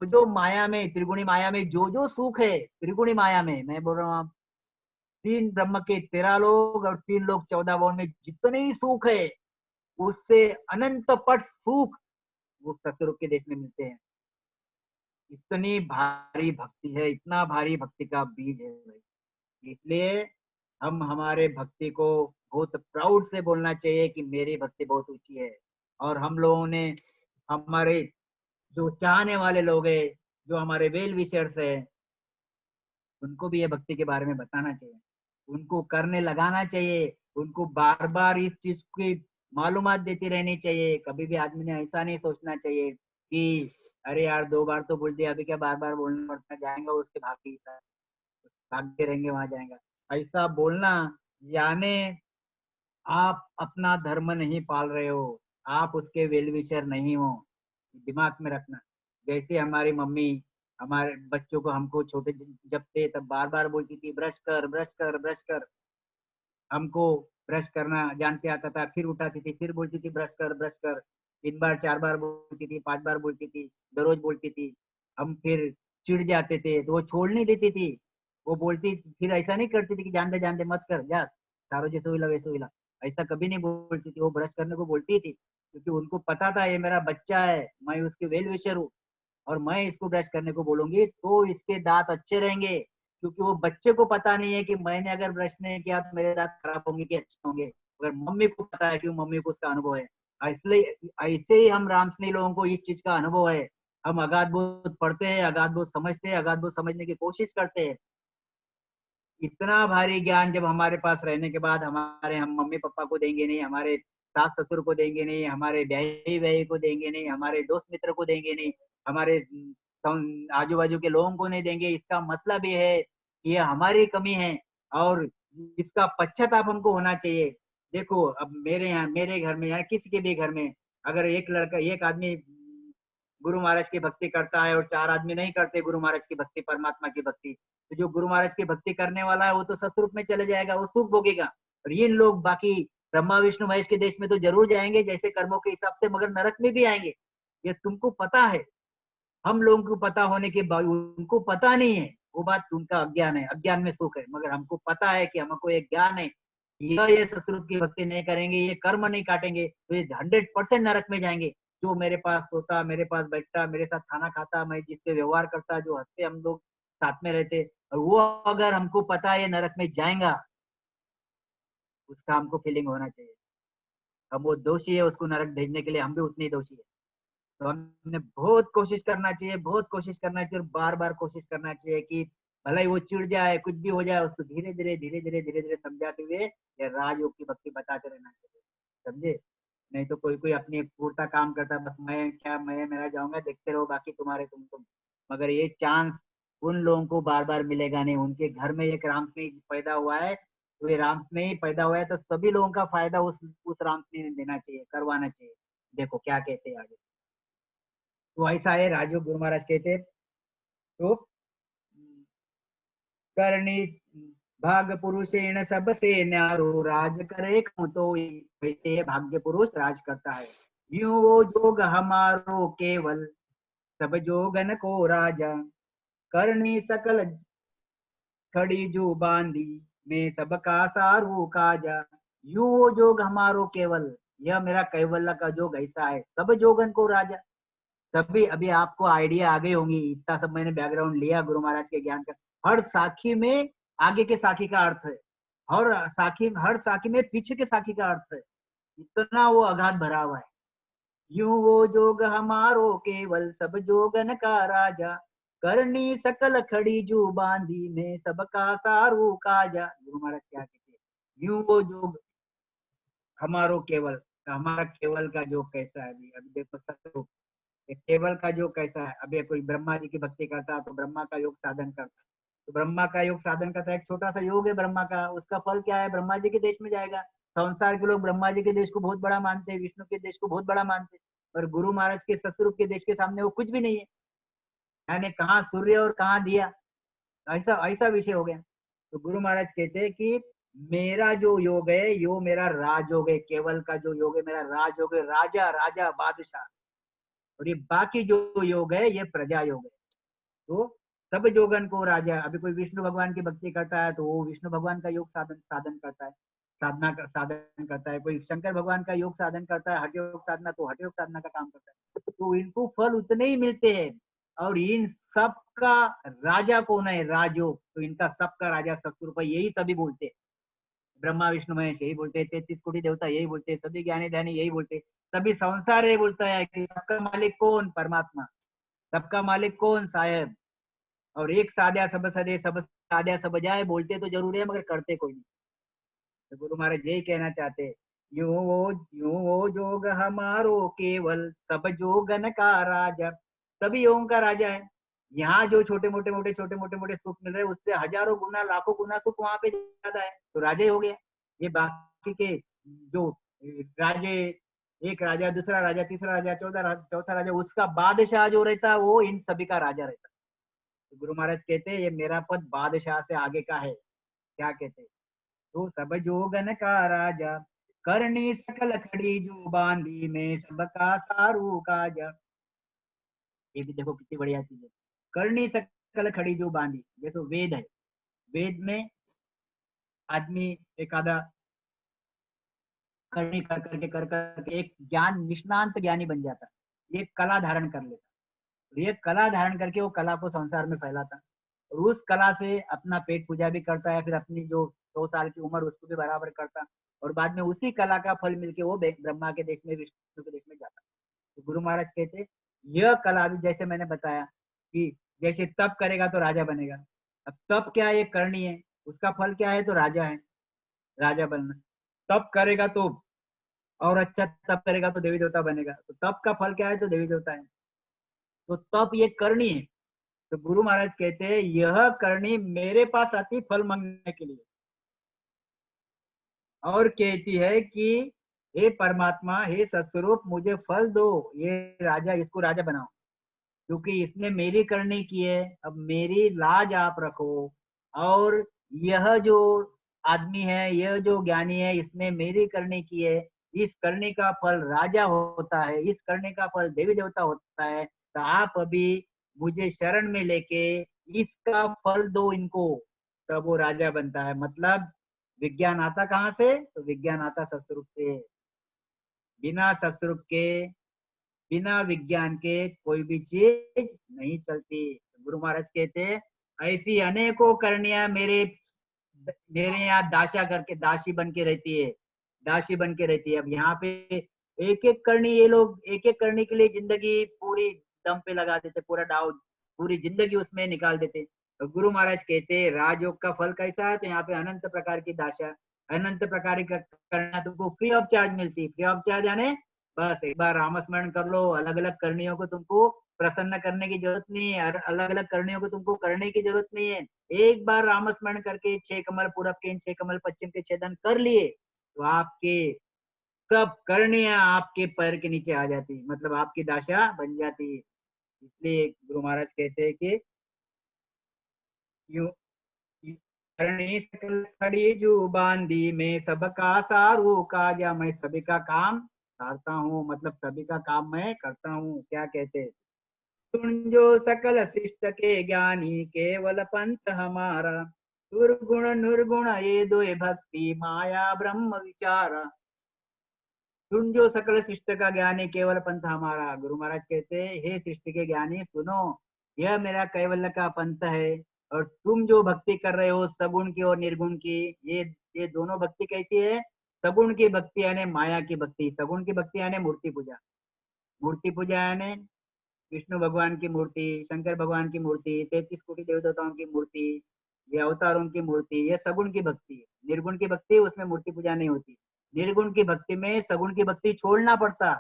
जो जो माया में, त्रिगुणी माया में जो जो सुख है, त्रिगुणी माया में मैं बोल रहा हूँ, आप 3 ब्रह्म के 13 लोग और 3 लोग 14 भुवन में जितने ही सुख है, उससे अनंत पट सुख वो सतरूप के देश में मिलते हैं। इतनी भारी भक्ति है, इतना भारी भक्ति का बीज है भाई। इसलिए हम हमारे भक्ति को बहुत प्राउड से बोलना चाहिए कि मेरी भक्ति बहुत ऊंची है। और हम लोगों ने, हमारे जो चाहने वाले लोग हैं, जो हमारे वेल विशर्स है, उनको भी ये भक्ति के बारे में बताना चाहिए, उनको करने लगाना चाहिए, उनको बार बार इस चीज की मालूमात देती रहनी चाहिए। कभी भी आदमी ने ऐसा नहीं सोचना चाहिए कि अरे यार 2 बार तो बोल दिया, अभी क्या बार बार बोलना पड़ता है, जाएंगा उसके भागते रहेंगे, वहां जाएगा। ऐसा बोलना यानी आप अपना धर्म नहीं पाल रहे हो, आप उसके वेल विशर नहीं हो। दिमाग में रखना। जैसे हमारी मम्मी हमारे बच्चों को, हमको छोटे जब थे तब बार बार बोलती थी, ब्रश कर ब्रश कर ब्रश कर। हमको ब्रश करना जानते आता था, फिर उठाती थी, फिर बोलती थी ब्रश कर ब्रश कर। 3 बार 4 बार बोलती थी, 5 बार बोलती थी, रोज बोलती थी। हम फिर चिढ़ जाते थे तो वो छोड़ नहीं देती थी। वो बोलती, फिर ऐसा नहीं करती थी कि जान दे मत कर जा, तारो जैसे हुई वैसे हुई। ऐसा कभी नहीं बोलती थी, वो ब्रश करने को बोलती थी, क्योंकि उनको पता था ये मेरा बच्चा है, मैं उसके वेल विशर हूँ, और मैं इसको ब्रश करने को बोलूंगी तो इसके दांत अच्छे रहेंगे। क्योंकि वो बच्चे को पता नहीं है कि मैंने अगर ब्रश नहीं किया तो मेरे दांत खराब होंगे कि अच्छे होंगे, अगर मम्मी को पता है, क्यों मम्मी को उसका अनुभव है। इसलिए ऐसे ही हम रामस्नेही लोगों को इस चीज का अनुभव है। हम अगाध बोध पढ़ते हैं, अगाध बोध समझते हैं, अगाध बोध समझने की कोशिश करते हैं। इतना भारी ज्ञान जब हमारे पास रहने के बाद हम मम्मी पापा को देंगे नहीं, हमारे सास ससुर को देंगे नहीं, हमारे ब्याही ब्याही को देंगे नहीं, हमारे दोस्त मित्र को देंगे नहीं, हमारे आजू बाजू के लोगों को नहीं देंगे, इसका मतलब ये है कि ये हमारी कमी है, और इसका पश्चाताप हमको होना चाहिए। देखो अब मेरे यहाँ, मेरे घर में या किसी के भी घर में, अगर एक आदमी गुरु महाराज की भक्ति करता है और 4 आदमी नहीं करते गुरु महाराज की भक्ति, परमात्मा की भक्ति, तो जो गुरु महाराज की भक्ति करने वाला है वो तो सतरूप में चले जाएगा, वो सुख भोगेगा। और ये लोग बाकी ब्रह्मा विष्णु महेश के देश में तो जरूर जाएंगे जैसे कर्मों के हिसाब से, मगर नरक में भी आएंगे। ये तुमको पता है, हम लोगों को पता होने के बावजूद उनको पता नहीं है। वो बात उनका अज्ञान है, अज्ञान में सुख है, मगर हमको पता है कि हमको एक ज्ञान है, ये सतरूप की भक्ति नहीं करेंगे, ये कर्म नहीं काटेंगे, तो ये 100% नरक में जाएंगे। जो मेरे पास सोता, मेरे पास बैठता, मेरे साथ खाना खाता, मैं जिससे व्यवहार करता, जो हंसते हम लोग साथ में रहते, और वो अगर हमको पता है ये नरक में जाएगा, उसका हमको फीलिंग होना चाहिए। हम वो दोषी है, उसको नरक भेजने के लिए हम भी उतने ही दोषी है। तो हमने बहुत कोशिश करना चाहिए, बहुत कोशिश करना चाहिए, और बार बार कोशिश करना चाहिए कि भले ही वो चिढ़ जाए, कुछ भी हो जाए, उसको धीरे धीरे धीरे धीरे धीरे धीरे समझाते हुए ये राजयोग की भक्ति बताते रहना चाहिए। समझे? नहीं तो कोई कोई अपनी पूर्ता काम करता है, बस मैं क्या, मैं मेरा जाऊंगा, देखते रहो बाकी तुम्हारे तुम। मगर ये चांस उन लोगों को बार बार मिलेगा नहीं। उनके घर में एक राम स्नेही पैदा हुआ है, तो ये राम स्नेही पैदा हुआ है, तो सभी लोगों का फायदा उस राम स्नेही ने देना चाहिए, करवाना चाहिए। देखो क्या कहते हैं आगे। तो ऐसा है, राजू गुरु महाराज कहते तो करनी भाग पुरुषेण सबसे न्यारो राज करे कहूं तो वैसे भाग्य पुरुष राज करता है। यूं वो जोग हमारो केवल सब जोगन को राजा करनी सकल खड़ी जो बांधी मैं सबका सारू काजा। यूं वो जोग हमारो केवल, यह मेरा कैवल्य का जोग ऐसा है, सब जोगन को राजा। तभी अभी आपको आइडिया आ गई होंगी, इतना सब मैंने बैकग्राउंड लिया गुरु महाराज के ज्ञान का। हर साखी में आगे के साखी का अर्थ है, हर साखी में पीछे के साखी का अर्थ है, इतना वो अगाध भरा हुआ है। यूं वो जोग हमारो केवल सब जोगन का राजा करनी सकल खड़ी जो बांधी में सबका सारू काजा। गुरु महाराज क्या कहते हैं, यूं वो जोग हमारो केवल, हमारा केवल का जोग कैसा है। अभी देखो सतरूप केवल का योग कैसा है। अभी कोई ब्रह्मा जी की भक्ति करता है तो ब्रह्मा का योग साधन करता है, तो ब्रह्मा का योग साधन करता है, एक छोटा सा योग है ब्रह्मा का, उसका फल क्या है, ब्रह्मा जी के देश में जाएगा। संसार के लोग ब्रह्मा जी के देश को बहुत बड़ा मानते हैं, विष्णु के देश को बहुत बड़ा मानते हैं, और गुरु महाराज के सतरूप के देश के सामने वो कुछ भी नहीं है। यानी कहाँ सूर्य और कहाँ दिया, ऐसा ऐसा विषय हो गया। तो गुरु महाराज कहते हैं कि मेरा जो योग है यो मेरा राजयोग है, केवल का जो योग है मेरा राजयोग है, राजा राजा बादशाह। और ये बाकी जो योग है ये प्रजा योग है। तो सब जोगन को राजा, अभी कोई विष्णु भगवान की भक्ति करता है तो वो विष्णु भगवान का योग साधन साधन करता है, साधन करता है। कोई शंकर भगवान का योग साधन करता है, हठ योग साधना, तो हठ योग साधना का काम करता है। तो इनको फल उतने ही मिलते हैं। और इन सब का राजा कौन है, राजयोग, तो इनका सबका राजा सतरूप है, यही सभी बोलते हैं। ब्रह्मा विष्णु महेश यही बोलते हैं, 33 कोटि देवता यही बोलते हैं, सभी ज्ञानी ध्यानी यही बोलते हैं, सभी संसार यही बोलता है कि सबका मालिक कौन, परमात्मा। सबका मालिक कौन, साहेब। और एक साध्या सब सदे, सब साध्या सब जाए, बोलते तो जरूर है मगर करते कोई नहीं। तो गुरु महाराज यही कहना चाहते हैं, यूं वो जोग हमारो केवल सब जोगन का राजा, सभी योगों का राजा है। यहाँ जो छोटे मोटे सुख मिल रहे हैं उससे हजारों गुना लाखों गुना सुख वहां पे ज्यादा है, तो राजा ही हो गया। ये बाकी के जो राजे, एक राजा, दूसरा राजा, तीसरा राजा, चौथा राजा, उसका बादशाह जो रहता है वो इन सभी का राजा रहता है। तो गुरु महाराज कहते हैं ये मेरा पद बादशाह से आगे का है। क्या कहते हैं, तो सब जोगन का राजा करनी सकल खड़ी जो बांधी में सबका सारू काजा। ये भी देखो कितनी बढ़िया चीज है, करनी सकल खड़ी जो बांधी। देखो वेद है, वेद में आदमी एक आधा करनी कर करके एक ज्ञान निष्णांत ज्ञानी बन जाता, ये कला धारण कर लेता। ये कला धारण करके वो कला को संसार में फैलाता, और उस कला से अपना पेट पूजा भी करता है, फिर अपनी जो 100 साल की उम्र उसको भी बराबर करता, और बाद में उसी कला का फल मिलके वो ब्रह्मा के देश में, विष्णु के देश में जाता। तो गुरु महाराज कहते यह कला भी, जैसे मैंने बताया कि जैसे तप करेगा तो राजा बनेगा। अब तप क्या है, करनी है, उसका फल क्या है, तो राजा है, राजा बनना। तप करेगा तो, और अच्छा तप करेगा तो देवी देवता बनेगा, तो तप का फल क्या है, तो देवी देवता है। तो तप ये करनी है। तो गुरु महाराज कहते हैं यह करनी मेरे पास आती फल मांगने के लिए, और कहती है कि हे परमात्मा, हे सत्स्वरूप, मुझे फल दो, ये राजा, इसको राजा बनाओ, क्योंकि इसने मेरी करनी की है, अब मेरी लाज आप रखो। और यह जो आदमी है, यह जो ज्ञानी है, इसने मेरी करनी की है, इस करने का फल राजा होता है, इस करने का फल देवी देवता होता है। तो आप अभी मुझे शरण में लेके इसका फल दो इनको, तब वो राजा बनता है। मतलब विज्ञान आता कहाँ से, तो विज्ञान आता सत्स्वरूप से। बिना सत्स्वरूप के, बिना विज्ञान के कोई भी चीज नहीं चलती। गुरु महाराज कहते हैं ऐसी अनेकों करनियां मेरे मेरे यहाँ दासा करके, दासी बन के रहती है, दासी बन के रहती है। अब यहाँ पे एक एक करनी, ये लोग एक एक करने के लिए जिंदगी पूरी दम पे लगा देते, पूरा डाव, पूरी जिंदगी उसमें निकाल देते। तो गुरु महाराज कहते हैं राजयोग का फल कैसा है, तो यहाँ पे अनंत प्रकार की दासा, अनंत प्रकार की करना तुमको फ्री ऑफ चार्ज मिलती है। फ्री ऑफ चार्ज यानी बस एक बार रामस्मरण कर लो, अलग अलग करनियों को तुमको प्रसन्न करने की जरूरत नहीं है, अलग अलग करनियों को तुमको करने की जरूरत नहीं है। एक बार रामस्मरण करके 6 कमल पूरब के, 6 कमल पश्चिम के छेदन कर लिए, तो आपके सब करनियां आपके पैर के नीचे आ जाती, मतलब आपकी दाशा बन जाती है। इसलिए गुरु महाराज कहते हैं कि यू करनी सकल खड़ी जू बांधी, मैं सबका सारू काजा, मैं सभी का काम करता हूँ, मतलब सभी का काम मैं करता हूँ। क्या कहते, सुन जो सकल शिष्ट के ज्ञानी, केवल पंथ हमारा, दुर्गुण निर्गुण ये दो भक्ति, माया ब्रह्म विचारा। सुन जो सकल शिष्ट का ज्ञानी, केवल पंथ हमारा। गुरु महाराज कहते, हे शिष्ट के ज्ञानी सुनो, यह मेरा कैवल्य का पंथ है, और तुम जो भक्ति कर रहे हो सगुण की और निर्गुण की, ये दोनों भक्ति कैसी है? सगुण की भक्ति यानी माया की भक्ति, सगुण की भक्ति यानी मूर्ति पूजा। मूर्ति पूजा यानी विष्णु भगवान की मूर्ति, शंकर भगवान की मूर्ति, 33 कोटि देवताओं की मूर्ति, ये अवतारों की मूर्ति, ये सगुण की भक्ति है। निर्गुण की भक्ति उसमें मूर्ति पूजा नहीं होती। निर्गुण की भक्ति में सगुण की भक्ति छोड़ना पड़ता,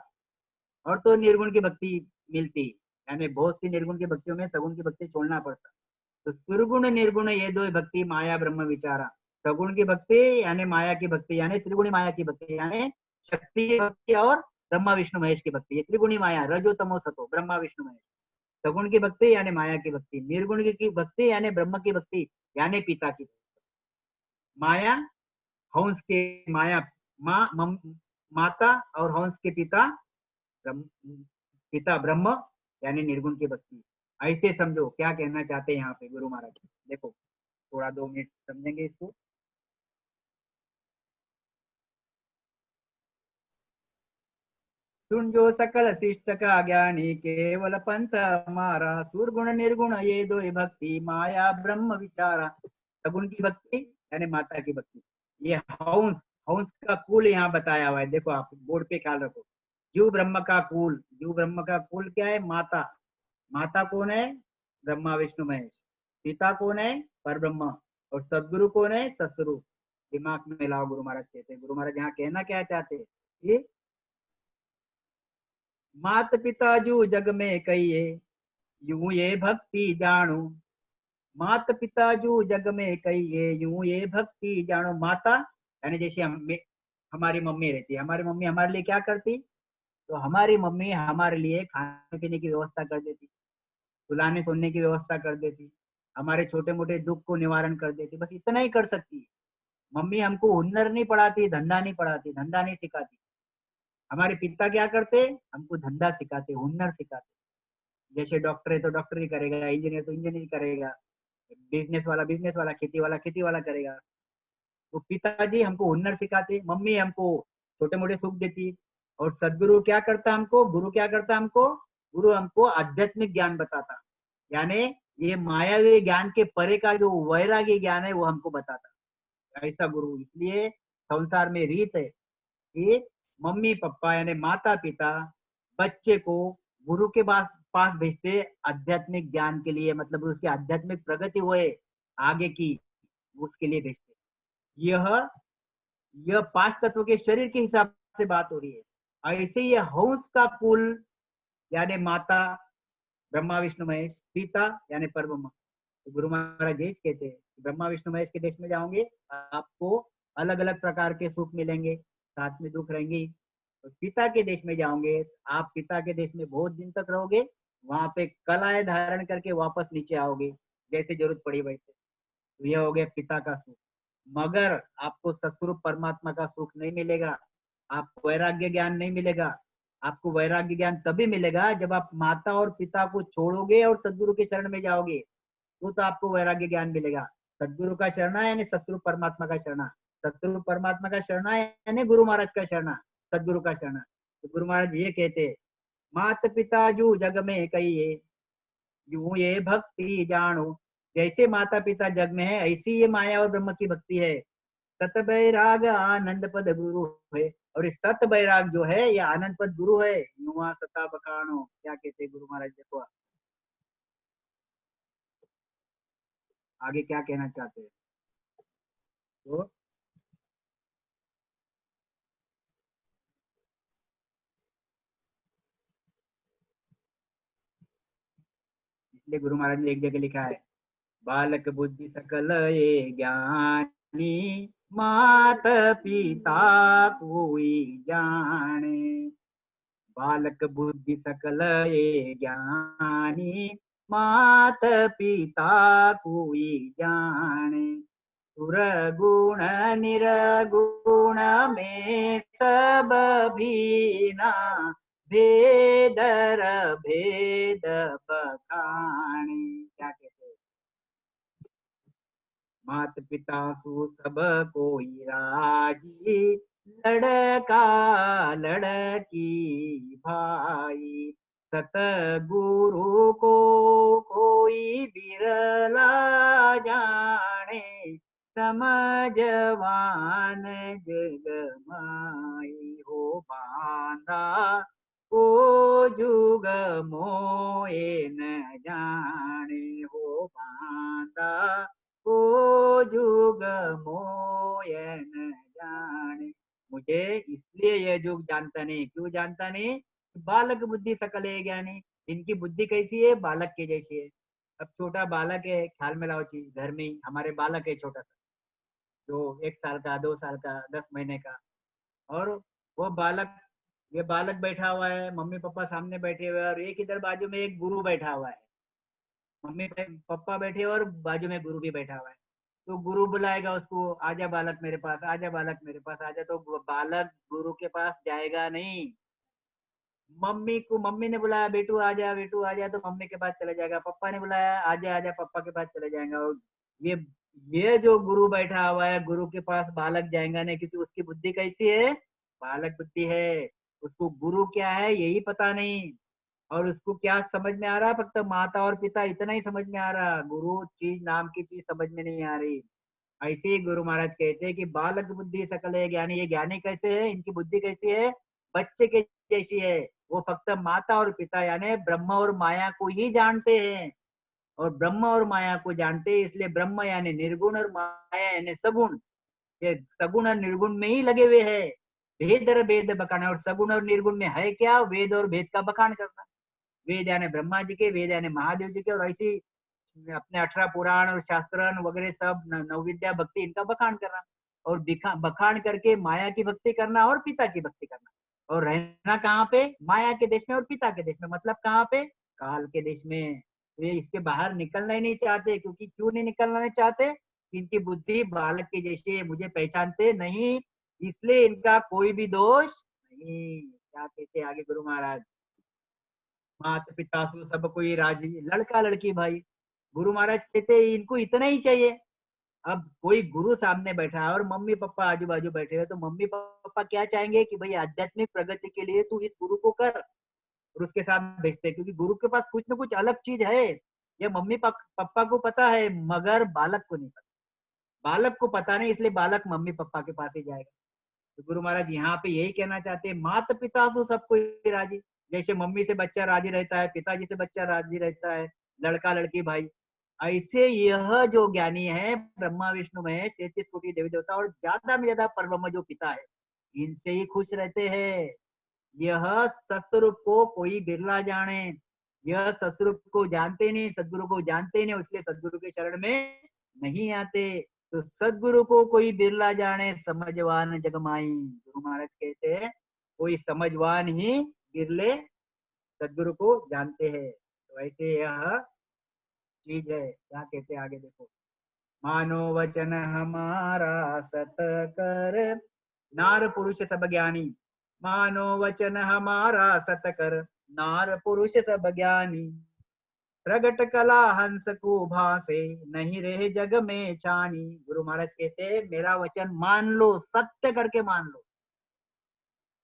और तो निर्गुण की भक्ति मिलती। यानी बहुत सी निर्गुण की भक्तियों में सगुण की भक्ति छोड़ना पड़ता। तो सुरगुण निर्गुण ये दो भक्ति, माया ब्रह्म विचारा। सगुण की भक्ति यानी माया की भक्ति, यानी त्रिगुणी माया की भक्ति, यानी शक्ति की भक्ति और ब्रह्मा विष्णु महेश की भक्ति। ये त्रिगुणी माया, रजो तमो सतो, ब्रह्मा विष्णु महेश। सगुण की भक्ति यानी माया की भक्ति, निर्गुण की भक्ति यानी ब्रह्म की भक्ति, यानी पिता की। माया हंस के माया माता, और हंस के पिता पिता ब्रह्म, यानी निर्गुण की भक्ति। ऐसे समझो क्या कहना चाहते हैं यहाँ पे गुरु महाराज। देखो थोड़ा 2 मिनट समझेंगे इसको। सुन जो सकल शिष्ट का ज्ञानी, केवल पंथ हमारा, सुरगुण निर्गुण ये दो भक्ति, माया ब्रह्म विचारा। सगुण की भक्ति यानी माता की भक्ति। ये हंस, हंस का कुल यहाँ बताया हुआ है, देखो आप बोर्ड पे ख्याल रखो। जीव ब्रह्म का कुल, जीव ब्रह्म का कुल क्या है? माता। माता कौन है? ब्रह्मा विष्णु महेश। पिता कौन है? पर ब्रह्म। और सदगुरु कौन है? सतगुरु। दिमाग में लाओ, गुरु महाराज कहते हैं। गुरु महाराज यहाँ कहना क्या चाहते हैं? ये मात पिता जो जग में कहिए, यूं ये भक्ति जानो। मात पिता जो जग में कहिए, यूं ये भक्ति जानो। माता यानी जैसे हमारी मम्मी रहती है, हमारी मम्मी हमारे लिए क्या करती? तो हमारी मम्मी हमारे लिए खाने पीने की व्यवस्था कर देती, सुलाने सोने की व्यवस्था कर देती, हमारे छोटे मोटे दुख को निवारण कर देती, बस इतना ही कर सकती है। मम्मी हमको हुनर नहीं पढ़ाती, धंधा नहीं पढ़ाती, धंधा नहीं सिखाती। हमारे पिता क्या करते? हमको धंधा सिखाते, हुनर सिखाते। जैसे डॉक्टर है तो डॉक्टरी करेगा, इंजीनियर तो इंजीनियरिंग करेगा, बिजनेस वाला खेती वाला करेगा। तो पिताजी हमको हुनर सिखाते, मम्मी हमको छोटे मोटे सुख देती। और सदगुरु क्या करता हमको? गुरु क्या करता हमको? गुरु हमको आध्यात्मिक ज्ञान बताता, यानी ये मायावी ज्ञान के परे का जो वैराग्य ज्ञान है वो हमको बताता। ऐसा गुरु। इसलिए संसार में रीत है कि मम्मी पापा यानी माता पिता बच्चे को गुरु के पास भेजते आध्यात्मिक ज्ञान के लिए, मतलब उसकी आध्यात्मिक प्रगति होए आगे की, उसके लिए भेजते। यह 5 तत्व के शरीर के हिसाब से बात हो रही है। ऐसे ये हंस का कुल यानी माता ब्रह्मा विष्णु महेश, पिता यानी परब्रह्म। तो गुरु महाराज यही कहते हैं, ब्रह्मा विष्णु महेश के देश में जाओगे आपको अलग अलग प्रकार के सुख मिलेंगे, साथ में दुख रहेंगे। तो पिता के देश में जाओगे, आप पिता के देश में बहुत दिन तक रहोगे, वहां पे कलाएं धारण करके वापस नीचे आओगे जैसे जरूरत पड़ी वैसे। तो यह हो गया पिता का सुख। मगर आपको सतस्वरूप परमात्मा का सुख नहीं मिलेगा, आपको वैराग्य ज्ञान नहीं मिलेगा। आपको वैराग्य ज्ञान तभी मिलेगा जब आप माता और पिता को छोड़ोगे और सदगुरु के शरण में जाओगे, तो आपको वैराग्य ज्ञान मिलेगा। सदगुरु का शरणा यानी सतस्वरूप परमात्मा का शरणा, सतस्वरूप परमात्मा का शरणा यानी गुरु महाराज का शरणा, सदगुरु का शरणा। तो गुरु महाराज ये कहते, मात पिता जो जग में कहिए, यूं ये भक्ति जानो। जैसे माता पिता जग में है, ऐसी ये माया और ब्रह्म की भक्ति है। सत बैराग आनंद पद गुरु है, और इस सत बैराग जो है ये आनंद पद गुरु है। युवा सता बखानो, क्या कहते गुरु महाराज? देखो आगे क्या कहना चाहते हैं। तो इसलिए गुरु महाराज ने एक जगह लिखा है, बालक बुद्धि सकल ये ज्ञानी, मात पिता कोई जाने। बालक बुद्धि सकल ये ज्ञानी, मात पिता कोई जाने। सुरगुण निरगुण में सब भीना, भेदर भेद बखाने। क्या कहते हैं? मात पिता सु सब कोई राजी, लड़का लड़की भाई, सतगुरु को कोई बिरला जाने, समझवान जग माई हो बांधा, ओ जुग मोए न जाने, हो बांधा ओ जुग मोयन जाने। मुझे इसलिए यह जुग जानता नहीं। क्यों जानता नहीं? बालक बुद्धि सकल है ज्ञानी। इनकी बुद्धि कैसी है? बालक के जैसी है। अब छोटा बालक है, ख्याल में लाओ चीज, घर में ही हमारे बालक है छोटा सा, जो 1 साल का, 2 साल का, 10 महीने का, और वो बालक, ये बालक बैठा हुआ है, मम्मी पापा सामने बैठे हुए हैं, और एक इधर बाजू में एक गुरु बैठा हुआ है। मम्मी पापा बैठे और बाजू में गुरु भी बैठा हुआ है। तो गुरु बुलाएगा उसको, आजा बालक मेरे पास, आजा बालक मेरे पास आजा, तो बालक गुरु के पास जाएगा नहीं। मम्मी ने बुलाया, बेटू आजा, तो मम्मी के पास चला जाएगा। पापा ने बुलाया, आजा आजा, पापा के पास चले जाएगा। और ये ये जो गुरु बैठा हुआ है, गुरु के पास बालक जाएगा नहीं, क्योंकि उसकी बुद्धि कैसी है? बालक बुद्धि है। उसको गुरु क्या है यही पता नहीं, और उसको क्या समझ में आ रहा है? फक्त माता और पिता, इतना ही समझ में आ रहा। गुरु चीज, नाम की चीज समझ में नहीं आ रही। ऐसे ही गुरु महाराज कहते हैं कि बालक बुद्धि सकल है ज्ञानी। ये ज्ञानी कैसे है? इनकी बुद्धि कैसी है? बच्चे के जैसी है। वो फक्त माता और पिता यानी ब्रह्म और माया को ही जानते हैं, और ब्रह्म और माया को जानते हैं, इसलिए ब्रह्म यानी निर्गुण और माया यानी सगुण, ये सगुण और निर्गुण में ही लगे हुए हैं। भेद और भेद बखाना, और सगुण और निर्गुण में है क्या? वेद और भेद का बखान करना। वेद यानी ब्रह्मा जी के, वेद यानी महादेव जी के, और ऐसी अपने 18 पुराण और शास्त्र वगैरह सब नवविद्या भक्ति, इनका बखान करना, और बखान करके माया की भक्ति करना और पिता की भक्ति करना, और रहना कहाँ पे? माया के देश में और पिता के देश में। मतलब कहाँ पे? काल के देश में। वे इसके बाहर निकलना ही नहीं चाहते। क्योंकि क्यों नहीं निकलना नहीं चाहते? इनकी बुद्धि बालक की जैसी है, मुझे पहचानते नहीं, इसलिए इनका कोई भी दोष नहीं। क्या कहते आगे गुरु महाराज? माता पिता सु सब कोई राजी, लड़का लड़की भाई। गुरु महाराज कहते इनको इतना ही चाहिए। अब कोई गुरु सामने बैठा है और मम्मी पापा आजू बाजू बैठे हुए, तो मम्मी पापा क्या चाहेंगे कि भाई आध्यात्मिक प्रगति के लिए तू इस गुरु को कर, और उसके साथ भेजते हैं, क्योंकि गुरु के पास कुछ ना कुछ अलग चीज है। ये मम्मी पापा को पता है, मगर बालक को नहीं पता। बालक को पता नहीं, इसलिए बालक मम्मी पापा के पास ही जाएगा। तो गुरु महाराज यहाँ पे यही कहना चाहते हैं, माता पिता तो सब कोई राजी। जैसे मम्मी से बच्चा राजी रहता है, पिताजी से बच्चा राजी रहता है, लड़का लड़की भाई, ऐसे यह जो ज्ञानी है ब्रह्मा विष्णु में 33 कोटि देवी देवता, और ज्यादा में ज्यादा परब्रह्म जो पिता है, इनसे ही खुश रहते हैं। यह सत्स्वरूप को कोई बिरला जाने। यह सत्स्वरूप को जानते नहीं, सदगुरु को जानते नहीं, इसलिए सदगुरु के शरण में नहीं आते। तो सदगुरु को कोई बिरला जाने, समझवान जगमाई। गुरु महाराज कहते हैं कोई समझवान ही बिरले सदगुरु को जानते हैं। तो ऐसे यह चीज है। क्या कहते हैं आगे देखो? मानो वचन हमारा सत कर, नार पुरुष सब ज्ञानी। मानो वचन हमारा सत कर, नार पुरुष सब ज्ञानी। प्रगट कला हंस को भासे, नहीं रहे जग में छानी। गुरु महाराज कहते हैं मेरा वचन मान लो, सत्य करके मान लो।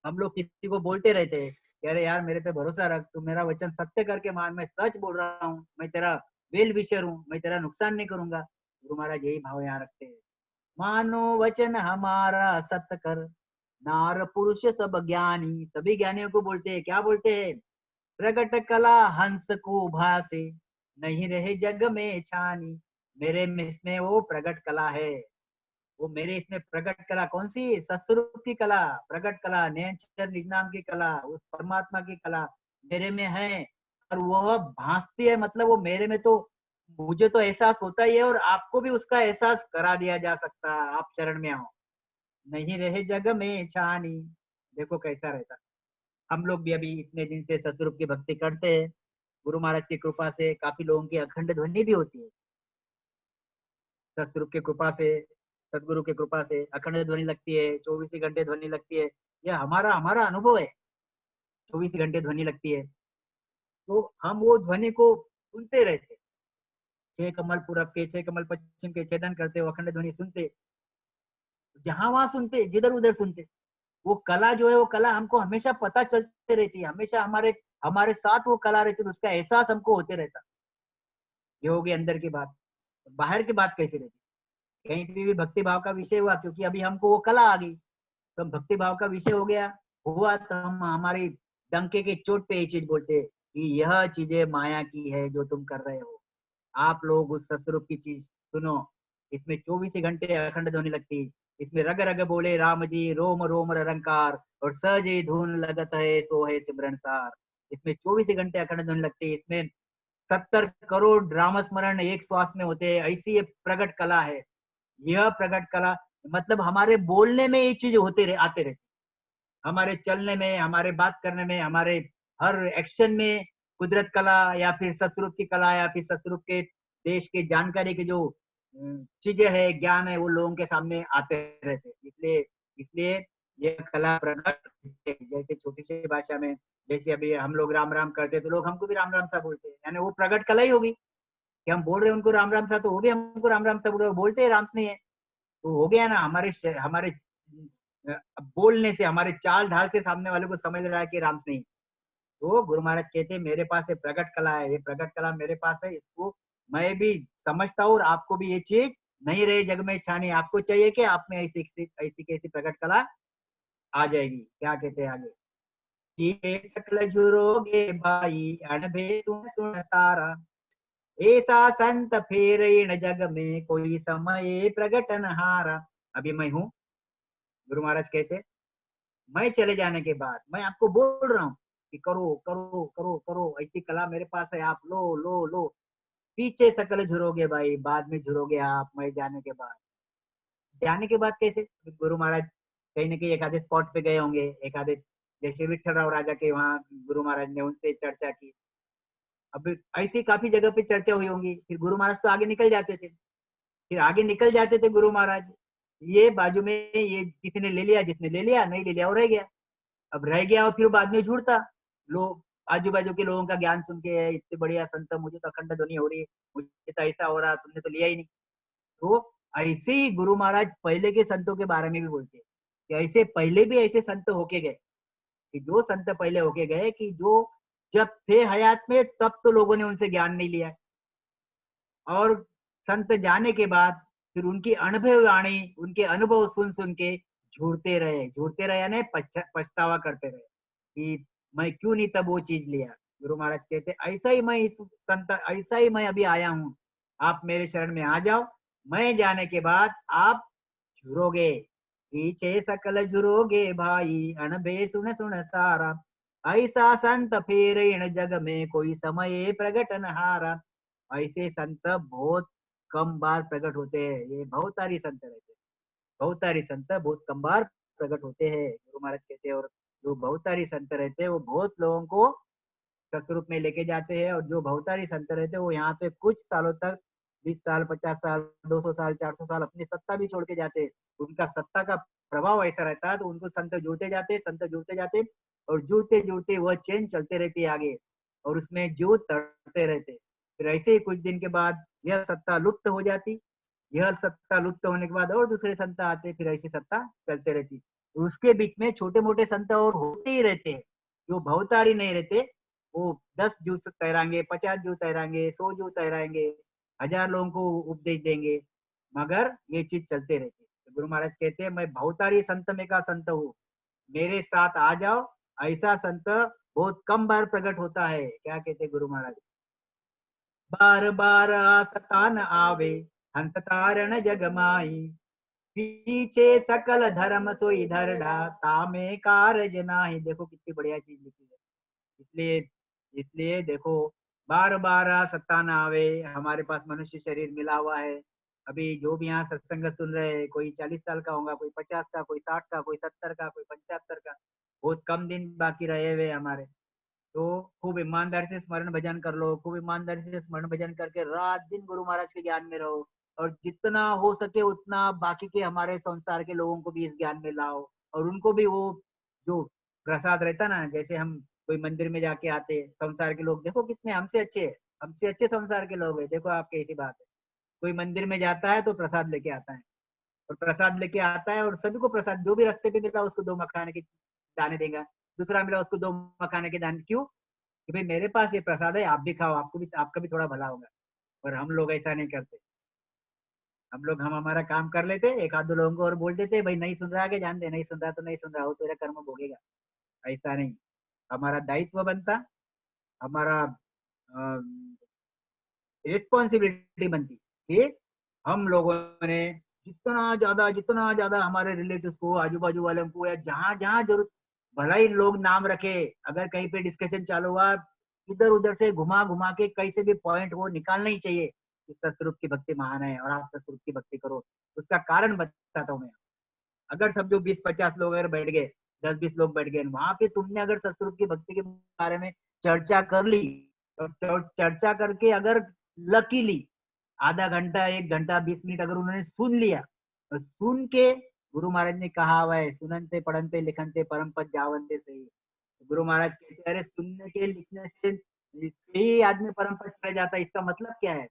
हम लोग किसी को बोलते रहते हैं कि अरे यार मेरे पे भरोसा रख, तू मेरा वचन सत्य करके मान, मैं सच बोल रहा हूँ, मैं तेरा वेल विशर हूँ, मैं तेरा नुकसान नहीं करूंगा। गुरु महाराज यही भाव यहाँ रखते हैं। मानो वचन हमारा सत्य कर, नार पुरुष सब ज्ञानी। सभी ज्ञानियों को बोलते हैं, क्या बोलते हैं? प्रगट कला हंस को भासे, नहीं रहे जग में छानी। मेरे में इसमें वो प्रगट कला है, वो मेरे इसमें प्रगट कला कौन सी? सत्स्वरूप की कला, प्रगट कला, नेचर निज नाम की कला, उस परमात्मा की कला मेरे में है। और वह भासती है, मतलब वो मेरे में, तो मुझे तो एहसास होता ही है, और आपको भी उसका एहसास करा दिया जा सकता है, आप चरण में आओ। नहीं रहे जग में छानी। देखो कैसा रहता। हम लोग भी अभी इतने दिन से सतस्वरूप की भक्ति करते हैं, गुरु महाराज की कृपा से काफी लोगों की अखंड ध्वनि भी होती है, सतस्वरूप की कृपा से। सदगुरु की कृपा से अखंड ध्वनि लगती है, 24 घंटे ध्वनि लगती है। यह हमारा हमारा अनुभव है, 24 घंटे ध्वनि लगती है। तो हम वो ध्वनि को सुनते रहते, छह कमल पूरब के, छह कमल पश्चिम के छेदन करते, वो अखंड ध्वनि सुनते, जहां वहां सुनते, जिधर उधर सुनते। वो कला जो है, वो कला हमको हमेशा पता चलते रहती है, हमेशा हमारे हमारे साथ वो कला रहती है, उसका एहसास हमको होते रहता। ये हो गई अंदर की बात। बाहर की बात कैसी रहती, कहीं पे भी भक्ति भाव का विषय हुआ, क्योंकि अभी हमको वो कला आ गई, तो भक्ति भाव का विषय हो गया, हुआ तो हम हमारी डंके के चोट पे ये चीज बोलते हैं कि यह चीजें माया की है जो तुम कर रहे हो। आप लोग उस सतरूप की चीज सुनो, इसमें 24 घंटे अखंड ध्वनि लगती, इसमें रग रग बोले राम जी, रोम रोम रंकार, और सहज धुन लगत है सो है सिमरन सार। इसमें 24 घंटे अखंड ध्वनि लगती है, इसमें 70 करोड़ राम स्मरण एक श्वास में होते हैं, ऐसी ये प्रगट कला है। यह प्रगट कला मतलब हमारे बोलने में ये चीज आते रहते, हमारे चलने में, हमारे बात करने में, हमारे हर एक्शन में कुदरत कला या फिर सतरूप की कला या फिर सतरूप के देश के जानकारी के जो चीजें है, ज्ञान है, वो लोगों के सामने आते रहते। इसलिए इसलिए ये कला प्रकट, जैसे छोटी सी भाषा में, जैसे अभी हम लोग राम राम करते हैं तो लोग हमको भी राम राम सा बोलते हैं, यानी वो प्रकट कला ही होगी कि हम बोल रहे हैं उनको राम राम सा, तो वो भी हमको राम राम सा बोलते हैं, राम से नहीं है। तो हो गया ना, हमारे बोलने से, हमारे चाल ढाल से सामने वाले को समझ रहा है कि राम से नहीं। तो गुरु महाराज कहते हैं मेरे पास ये प्रकट कला है, ये प्रकट कला मेरे पास है, इसको मैं भी समझता हूँ, और आपको भी ये चीज नहीं रहे जग में छानी, आपको चाहिए कि आप में ऐसी ऐसी कैसी प्रकट कला आ जाएगी। क्या कहते हैं आगे, ये सकल झुरोगे भाई अनभे सुन सुन तारा, ऐसा संत फेर इन जग में कोई समय प्रगटन हारा। अभी मैं हूँ, गुरु महाराज कहते, मैं चले जाने के बाद मैं आपको बोल रहा हूँ कि करो करो करो करो, ऐसी कला मेरे पास है, आप लो लो लो। पीछे सकल झुरोगे भाई, बाद में झुरोगे आप, मैं जाने के बाद। जाने के बाद कैसे, गुरु महाराज कहीं ना कहीं एक आधे स्पॉट पे गए होंगे, एक आधे, जैसे विठल राव राजा के वहाँ गुरु महाराज ने उनसे चर्चा की, अब ऐसी काफी जगह पे चर्चा हुई होंगी, फिर गुरु महाराज तो आगे निकल जाते थे, फिर आगे निकल जाते थे गुरु महाराज, ये बाजू में ये किसी ने ले लिया, जिसने ले लिया, नहीं ले लिया वो रह गया। अब रह गया और फिर बाद में झूठता, लोग आजू बाजू के लोगों का ज्ञान सुन के, इतने बढ़िया संत, मुझे तो अखंड ध्वनि हो रही है, मुझे तो ऐसा हो रहा, तुमने तो लिया ही नहीं। तो ऐसे ही गुरु महाराज पहले के संतों के बारे में भी बोलते हैं कि ऐसे पहले भी ऐसे संत होके गए, कि जो संत पहले होके गए, कि जो जब थे हयात में तब तो लोगों ने उनसे ज्ञान नहीं लिया, और संत जाने के बाद फिर उनकी अनुभव वाणी, उनके अनुभव सुन सुन के झूठते रहे यानी पछतावा करते रहे कि मैं क्यों नहीं तब वो चीज लिया। गुरु महाराज कहते ऐसा ही मैं इस संत, ऐसा ही मैं अभी आया हूँ, आप मेरे शरण में आ जाओ, मैं जाने के बाद आप झुरोगे, पीछे सकल झुरोगे भाई अनबे सुन सुन सारा, ऐसा संत फेर इन जग में कोई समय प्रगटन हारा। ऐसे संत बहुत कम बार प्रकट होते हैं, ये बहुत सारी संत रहते हैं, बहुत सारी संत बहुत कम बार प्रकट होते हैं, गुरु महाराज कहते हैं। और जो बहुत सारी संत रहते हैं वो बहुत लोगों को सतरूप में लेके जाते हैं, और जो बहुत सारी संत रहते हैं वो यहाँ पे कुछ सालों तक, 20 साल, 50 साल, 200 साल, 400 साल अपनी सत्ता भी छोड़ के जाते हैं। उनका सत्ता का प्रभाव ऐसा रहता है, तो उनको संत जुड़ते जाते, संत जुड़ते जाते, और जुड़ते जुड़ते वह चेन चलते रहती है आगे, और उसमें जो तड़ते रहते। फिर ऐसे ही कुछ दिन के बाद यह सत्ता लुप्त हो जाती, यह सत्ता लुप्त होने के बाद और दूसरे संत आते, फिर ऐसी सत्ता चलते रहती। उसके बीच में छोटे मोटे संत और होते ही रहते हैं, जो बहुतारी नहीं रहते, वो 10 जूत तैराएंगे, 50 जूत तैराएंगे, 100 जूत तैराएंगे, 1000 लोगों को उपदेश देंगे, मगर ये चीज चलते रहती है। तो गुरु महाराज कहते हैं मैं बहुतारी संत में का संत हूँ, मेरे साथ आ जाओ। ऐसा संत बहुत कम बार प्रकट होता है। क्या कहते गुरु महाराज, बार बार सता न आवे, हंस तारण जग माई, पीछे सकल धर्म सोई धरडा, तामे कारज नाही। देखो कितनी बढ़िया चीज लिखी है। इसलिए इसलिए देखो, बार बार सत्ता ना आवे, हमारे पास मनुष्य शरीर मिला हुआ है। अभी जो भी यहाँ सत्संग सुन रहे हैं, कोई 40 साल का होगा, कोई 50 का, कोई 60 का, कोई 70 का, कोई 75 का, बहुत कम दिन बाकी रहे हुए हमारे। तो खूब ईमानदारी से स्मरण भजन कर लो, खूब ईमानदारी से स्मरण भजन करके रात दिन गुरु महाराज के ज्ञान में रहो। और जितना हो सके उतना बाकी के हमारे संसार के लोगों को भी इस ज्ञान में लाओ, और उनको भी वो जो प्रसाद रहता ना, जैसे हम कोई मंदिर में जाके आते, संसार के लोग देखो कितने हमसे अच्छे हैं, हमसे अच्छे संसार के लोग हैं। देखो आपके ऐसी बात है, कोई मंदिर में जाता है तो प्रसाद लेके आता है, और प्रसाद लेके आता है और सभी को प्रसाद, जो भी रास्ते पे मिला उसको 2 मखाने के दाने देगा, दूसरा मिला उसको 2 मखाने के दाने। क्यों? कि भाई मेरे पास ये प्रसाद है, आप भी खाओ, आपको भी, आपका भी थोड़ा भला होगा। और हम लोग ऐसा नहीं करते। हम हमारा काम कर लेते, एक आध दो लोगों को और बोल देते, भाई नहीं सुन रहा, आगे जान दे, नहीं सुन रहा तो नहीं सुन रहा, हो तेरा कर्म भोगेगा। ऐसा नहीं, हमारा दायित्व बनता, हमारा रिस्पॉन्सिबिलिटी बनती कि हम लोगों ने जितना ज्यादा हमारे रिलेटिव को, आजू बाजू वालों को, या जहां जहां जरूरत, भला ही लोग नाम रखे, अगर कहीं पे डिस्कशन चालू हुआ, इधर उधर से घुमा घुमा के कैसे भी पॉइंट वो निकालना ही चाहिए कि सतरूप की भक्ति महान है और आप सतरूप की भक्ति करो। उसका कारण बताता हूँ मैं। अगर समझो 20-50 लोग अगर बैठ गए, 10-20 लोग बैठ गए, वहां पे तुमने अगर सतरूप की भक्ति के बारे में चर्चा कर ली, और चर्चा करके अगर लकीली आधा घंटा, 1 घंटा, 20 मिनट अगर उन्होंने सुन लिया, तो सुन के, गुरु महाराज ने कहा हुआ है, सुनते पढ़ते लिखनते परम पद जावनते सही। गुरु महाराज कहते हैं, अरे सुनने के लिखने से ही आदमी परम पद चला जाता है। इसका मतलब क्या है?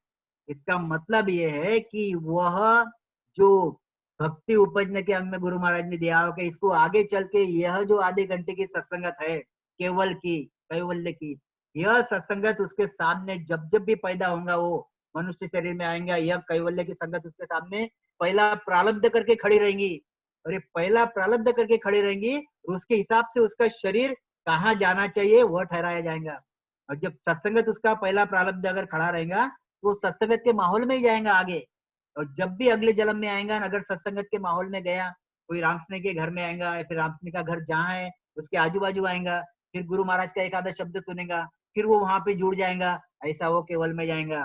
इसका मतलब ये है कि वह जो भक्ति उपजने के अंग में गुरु महाराज ने दिया हो कि इसको आगे चल के यह जो आधे घंटे की सत्संगत है, केवल की, कैवल्य की, यह सत्संगत उसके सामने जब जब भी पैदा होगा, वो मनुष्य शरीर में आएंगे, यह कैवल्य की संगत उसके सामने पहला प्रारब्ध करके खड़ी रहेंगी। और ये पहला प्रारब्ध करके खड़ी रहेंगी, और उसके हिसाब से उसका शरीर कहाँ जाना चाहिए वह ठहराया जाएगा। और जब सत्संगत उसका पहला प्रारब्ध अगर खड़ा रहेगा, तो सत्संगत के माहौल में ही जाएगा आगे। और जब भी अगले जन्म में आएगा, अगर सत्संगत के माहौल में गया, कोई रामस्ने के घर में आएगा, या फिर रामस्ने का घर जहाँ है उसके आजू बाजू आएगा, फिर गुरु महाराज का एक आधा शब्द सुनेगा, फिर वो वहां पे जुड़ जाएगा, ऐसा वो केवल में जाएगा।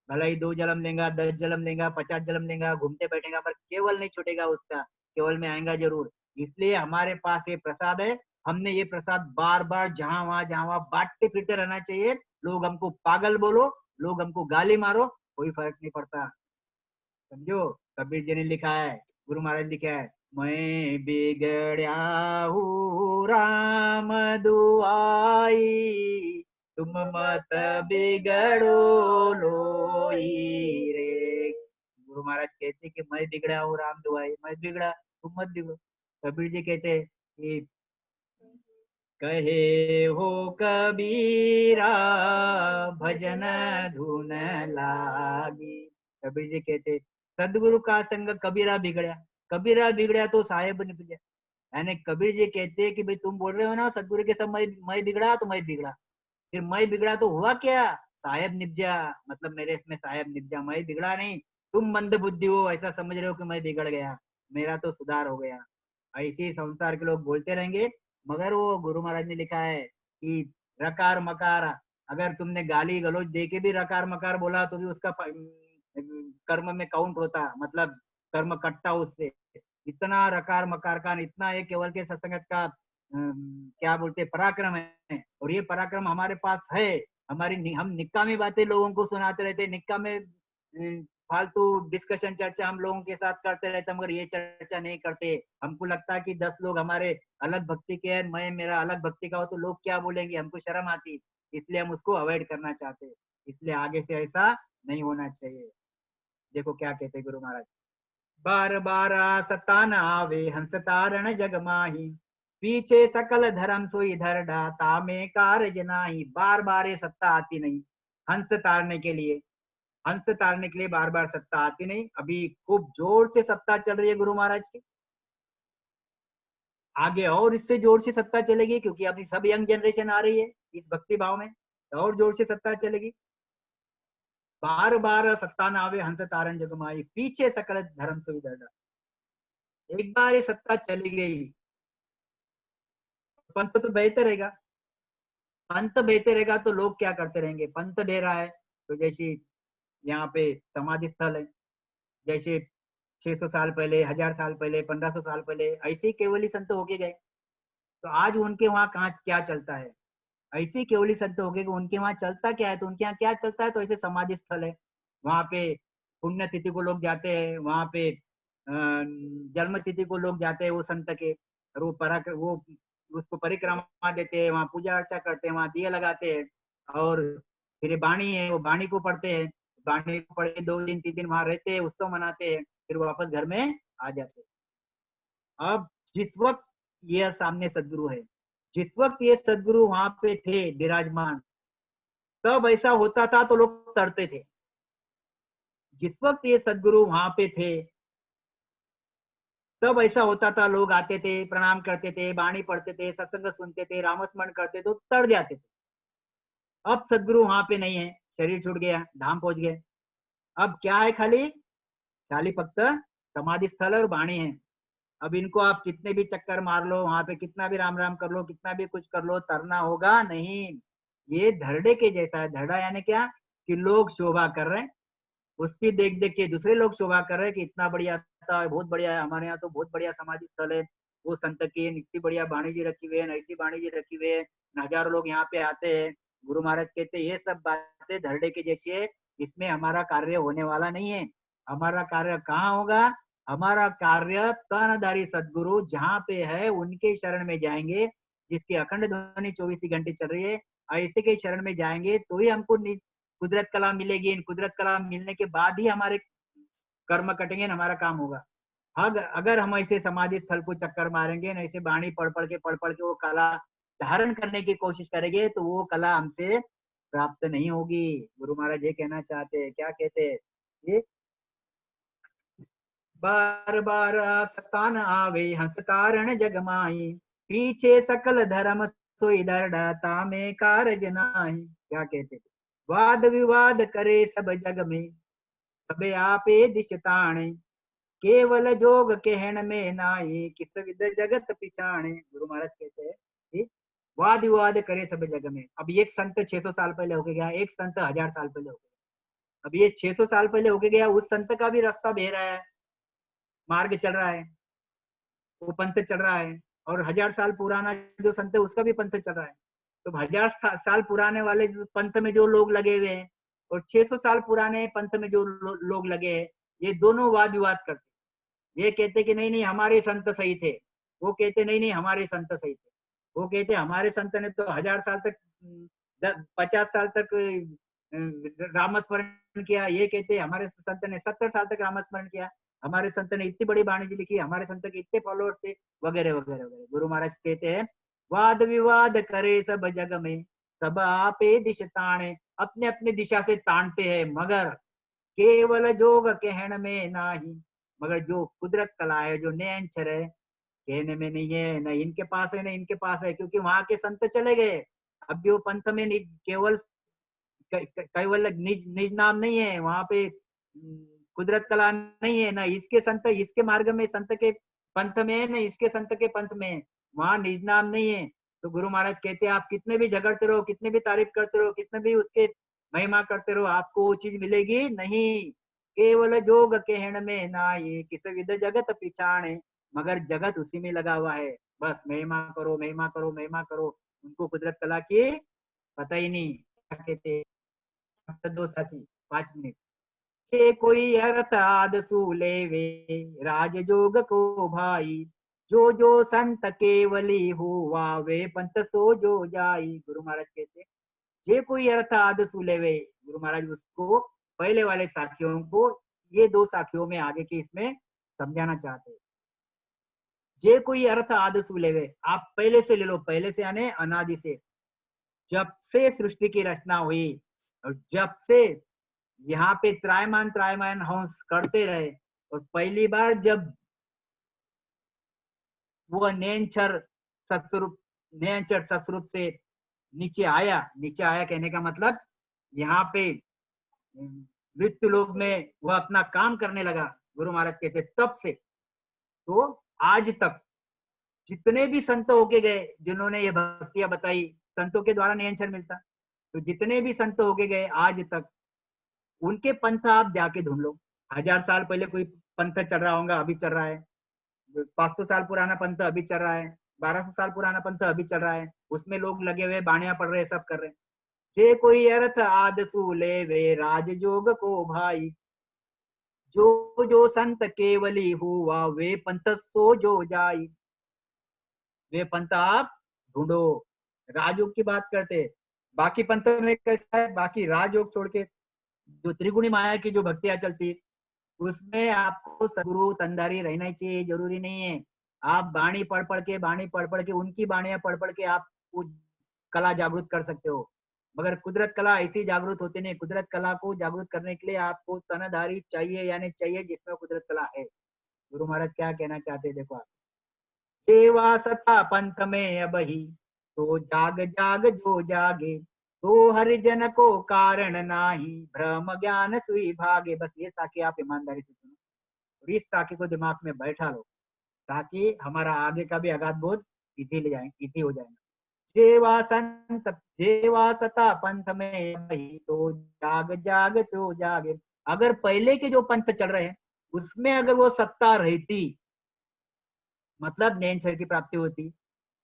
भला ही 2 जन्म लेगा, 10 जन्म लेगा, 50 जन्म लेगा, घूमते बैठेगा, पर केवल नहीं छूटेगा उसका, केवल में आएगा जरूर। इसलिए हमारे पास ये प्रसाद है, हमने ये प्रसाद बार बार जहां वहां बांटते फिरते रहना चाहिए। लोग हमको पागल बोलो, लोग हमको गाली मारो, कोई फर्क नहीं पड़ता। समझो, कबीर जी ने लिखा है, गुरु महाराज लिखा है, मैं बिगड़या हूँ राम दुआई, तुम मत बिगड़ो लोई रे। गुरु महाराज कहते कि मैं बिगड़ा हूँ राम दुआई, मैं बिगड़ा, तुम मत बिगड़ो। कबीर जी कहते कि कहे हो कबीरा भजन धुन लागी। कबीर जी कहते सदगुरु का संग कबीरा बिगड़ा, कबीरा बिगड़ा तो साहेब निकल गया। यानी कबीर जी कहते हैं कि भाई तुम बोल रहे हो ना सदगुरु के संग मैं बिगड़ा, तो मैं बिगड़ा, फिर मैं बिगड़ा तो हुआ क्या? साहेब निपजा, मतलब मेरे इसमें साहेब निपजा, मैं बिगड़ा नहीं। तुम मंद बुद्धि हो, ऐसा समझ रहे हो कि मैं बिगड़ गया, मेरा तो सुधार हो गया। ऐसे ही संसार के लोग बोलते रहेंगे, मगर वो गुरु महाराज ने लिखा है कि रकार मकार, अगर तुमने गाली गलौज दे के भी रकार मकार बोला तो भी उसका कर्म में काउंट होता, मतलब कर्म कटता उससे। इतना रकार मकार का, इतना एक केवल के सत्संगत का क्या बोलते पराक्रम है। और ये पराक्रम हमारे पास है। हम निक्कामी बातें लोगों को सुनाते रहते, निक्कामे फालतू डिस्कशन चर्चा हम लोगों के साथ करते रहते, मगर ये चर्चा नहीं करते। हमको लगता है कि 10 लोग हमारे अलग भक्ति के हैं, मैं मेरा अलग भक्ति का हो तो लोग क्या बोलेंगे, हमको शर्म आती, इसलिए हम उसको अवॉइड करना चाहते हैं। इसलिए आगे से ऐसा नहीं होना चाहिए। देखो क्या कहते गुरु महाराज, बार बार सतान आवे हंस तारण जग माही, पीछे सकल धर्म सो इधर ढाता में कार्य नाही। बार बार ये सत्ता आती नहीं हंस तारने के लिए, हंस तारने के लिए बार बार सत्ता आती नहीं। अभी खूब जोर से सत्ता चल रही है गुरु महाराज की, आगे और इससे जोर से सत्ता चलेगी, क्योंकि अभी सब यंग जनरेशन आ रही है इस भक्ति भाव में, तो और जोर से सत्ता चलेगी। बार बार सत्ता न आवे हंस तारण जग माही, पीछे सकल धर्म सो इधर ढाता। एक बार ये सत्ता चली गई, पंथ तो बेहतर रहेगा, पंथ बेहतर रहेगा तो लोग क्या करते रहेंगे, पंथ बह रहा है तो जैसे यहाँ पे समाधि स्थल है, जैसे 600 साल पहले, 1000 साल पहले, 1500 साल पहले ऐसे ही केवली संत होके गए, तो आज उनके वहां कहाँ क्या चलता है, ऐसे ही केवली संत होके उनके वहां चलता क्या है, तो उनके यहाँ क्या चलता है, तो ऐसे समाधि स्थल है, वहां पे पुण्य तिथि को लोग जाते हैं वहां पे, जन्म तिथि को लोग जाते हैं वो संत के, और वो उसको परिक्रमा देते हैं, वहाँ पूजा अर्चा करते हैं, वहाँ दिए लगाते हैं, और फिर बाणी है वो बाणी को पढ़ते हैं, बाणी को पढ़ के 2 दिन 3 दिन वहां रहते हैं, उत्सव मनाते हैं, फिर वापस घर में आ जाते हैं। अब जिस वक्त ये सामने सदगुरु है, जिस वक्त ये सदगुरु वहां पे थे विराजमान, तब ऐसा होता था तो लोग तरते थे। जिस वक्त ये सदगुरु वहां पे थे तब ऐसा होता था, लोग आते थे, प्रणाम करते थे, बाणी पढ़ते थे, सत्संग सुनते थे, रामस्मरण करते थे, तो तर जाते थे। अब सदगुरु वहां पे नहीं है, शरीर छूट गया, धाम पहुंच गए। अब क्या है, खाली खाली फक्त समाधि स्थल और बाणी है। अब इनको आप कितने भी चक्कर मार लो, वहां पे कितना भी राम राम कर लो, कितना भी कुछ कर लो, तरना होगा नहीं। ये धरडे के जैसा है। धरडा यानी क्या, कि लोग शोभा कर रहे हैं, उसकी देख देख के दूसरे लोग शोभा कर रहे हैं कि इतना बढ़िया था, बहुत बढ़िया है, हमारे यहाँ तो बहुत बढ़िया समाधि स्थल है, वो संत की इतनी बढ़िया वाणी जी रखी हुई है, ऐसी वाणी जी रखी हुई है, हजारों लोग यहाँ पे आते हैं। गुरु महाराज कहते हैं ये सब बातें धरडे के जैसी है, इसमें हमारा कार्य होने वाला नहीं है। हमारा कार्य कहाँ होगा, हमारा कार्य तनधारी सदगुरु जहाँ पे है उनके शरण में जाएंगे, जिसकी अखंड ध्वनि 24 घंटे चल रही है, ऐसे के शरण में जाएंगे तो ही हमको कुदरत कला मिलेगी। इन कुदरत कला मिलने के बाद ही हमारे कर्म कटेंगे, हमारा काम होगा। अगर हम ऐसे समाधि स्थल को चक्कर मारेंगे, न ऐसे बाणी पढ़ पढ़ के वो कला धारण करने की कोशिश करेंगे, तो वो कला हमसे प्राप्त नहीं होगी। गुरु महाराज ये कहना चाहते हैं, क्या कहते हैं ये, बार बार सतान आवे हंस कारण जग माही, पीछे सकल धर्म सोई दरडाता में कारज नाही। क्या कहते, वाद विवाद करे सब जग में, सबे आपे दिश ताणे, केवल जोग कहन में नाई, किस विद जगत पिछाणे। गुरु महाराज कहते हैं कि वाद विवाद करे सब जग में। अब एक संत 600 साल पहले होके गया, एक संत 1000 साल पहले हो गया। अब ये 600 साल पहले होके गया, उस संत का भी रास्ता बह रहा है, मार्ग चल रहा है, वो पंथ चल रहा है, और 1000 साल पुराना जो संत है उसका भी पंथ चल रहा है। तो 1000 साल पुराने वाले पंथ में जो लोग लगे हुए हैं और 600 साल पुराने पंथ में जो लोग लगे हैं, ये दोनों वाद विवाद करते। ये कहते कि नहीं नहीं हमारे संत सही थे, वो कहते नहीं नहीं हमारे संत सही थे, वो कहते हमारे संत ने तो 1000 साल तक 50 साल तक रामस्मरण किया, ये कहते हमारे संत ने 70 साल तक रामस्मरण किया, हमारे संत ने इतनी बड़ी वाणी जी लिखी, हमारे संत के इतने फॉलोअर्स थे, वगैरह वगैरह वगैरह। गुरु महाराज कहते हैं वाद विवाद करे सब जग में, सब आपे दिश ताणे, अपने अपने दिशा से तानते हैं, मगर केवल जोग कहन में नाही, मगर जो कुदरत कला है, जो नैनछर है, कहने में नहीं है, न इनके पास है न इनके पास है, क्योंकि वहां के संत चले गए। अब जो पंथ में केवल केवल निज नाम नहीं है, वहां पे कुदरत कला नहीं है, ना इसके संत इसके मार्ग में संत के पंथ में है, ना इसके संत के पंथ में है, वहां निज नाम नहीं है। तो गुरु महाराज कहते हैं आप कितने भी झगड़ते रहो, कितने भी तारीफ करते रहो, कितने भी उसके महिमा करते रहो, आपको वो चीज मिलेगी नहीं। केवल जोग कहण में ना, ये किस विध जगत पिछाणे, मगर जगत उसी में लगा हुआ है, बस महिमा करो महिमा करो महिमा करो, उनको कुदरत कला की पता ही नहीं। क्या कहते, दो साथी 5 मिनट, के कोई अर्थ आद सूलेवे, राज जोग को भाई, जो संत केवली हुआ वे पंथ सो जो जाई। गुरु महाराज कहते जे कोई अर्थ आद सूलेवे, गुरु महाराज उसको पहले वाले साखियों को ये 2 साखियों में आगे के इसमें समझाना चाहते हैं। जे कोई अर्थ आद सूलेवे, आप पहले से ले लो, पहले से यानी अनादि से, जब से सृष्टि की रचना हुई और जब से यहाँ पे त्रायमान हंस करते रहे, और पहली बार जब वो नैनछर सत्स्वरूप से नीचे आया कहने का मतलब यहाँ पे मृत्यु लोक में वह अपना काम करने लगा। गुरु महाराज कहते तब से तो आज तक जितने भी संत होके गए, जिन्होंने ये भक्तियां बताई, संतों के द्वारा नैनछर मिलता, तो जितने भी संत होके गए आज तक, उनके पंथ आप जाके ढूंढ लो। 1000 साल पहले कोई पंथ चल रहा होगा, अभी चल रहा है, 500 साल पुराना पंथ अभी चल रहा है, 1200 साल पुराना पंथ अभी चल रहा है, उसमें लोग लगे हुए बाणियां पढ़ रहे, सब कर रहे। जे कोई अर्थ आद सूले वे राज जोग को भाई, जो जो संत केवली हुआ वे पंथ सो जो जाई। वे पंथ आप ढूंढो। राजयोग की बात करते, बाकी पंथ में कैसा है, बाकी राजयोग छोड़ के जो त्रिगुणी माया की जो भक्तियां चलती है उसमें आपको सदगुरु तंदारी रहना ही चाहिए, जरूरी नहीं है। आप बाणी पढ़ पढ़ के उनकी बाणियां पढ़ पढ़ के आप वो कला जागृत कर सकते हो, मगर कुदरत कला ऐसी जागृत होती नहीं। कुदरत कला को जागृत करने के लिए आपको तनधारी चाहिए, यानी चाहिए जिसमें कुदरत कला है। गुरु महाराज क्या कहना चाहते हैं, देखो आप, सेवा सता पंथ में अब ही तो जाग जाग जो जागे, तो हरिजन को कारण नाही भ्रम ज्ञान सुई भागे। बस ये साखी आप ईमानदारी से सुनो और इस साखी को दिमाग में बैठा लो, ताकि हमारा आगे का भी अगाध बोध इजी हो जाएगा। सेवा सता पंथ में वही तो जाग जाग तो जागे। अगर पहले के जो पंथ चल रहे हैं उसमें अगर वो सत्ता रहती, मतलब नैन शरीर की प्राप्ति होती,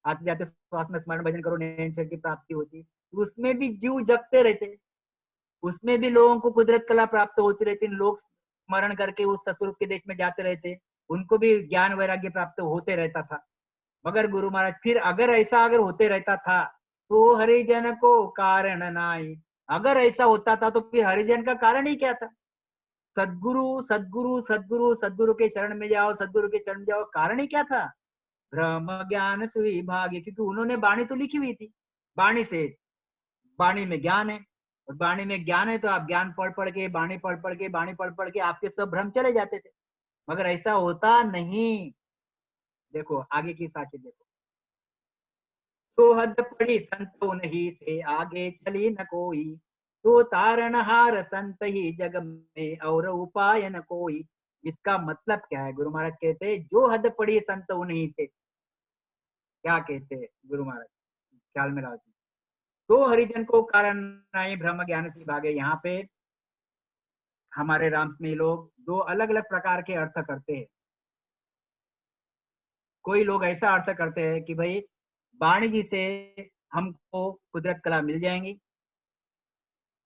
आते जाते श्वास में स्मरण भजन करो नैन शरीर की प्राप्ति होती, तो उसमें भी जीव जगते रहते, उसमें भी लोगों को कुदरत कला प्राप्त होती रहती, लोग स्मरण करके उस सतरूप के देश में जाते रहते, उनको भी ज्ञान वैराग्य प्राप्त होते रहता था। मगर गुरु महाराज फिर अगर ऐसा अगर होते रहता था तो हरिजन को कारण नाई। अगर ऐसा होता था तो फिर हरिजन का कारण ही क्या था? सदगुरु सदगुरु सदगुरु सदगुरु के शरण में जाओ, सदगुरु के शरण में जाओ, कारण ही क्या था? ब्रह्म ज्ञान सुई भाग्य, क्योंकि उन्होंने वाणी तो लिखी हुई थी, वाणी से, वाणी में ज्ञान है, और वाणी में ज्ञान है तो आप ज्ञान पढ़ पढ़ के, वाणी पढ़ पढ़ के, वाणी पढ़ पढ़ के आपके सब भ्रम चले जाते थे। मगर ऐसा होता नहीं। देखो आगे की साखी देखो, तो हद पड़ी संतो नहीं से आगे चली न कोई, तो तारणहार संत ही जग में और उपाय न कोई। इसका मतलब क्या है? गुरु महाराज कहते हैं जो हद पड़ी संत उन्हीं से। क्या कहते हैं गुरु महाराज? ख्याल में लाओ जी। तो हरिजन को कारण नहीं भ्रम ज्ञान से भागे। यहाँ पे हमारे रामस्नेही लोग दो अलग अलग प्रकार के अर्थ करते हैं। कोई लोग ऐसा अर्थ करते हैं कि भाई वाणी जी से हमको कुदरत कला मिल जाएंगी,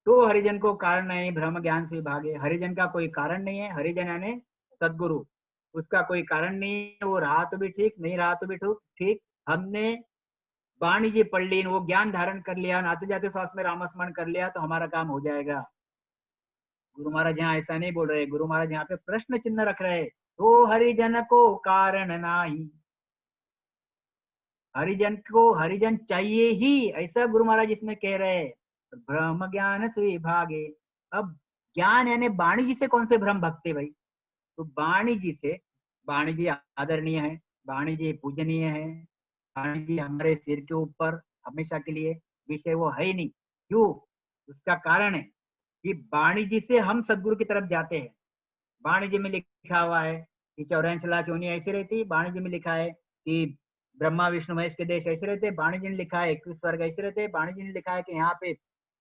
तो हरिजन को कारण नहीं भ्रम ज्ञान से भागे। हरिजन का कोई कारण नहीं है, हरिजन यानी सदगुरु, उसका कोई कारण नहीं है। वो रहा तो भी ठीक, नहीं रहा तो भी ठीक। हमने वाणी जी पढ़ ली, वो ज्ञान धारण कर लिया, आते जाते श्वास में रामस्मरण कर लिया, तो हमारा काम हो जाएगा। गुरु महाराज यहाँ ऐसा नहीं बोल रहे, गुरु महाराज यहाँ पे प्रश्न चिन्ह रख रहे, तो हरिजन को कारण नाही। हरिजन को हरिजन चाहिए ही, ऐसा गुरु महाराज इसमें कह रहे हैं। ब्रह्म ज्ञान से भागे। अब ज्ञान यानी वाणी जी से कौन से भ्रम भगते भाई? तो वाणी जी से, वाणी जी आदरणीय है, वाणी जी पूजनीय है, वाणी जी हमारे सिर के ऊपर हमेशा के लिए विषय वो है ही नहीं। क्यों? उसका कारण है कि वाणी जी से हम सदगुरु की तरफ जाते हैं। वाणी जी में लिखा हुआ है कि 84 लाख योनि ऐसी रहती, वाणी जी में लिखा है कि ब्रह्मा विष्णु महेश के देश ऐसे रहते, वाणी जी ने लिखा है 21 स्वर्ग ऐसे रहते, वाणी जी ने लिखा है कि यहाँ पे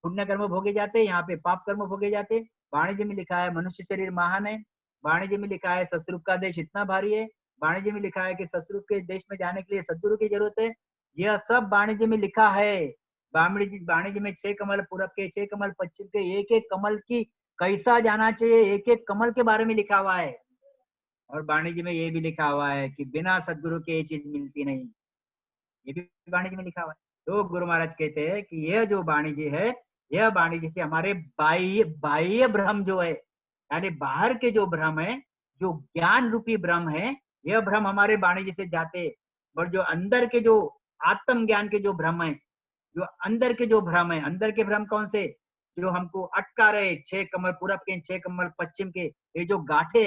पुण्य कर्म भोगे जाते, यहाँ पे पाप कर्म भोगे जाते। वाणी जी में लिखा है मनुष्य शरीर महान है, वाणी जी में लिखा है सतरूप का देश इतना भारी है, वाणी जी में लिखा है कि सतरूप के देश में जाने के लिए सदगुरु की जरूरत है। यह सब वाणी जी में लिखा है। वाणी जी में 6 कमल पूरब के, 6 कमल पश्चिम के, एक एक कमल की कैसा जाना चाहिए, एक एक कमल के बारे में लिखा हुआ है। और वाणी जी में ये भी लिखा हुआ है कि बिना सदगुरु के ये चीज मिलती नहीं, ये भी वाणी जी में लिखा हुआ है। तो गुरु महाराज कहते हैं कि यह जो वाणी जी है, यह वाणी जी से हमारे बाह्य बाह्य भ्रम जो है, यानी बाहर के जो भ्रम है, जो ज्ञान रूपी भ्रम है, यह भ्रम हमारे वाणी जी से जाते। और जो अंदर के जो आत्म ज्ञान के जो भ्रम है, जो अंदर के जो भ्रम है, अंदर के भ्रम कौन से? जो हमको अटका रहे, 6 कमल पूरब के, 6 कमल पश्चिम के, ये जो गांठे,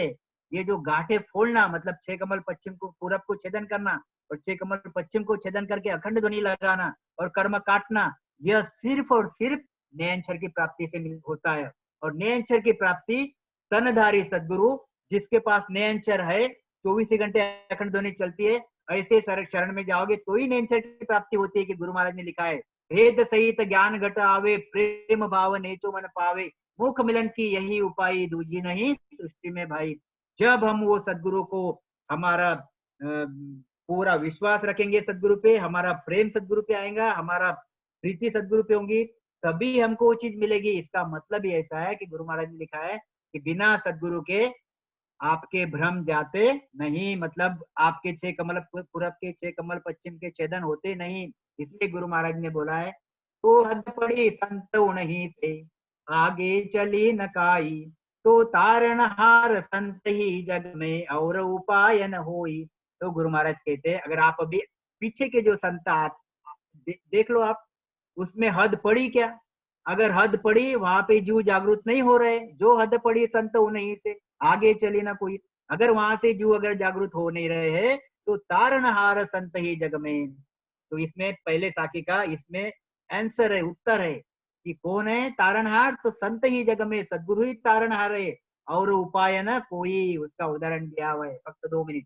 ये जो गांठे फोड़ना, मतलब 6 कमल पश्चिम को पूरब को छेदन करना और 6 कमल पश्चिम को छेदन करके अखंड ध्वनि लगाना और कर्म काटना, यह सिर्फ और सिर्फ नयनचर की प्राप्ति से होता है। और नयनचर की प्राप्ति तनधारी सदगुरु, जिसके पास नयनचर है, 24 घंटे अखंड ध्वनि चलती है, ऐसे शरण में जाओगे तो ही नयनचर की प्राप्ति होती है। कि गुरु महाराज ने लिखा है, भेद सहित ज्ञान घट आवे, प्रेम भाव नेचो मन पावे, मुख मिलन की यही उपाय, दूजी नहीं सृष्टि में भाई। जब हम वो सदगुरु को, हमारा पूरा विश्वास रखेंगे सदगुरु पे, हमारा प्रेम सदगुरु पे आएगा, हमारा प्रीति सदगुरु पे होंगी, तभी हमको वो चीज मिलेगी। इसका मतलब ही ऐसा है कि गुरु महाराज ने लिखा है कि बिना सदगुरु के आपके भ्रम जाते नहीं, मतलब आपके 6 कमल पूरब के 6 कमल पश्चिम के छेदन होते नहीं। इसलिए गुरु महाराज ने बोला है, तो हद पड़ी संत नहीं से आगे चली न काई, तो तारणहार संत ही जग में और उपाय न होई। तो गुरु महाराज कहते हैं, अगर आप अभी पीछे के जो संत देख लो आप, उसमें हद पड़ी क्या? अगर हद पड़ी वहां पे जीव जागृत नहीं हो रहे, जो हद पड़ी संत उन्हीं से आगे चली ना कोई। अगर वहां से जीव अगर जागृत हो नहीं रहे हैं, तो तारणहार संत ही जग में। तो इसमें पहले साखी का इसमें आंसर है, उत्तर है कि कौन है तारणहार? तो संत ही जग में, सदगुरु ही तारणहार है, और उपाय न कोई। उसका उदाहरण दिया हुआ है, फक्त 2 मिनट।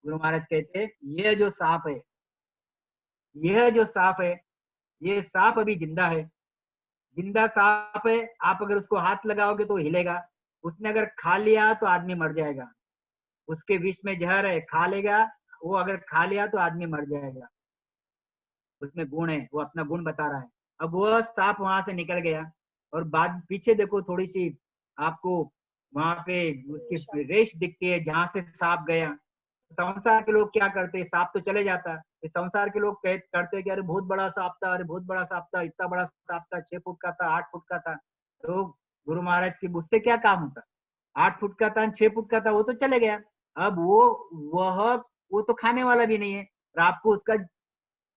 गुरु महाराज कहते हैं, यह जो सांप है, यह जो सांप है, ये सांप अभी जिंदा है, जिंदा सांप है। आप अगर उसको हाथ लगाओगे तो हिलेगा। उसने अगर खा लिया तो आदमी मर जाएगा। उसके विष में जहर है, खा लेगा, वो अगर खा लिया तो आदमी मर जाएगा। उसमें गुण है, वो अपना गुण बता रहा है। अब वह सांप वहां से निकल गया, और बाद पीछे देखो थोड़ी सी आपको वहां पे उसकी रेश दिखती है जहां से सांप गया। संसार के लोग क्या करते, सांप तो चले जाता, संसार के लोग करते कि अरे बहुत बड़ा सांप था, अरे बहुत बड़ा सांप था, इतना बड़ा सांप था, 6 फुट का था, 8 फुट का था। तो गुरु महाराज की उससे क्या काम होता? 8 फुट का था, 6 फुट का था, वो तो चले गया। अब वो तो खाने वाला भी नहीं है, और आपको उसका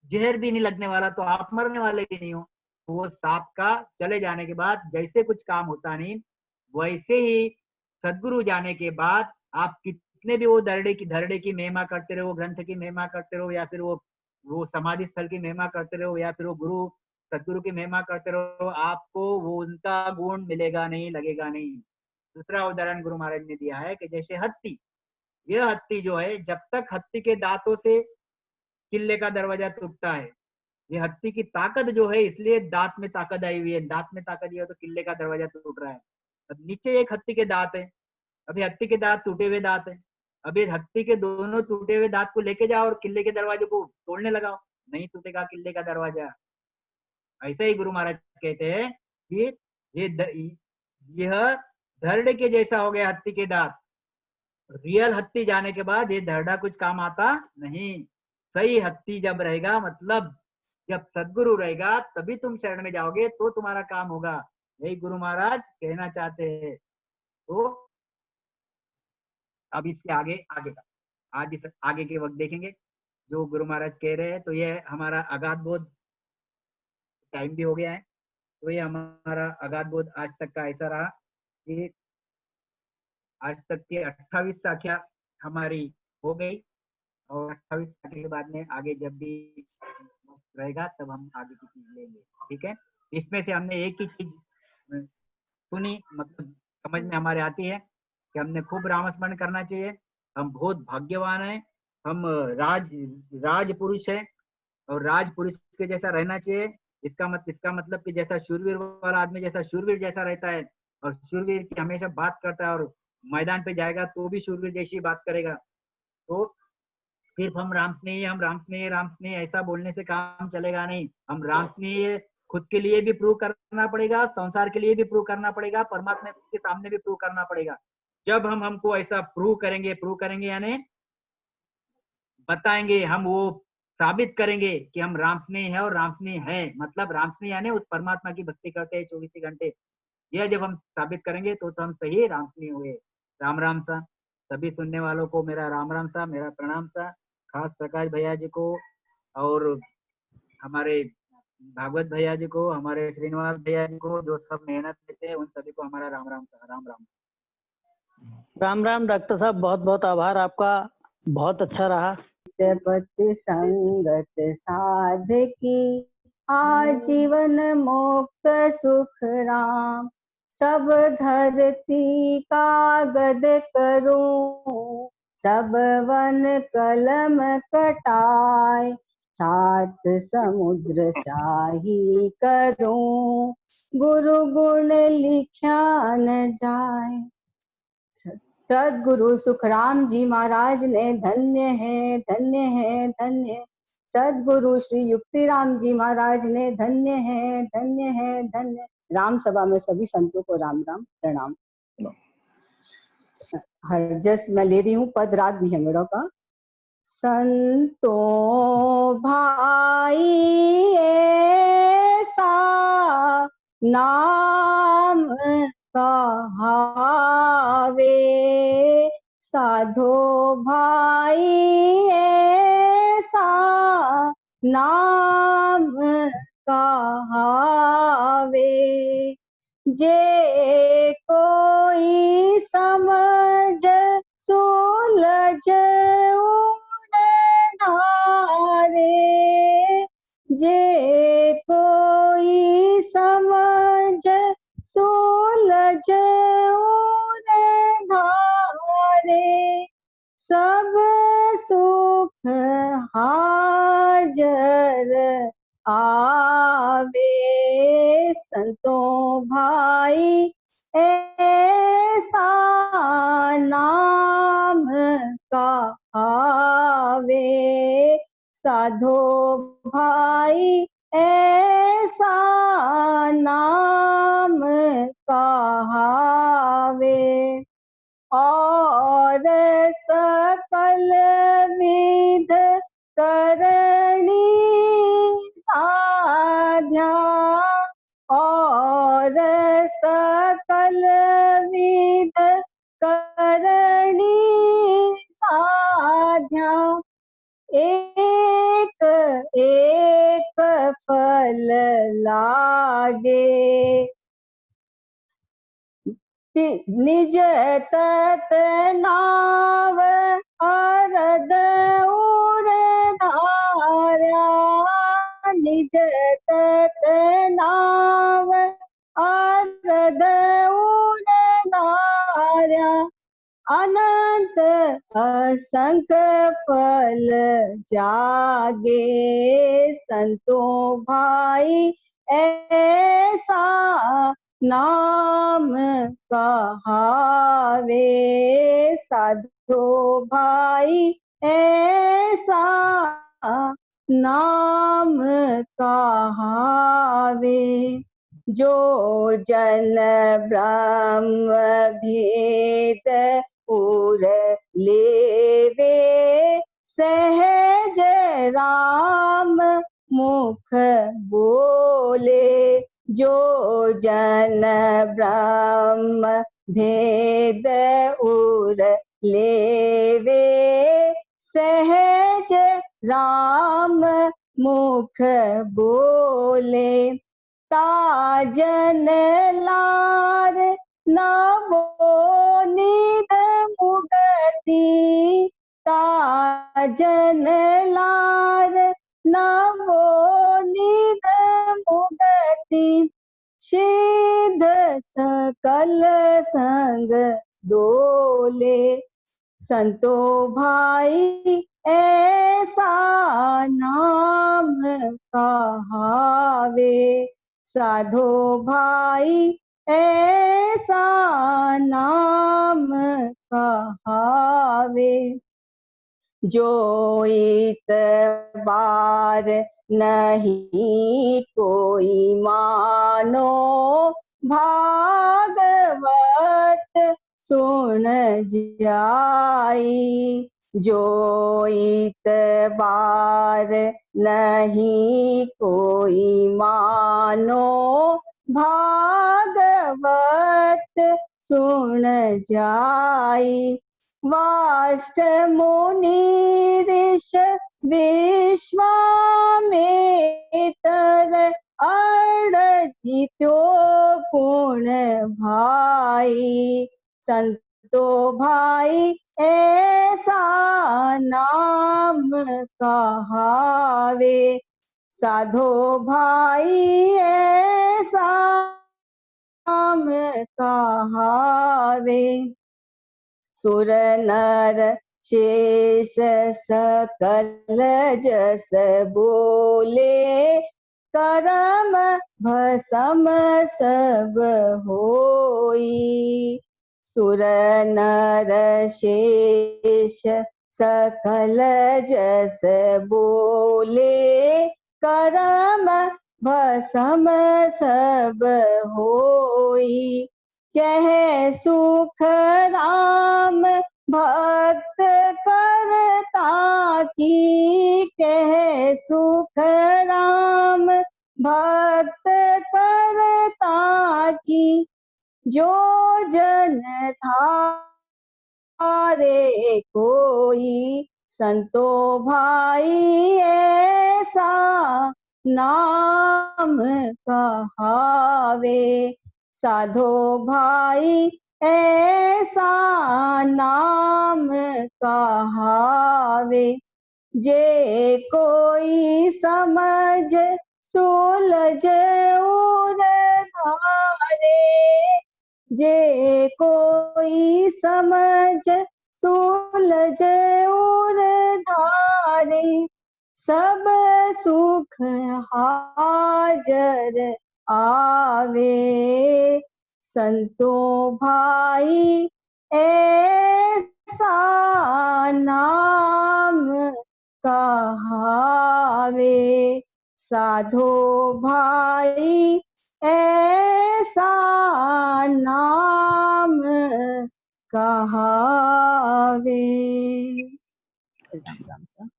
जहर भी नहीं लगने वाला, तो आप मरने वाले भी नहीं हो। तो वो सांप का चले जाने के बाद जैसे कुछ काम होता नहीं, वैसे ही सदगुरु जाने के बाद आप कितने भी वो धरड़े की महिमा करते रहो, ग्रंथ की महिमा करते रहो, या फिर वो समाधि स्थल की महिमा करते रहो, या फिर वो सदगुरु की महिमा करते रहो, आपको वो उनका गुण मिलेगा नहीं, लगेगा नहीं। दूसरा उदाहरण गुरु महाराज ने दिया है कि जैसे हत्ती, यह हत्ती जो है, जब तक हत्ती के दांतों से किले का दरवाजा टूटता है, ये हत्ती की ताकत जो है, इसलिए दांत में ताकत आई हुई है, दांत में ताकत है तो किले का दरवाजा टूट रहा है। अब नीचे एक हत्ती के दांत है, अभी हत्ती के दांत टूटे हुए दांत है, अभी हत्ती के दोनों टूटे हुए दांत को लेके जाओ और किले के दरवाजे को तोड़ने लगाओ, नहीं टूटेगा किले का दरवाजा। ऐसे ही गुरु महाराज कहते हैं कि यह धरड़े के जैसा हो गया हत्ती के दांत। रियल हत्ती जाने के बाद ये धरड़ा कुछ काम आता नहीं। सही हत्ती जब रहेगा, मतलब जब सदगुरु रहेगा, तभी तुम शरण में जाओगे, तो तुम्हारा काम होगा। यही गुरु महाराज कहना चाहते हैं। तो अब इसके आगे का आज इस आगे के वक्त देखेंगे जो गुरु महाराज कह रहे हैं। तो ये हमारा अगाध बोध टाइम भी हो गया है। तो ये हमारा अगाध बोध आज तक का ऐसा रहा कि आज तक के 28 साखियां हमारी हो गई, और 28 साखी के बाद में आगे जब भी रहेगा तब हम आगे की चीज लेंगे। ठीक है, इसमें से हमने एक ही चीज सुनी, मतलब समझ में हमारे आती है कि हमने खूब रामस्मरण करना चाहिए। हम बहुत भाग्यवान हैं, हम राज पुरुष है, और राज पुरुष के जैसा रहना चाहिए। इसका मतलब कि जैसा शूरवीर वाला आदमी जैसा शूरवीर जैसा रहता है, और शूरवीर की हमेशा बात करता है, और मैदान पे जाएगा तो भी शूरवीर जैसी बात करेगा। तो सिर्फ हम राम स्नेह ऐसा बोलने से काम चलेगा नहीं। हम राम स्नेह खुद के लिए भी प्रूव करना पड़ेगा, संसार के लिए भी प्रूव करना पड़ेगा, परमात्मा के सामने भी प्रूव करना पड़ेगा। जब हम हमको ऐसा प्रूव करेंगे यानी बताएंगे, हम वो साबित करेंगे कि हम राम स्नेह है, और राम स्नेह है मतलब राम स्नेह यानी उस परमात्मा की भक्ति करते हैं 24 घंटे। यह जब हम साबित करेंगे तो हम सही राम स्नेह हुए। राम राम सा सभी सुनने वालों को मेरा राम राम सा, मेरा प्रणाम सा। खास प्रकाश भैया जी को, और हमारे भागवत भैया जी को, हमारे श्रीनिवास भैया जी को, जो सब मेहनत देते हैं, उन सभी को हमारा राम राम सा। राम राम। राम राम डॉक्टर साहब, बहुत बहुत आभार आपका, बहुत अच्छा रहा। पत संगत साधकी आजीवन मोक्त सुख राम, सब धरती कागद करूं, सब वन कलम कटाए, सात समुद्र शाही करूं, गुरु गुण लिख्या न जाए। सदगुरु सुखराम जी महाराज ने धन्य है, धन्य है, धन्य है। सदगुरु श्री युक्तिराम जी महाराज ने धन्य है, धन्य है, धन्य। राम सभा में सभी संतों को राम राम प्रणाम। हरजस मैं ले रही हूँ, पद राग विहंगड़ों का। संतो भाई ऐसा नाम कहावे, साधो भाई ऐसा नाम कहावे, जे कोई समझ सुलझ धारे, जे कोई समझ सुलझ धारे, सब सुख हाजर आवे, संतों भाई ऐसा नाम कहावे, साधो भाई ऐसा नाम कहावे, और सकल विध करणी साध्या, और सकल विध करणी साध्या, एक एक फल लागे, निज तत नाव अरद उर धारा, निज तत नाव अरद उर धारा, अनंत असंख्य फल जागे, संतों भाई ऐसा नाम कहावे, साधो भाई ऐसा नाम कहावे, जो जन ब्रह्म भेद उर लेवे, सहज राम मुख बोले, जो जन ब्रह्म भेद उर लेवे, सहज राम मुख बोले, ताजन लार नवो निध मुगति, ताजन लार नवो निध मुगति, सिद्ध सकल संग डोले, संतो भाई ऐसा नाम कहावे, साधो भाई ऐसा नाम कहावे, जो इतबार नहीं कोई मानो, भागवत सुन जाई, जो इतबार नहीं कोई मानो, भागवत सुन जाई, वाष्ट मुनि ऋष विश्वामित्र अर्चितो गुण भाई, संतो भाई ऐसा नाम कहावे, साधो भाई ऐसा नाम कहावे, सुर नर शेष सकल जस बोले, करम भसम सब होई, सुर नर शेष सकल जस बोले, करम भसम सब होई, कह सुख राम भक्त करता की, कह सुख राम भक्त करता की, जो जन थारे कोई संतो भाई ऐसा नाम कहावे, साधो भाई ऐसा नाम कहावे। जे कोई समझ सुलझ उर धारे, जे कोई समझ सुलझ उर धारे, सब सुख हाजर आवे, संतो भाई ऐसा नाम कहावे, साधो भाई ऐसा नाम कहावे।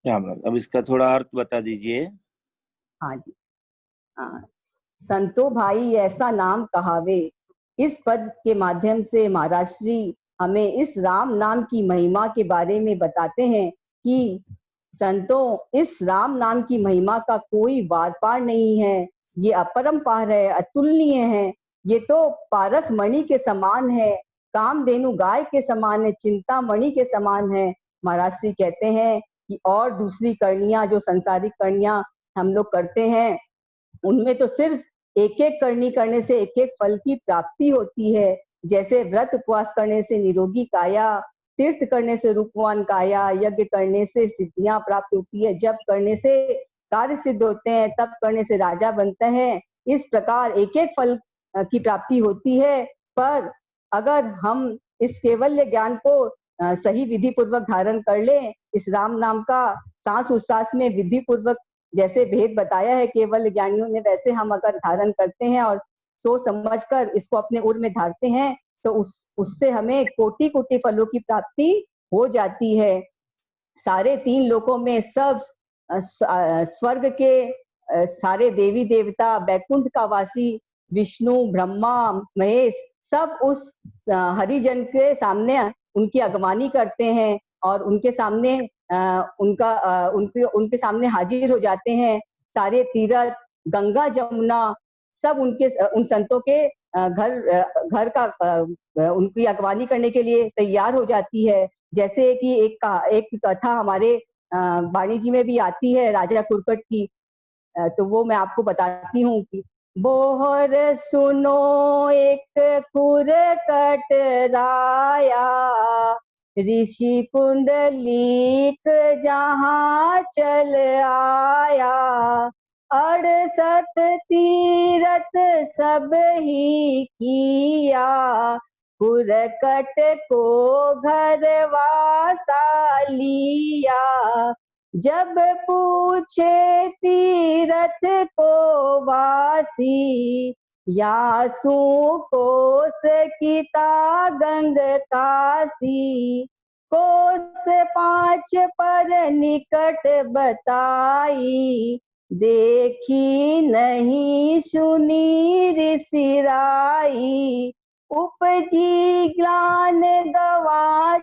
राम राम। अब इसका थोड़ा अर्थ बता दीजिए। हाँ जी, संतो भाई ऐसा नाम कहावे, इस पद के माध्यम से महाराज श्री हमें इस राम नाम की महिमा के बारे में बताते हैं कि संतों, इस राम नाम की महिमा का कोई वार पार नहीं है, ये अपरंपार है, अतुलनीय है, ये तो पारस मणि के समान है, कामधेनु गाय के समान है, चिंतामणि के समान है। महाराज श्री कहते हैं कि और दूसरी करनियां, जो संसारिक करनियां हम लोग करते हैं, उनमें तो सिर्फ एक एक करनी करने से एक एक फल की प्राप्ति होती है। जैसे व्रत उपवास करने से निरोगी काया, तीर्थ करने से रूपवान काया, यज्ञ करने से सिद्धियां प्राप्त होती है, जप करने से कार्य सिद्ध होते हैं, तप करने से राजा बनते हैं। इस प्रकार एक एक फल की प्राप्ति होती है। पर अगर हम इस केवल्य ज्ञान को सही विधि पूर्वक धारण कर लें, इस राम नाम का सांस उच्छ्वास में विधि पूर्वक जैसे भेद बताया है केवल ज्ञानियों ने, वैसे हम अगर धारण करते हैं और सोच समझकर इसको अपने उर में धारते हैं, तो उससे हमें कोटि कोटि फलों की प्राप्ति हो जाती है। सारे तीन लोकों में सब स्वर्ग के सारे देवी देवता, बैकुंठ का वासी विष्णु, ब्रह्मा, महेश, सब उस हरिजन के सामने उनकी अगवानी करते हैं और उनके सामने उनके सामने हाजिर हो जाते हैं। सारे तीर्थ, गंगा, जमुना, सब उन संतों के घर का उनकी अगवानी करने के लिए तैयार हो जाती है। जैसे कि एक कथा हमारे वाणी जी में भी आती है राजा कुरकट की, तो वो मैं आपको बताती हूँ कि बोहर सुनो एक कुरकट राया, ऋषि पुंडलीक जहाँ चल आया, 68 तीरथ सब ही किया, कुरकट को घर वासा लिया, जब पूछे तीरथ को वासी, यासु कोस कीता गंग कासी, कोस 5 पर निकट बताई, देखी नहीं सुनी ऋषिराई, उपजी ग्लान गवा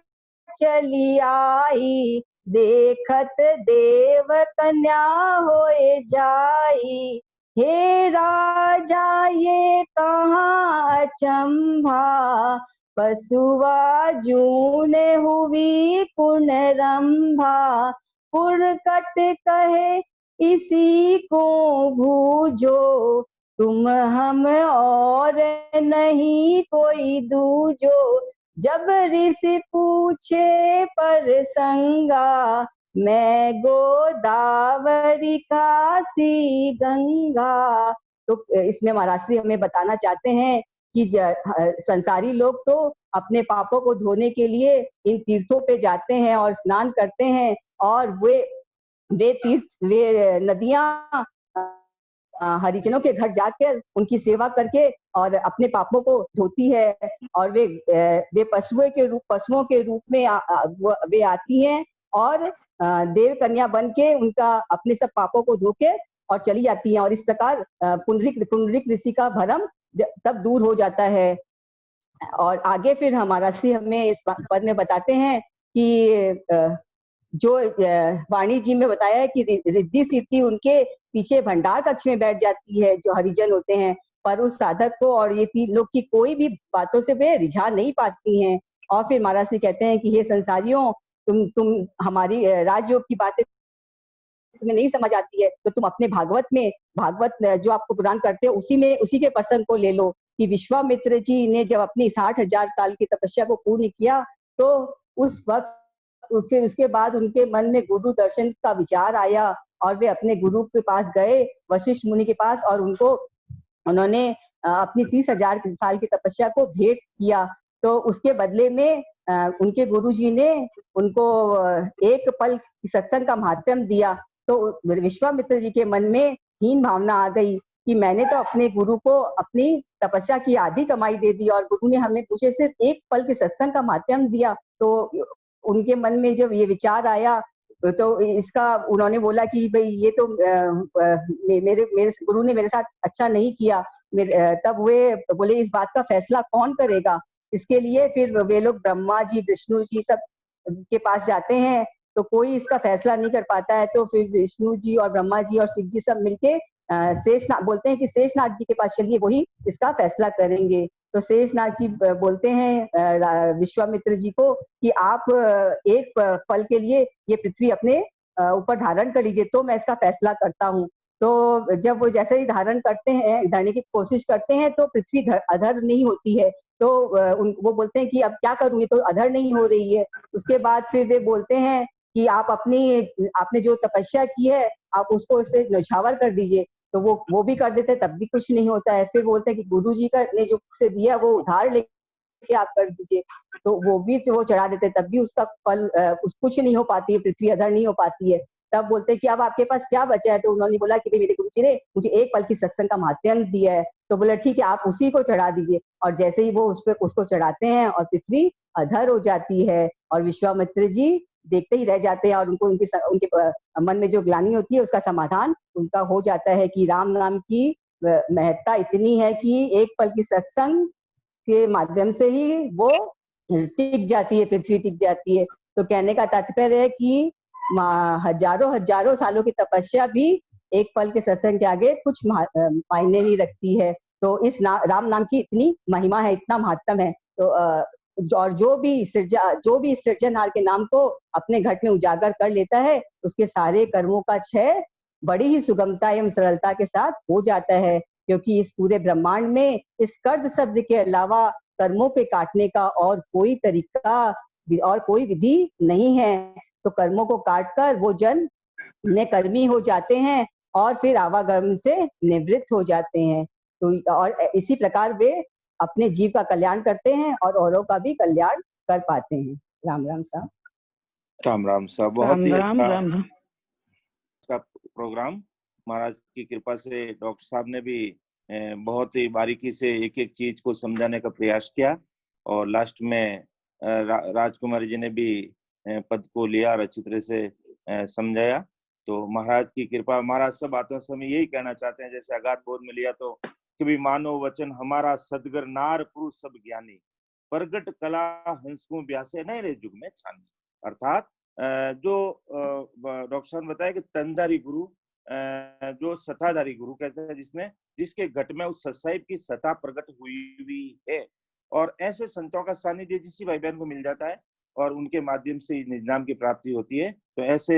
चली आई, देखत देव कन्या होए जाई, हे राजा ये कहाँ अचंभा, पशुआ जूने हुई पुनरंभा, पुरकट कहे इसी को भूजो, तुम हम और नहीं कोई दूजो, जब ऋषि पूछे पर संगा, मैं गोदावरी काशी गंगा। तो इसमें महाराज श्री हमें बताना चाहते हैं कि संसारी लोग तो अपने पापों को धोने के लिए इन तीर्थों पे जाते हैं और स्नान करते हैं, और वे तीर्थ, वे नदियां हरिजनों के घर जाकर उनकी सेवा करके और अपने पापों को धोती है, और वे पशुओं के रूप में वे आती हैं और देव कन्या बन के उनका अपने सब पापों को धो के और चली जाती हैं, और इस प्रकार पुंडरीक ऋषि का भरम तब दूर हो जाता है। और आगे फिर हमारा श्री हमें इस पद में बताते हैं कि जो वाणी जी में बताया है कि रिद्धि सिद्धि उनके पीछे भंडार कक्ष में बैठ जाती है, जो हरिजन होते हैं, पर उस साधक को और ये 3 लोग की कोई भी बातों से वे रिझा नहीं पाती हैं। और फिर महाराज श्री कहते हैं कि हे संसारियों, तुम हमारी राजयोग की बातें तुम्हें नहीं समझ आती है, तो तुम अपने भागवत जो आपको प्रदान करते हो उसी के पर्सन को ले लो। कि विश्वामित्र जी ने जब अपनी 60,000 साल की तपस्या को पूर्ण किया, तो उस वक्त फिर उसके बाद उनके मन में गुरु दर्शन का विचार आया, और वे अपने गुरु के पास गए, वशिष्ठ मुनि के पास, और उन्होंने अपनी 30,000 साल की तपस्या को भेंट किया। तो उसके बदले में उनके गुरु जी ने उनको एक पल सत्संग का माध्यम दिया। तो विश्वामित्र जी के मन में हीन भावना आ गई कि मैंने तो अपने गुरु को अपनी तपस्या की आधी कमाई दे दी, और गुरु ने हमें मुझे सिर्फ एक पल के सत्संग का माध्यम दिया। तो उनके मन में जब ये विचार आया, तो इसका उन्होंने बोला कि भाई ये तो मेरे गुरु ने मेरे साथ अच्छा नहीं किया। तब वे बोले इस बात का फैसला कौन करेगा। इसके लिए फिर वे लोग ब्रह्मा जी, विष्णु जी सब के पास जाते हैं, तो कोई इसका फैसला नहीं कर पाता है। तो फिर विष्णु जी और ब्रह्मा जी और शिव जी सब मिलके शेषनाग बोलते हैं कि शेषनाग जी के पास चलिए, वही इसका फैसला करेंगे। तो शेषनाग जी बोलते हैं विश्वामित्र जी को कि आप एक पल के लिए ये पृथ्वी अपने ऊपर धारण कर लीजिए, तो मैं इसका फैसला करता हूँ। तो जब वो जैसे ही धारण करते हैं, धरने की कोशिश करते हैं, तो पृथ्वी अधर नहीं होती है। तो वो बोलते हैं कि अब क्या करूँ, ये तो अधर नहीं हो रही है। उसके बाद फिर वे बोलते हैं कि आपने जो तपस्या की है, आप उसको उस पर न्यौछावर कर दीजिए। तो वो भी कर देते, तब भी कुछ नहीं होता है। फिर बोलते हैं कि गुरु जी का ने जो से दिया वो उधार लेके आप कर दीजिए। तो वो चढ़ा देते, तब भी उसका फल कुछ नहीं हो पाती है, पृथ्वी अधर नहीं हो पाती है। तब बोलते हैं कि अब आपके पास क्या बचा है। तो उन्होंने बोला कि मेरे गुरु जी ने मुझे एक पल की सत्संग का माध्यम दिया है। तो बोला ठीक है, आप उसी को चढ़ा दीजिए। और जैसे ही वो उसको चढ़ाते हैं, और पृथ्वी अधर हो जाती है, और विश्वामित्र जी देखते ही रह जाते हैं, और उनके मन में जो ग्लानि होती है उसका समाधान उनका हो जाता है कि राम नाम की महत्ता इतनी है कि एक पल की सत्संग के माध्यम से ही वो टिक जाती है, पृथ्वी टिक जाती है। तो कहने का तात्पर्य है कि हजारों सालों की तपस्या भी एक पल के सत्संग के आगे कुछ मायने नहीं रखती है। तो इस राम नाम की इतनी महिमा है, इतना महत्व है। तो और जो भी सृजनहार के नाम को अपने घट में उजागर कर लेता है, उसके सारे कर्मों का क्षय बड़ी ही सुगमता एवं सरलता के साथ हो जाता है। क्योंकि इस पूरे ब्रह्मांड में इस कर्द शब्द के अलावा कर्मों के काटने का और कोई तरीका और कोई विधि नहीं है। तो कर्मों को काटकर वो जन कर्मी हो जाते हैं, और फिर आवागमन से निवृत्त हो जाते हैं। तो और इसी प्रकार वे अपने जीव का कल्याण करते हैं और औरों का भी कल्याण कर पाते हैं। राम राम साहब। राम साहब, बहुत ही राम अच्छा राम। का प्रोग्राम। महाराज की कृपा से डॉक्टर साहब ने भी बहुत ही बारीकी से एक एक चीज को समझाने का प्रयास किया, और लास्ट में राजकुमारी जी ने भी पद को लिया और अच्छी तरह से समझाया। तो महाराज की कृपा, महाराज सब बातों से हम यही कहना चाहते हैं, जैसे अगाध बोध में लिया तो कि भी मानो वचन हमारा सदगर नार पुरुष सब ज्ञानी, प्रगट कला हंस को ब्यासे नहीं रे युग में छानी। अर्थात जो डॉक्टर साहब ने बताया कि तनधारी गुरु, जो सताधारी गुरु कहते हैं, जिसके घट में उस सत्साहिब की सता प्रकट हुई है, और ऐसे संतों का सानिध्य जिसी भाई बहन को मिल जाता है और उनके माध्यम से निज नाम की प्राप्ति होती है। तो ऐसे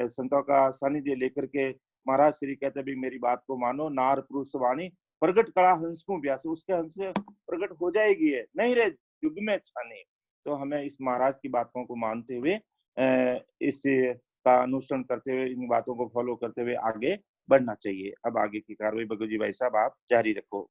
संतों का सानिध्य लेकर के महाराज श्री कहते भी मेरी बात को मानो, नार पुरुष वाणी प्रगट कला हंस को ब्यास, उसके हंस प्रकट हो जाएगी है, नहीं रे युग में छाने। तो हमें इस महाराज की बातों को मानते हुए, इस का अनुसरण करते हुए, इन बातों को फॉलो करते हुए आगे बढ़ना चाहिए। अब आगे की कार्रवाई भगत जी भाई साहब आप जारी रखो।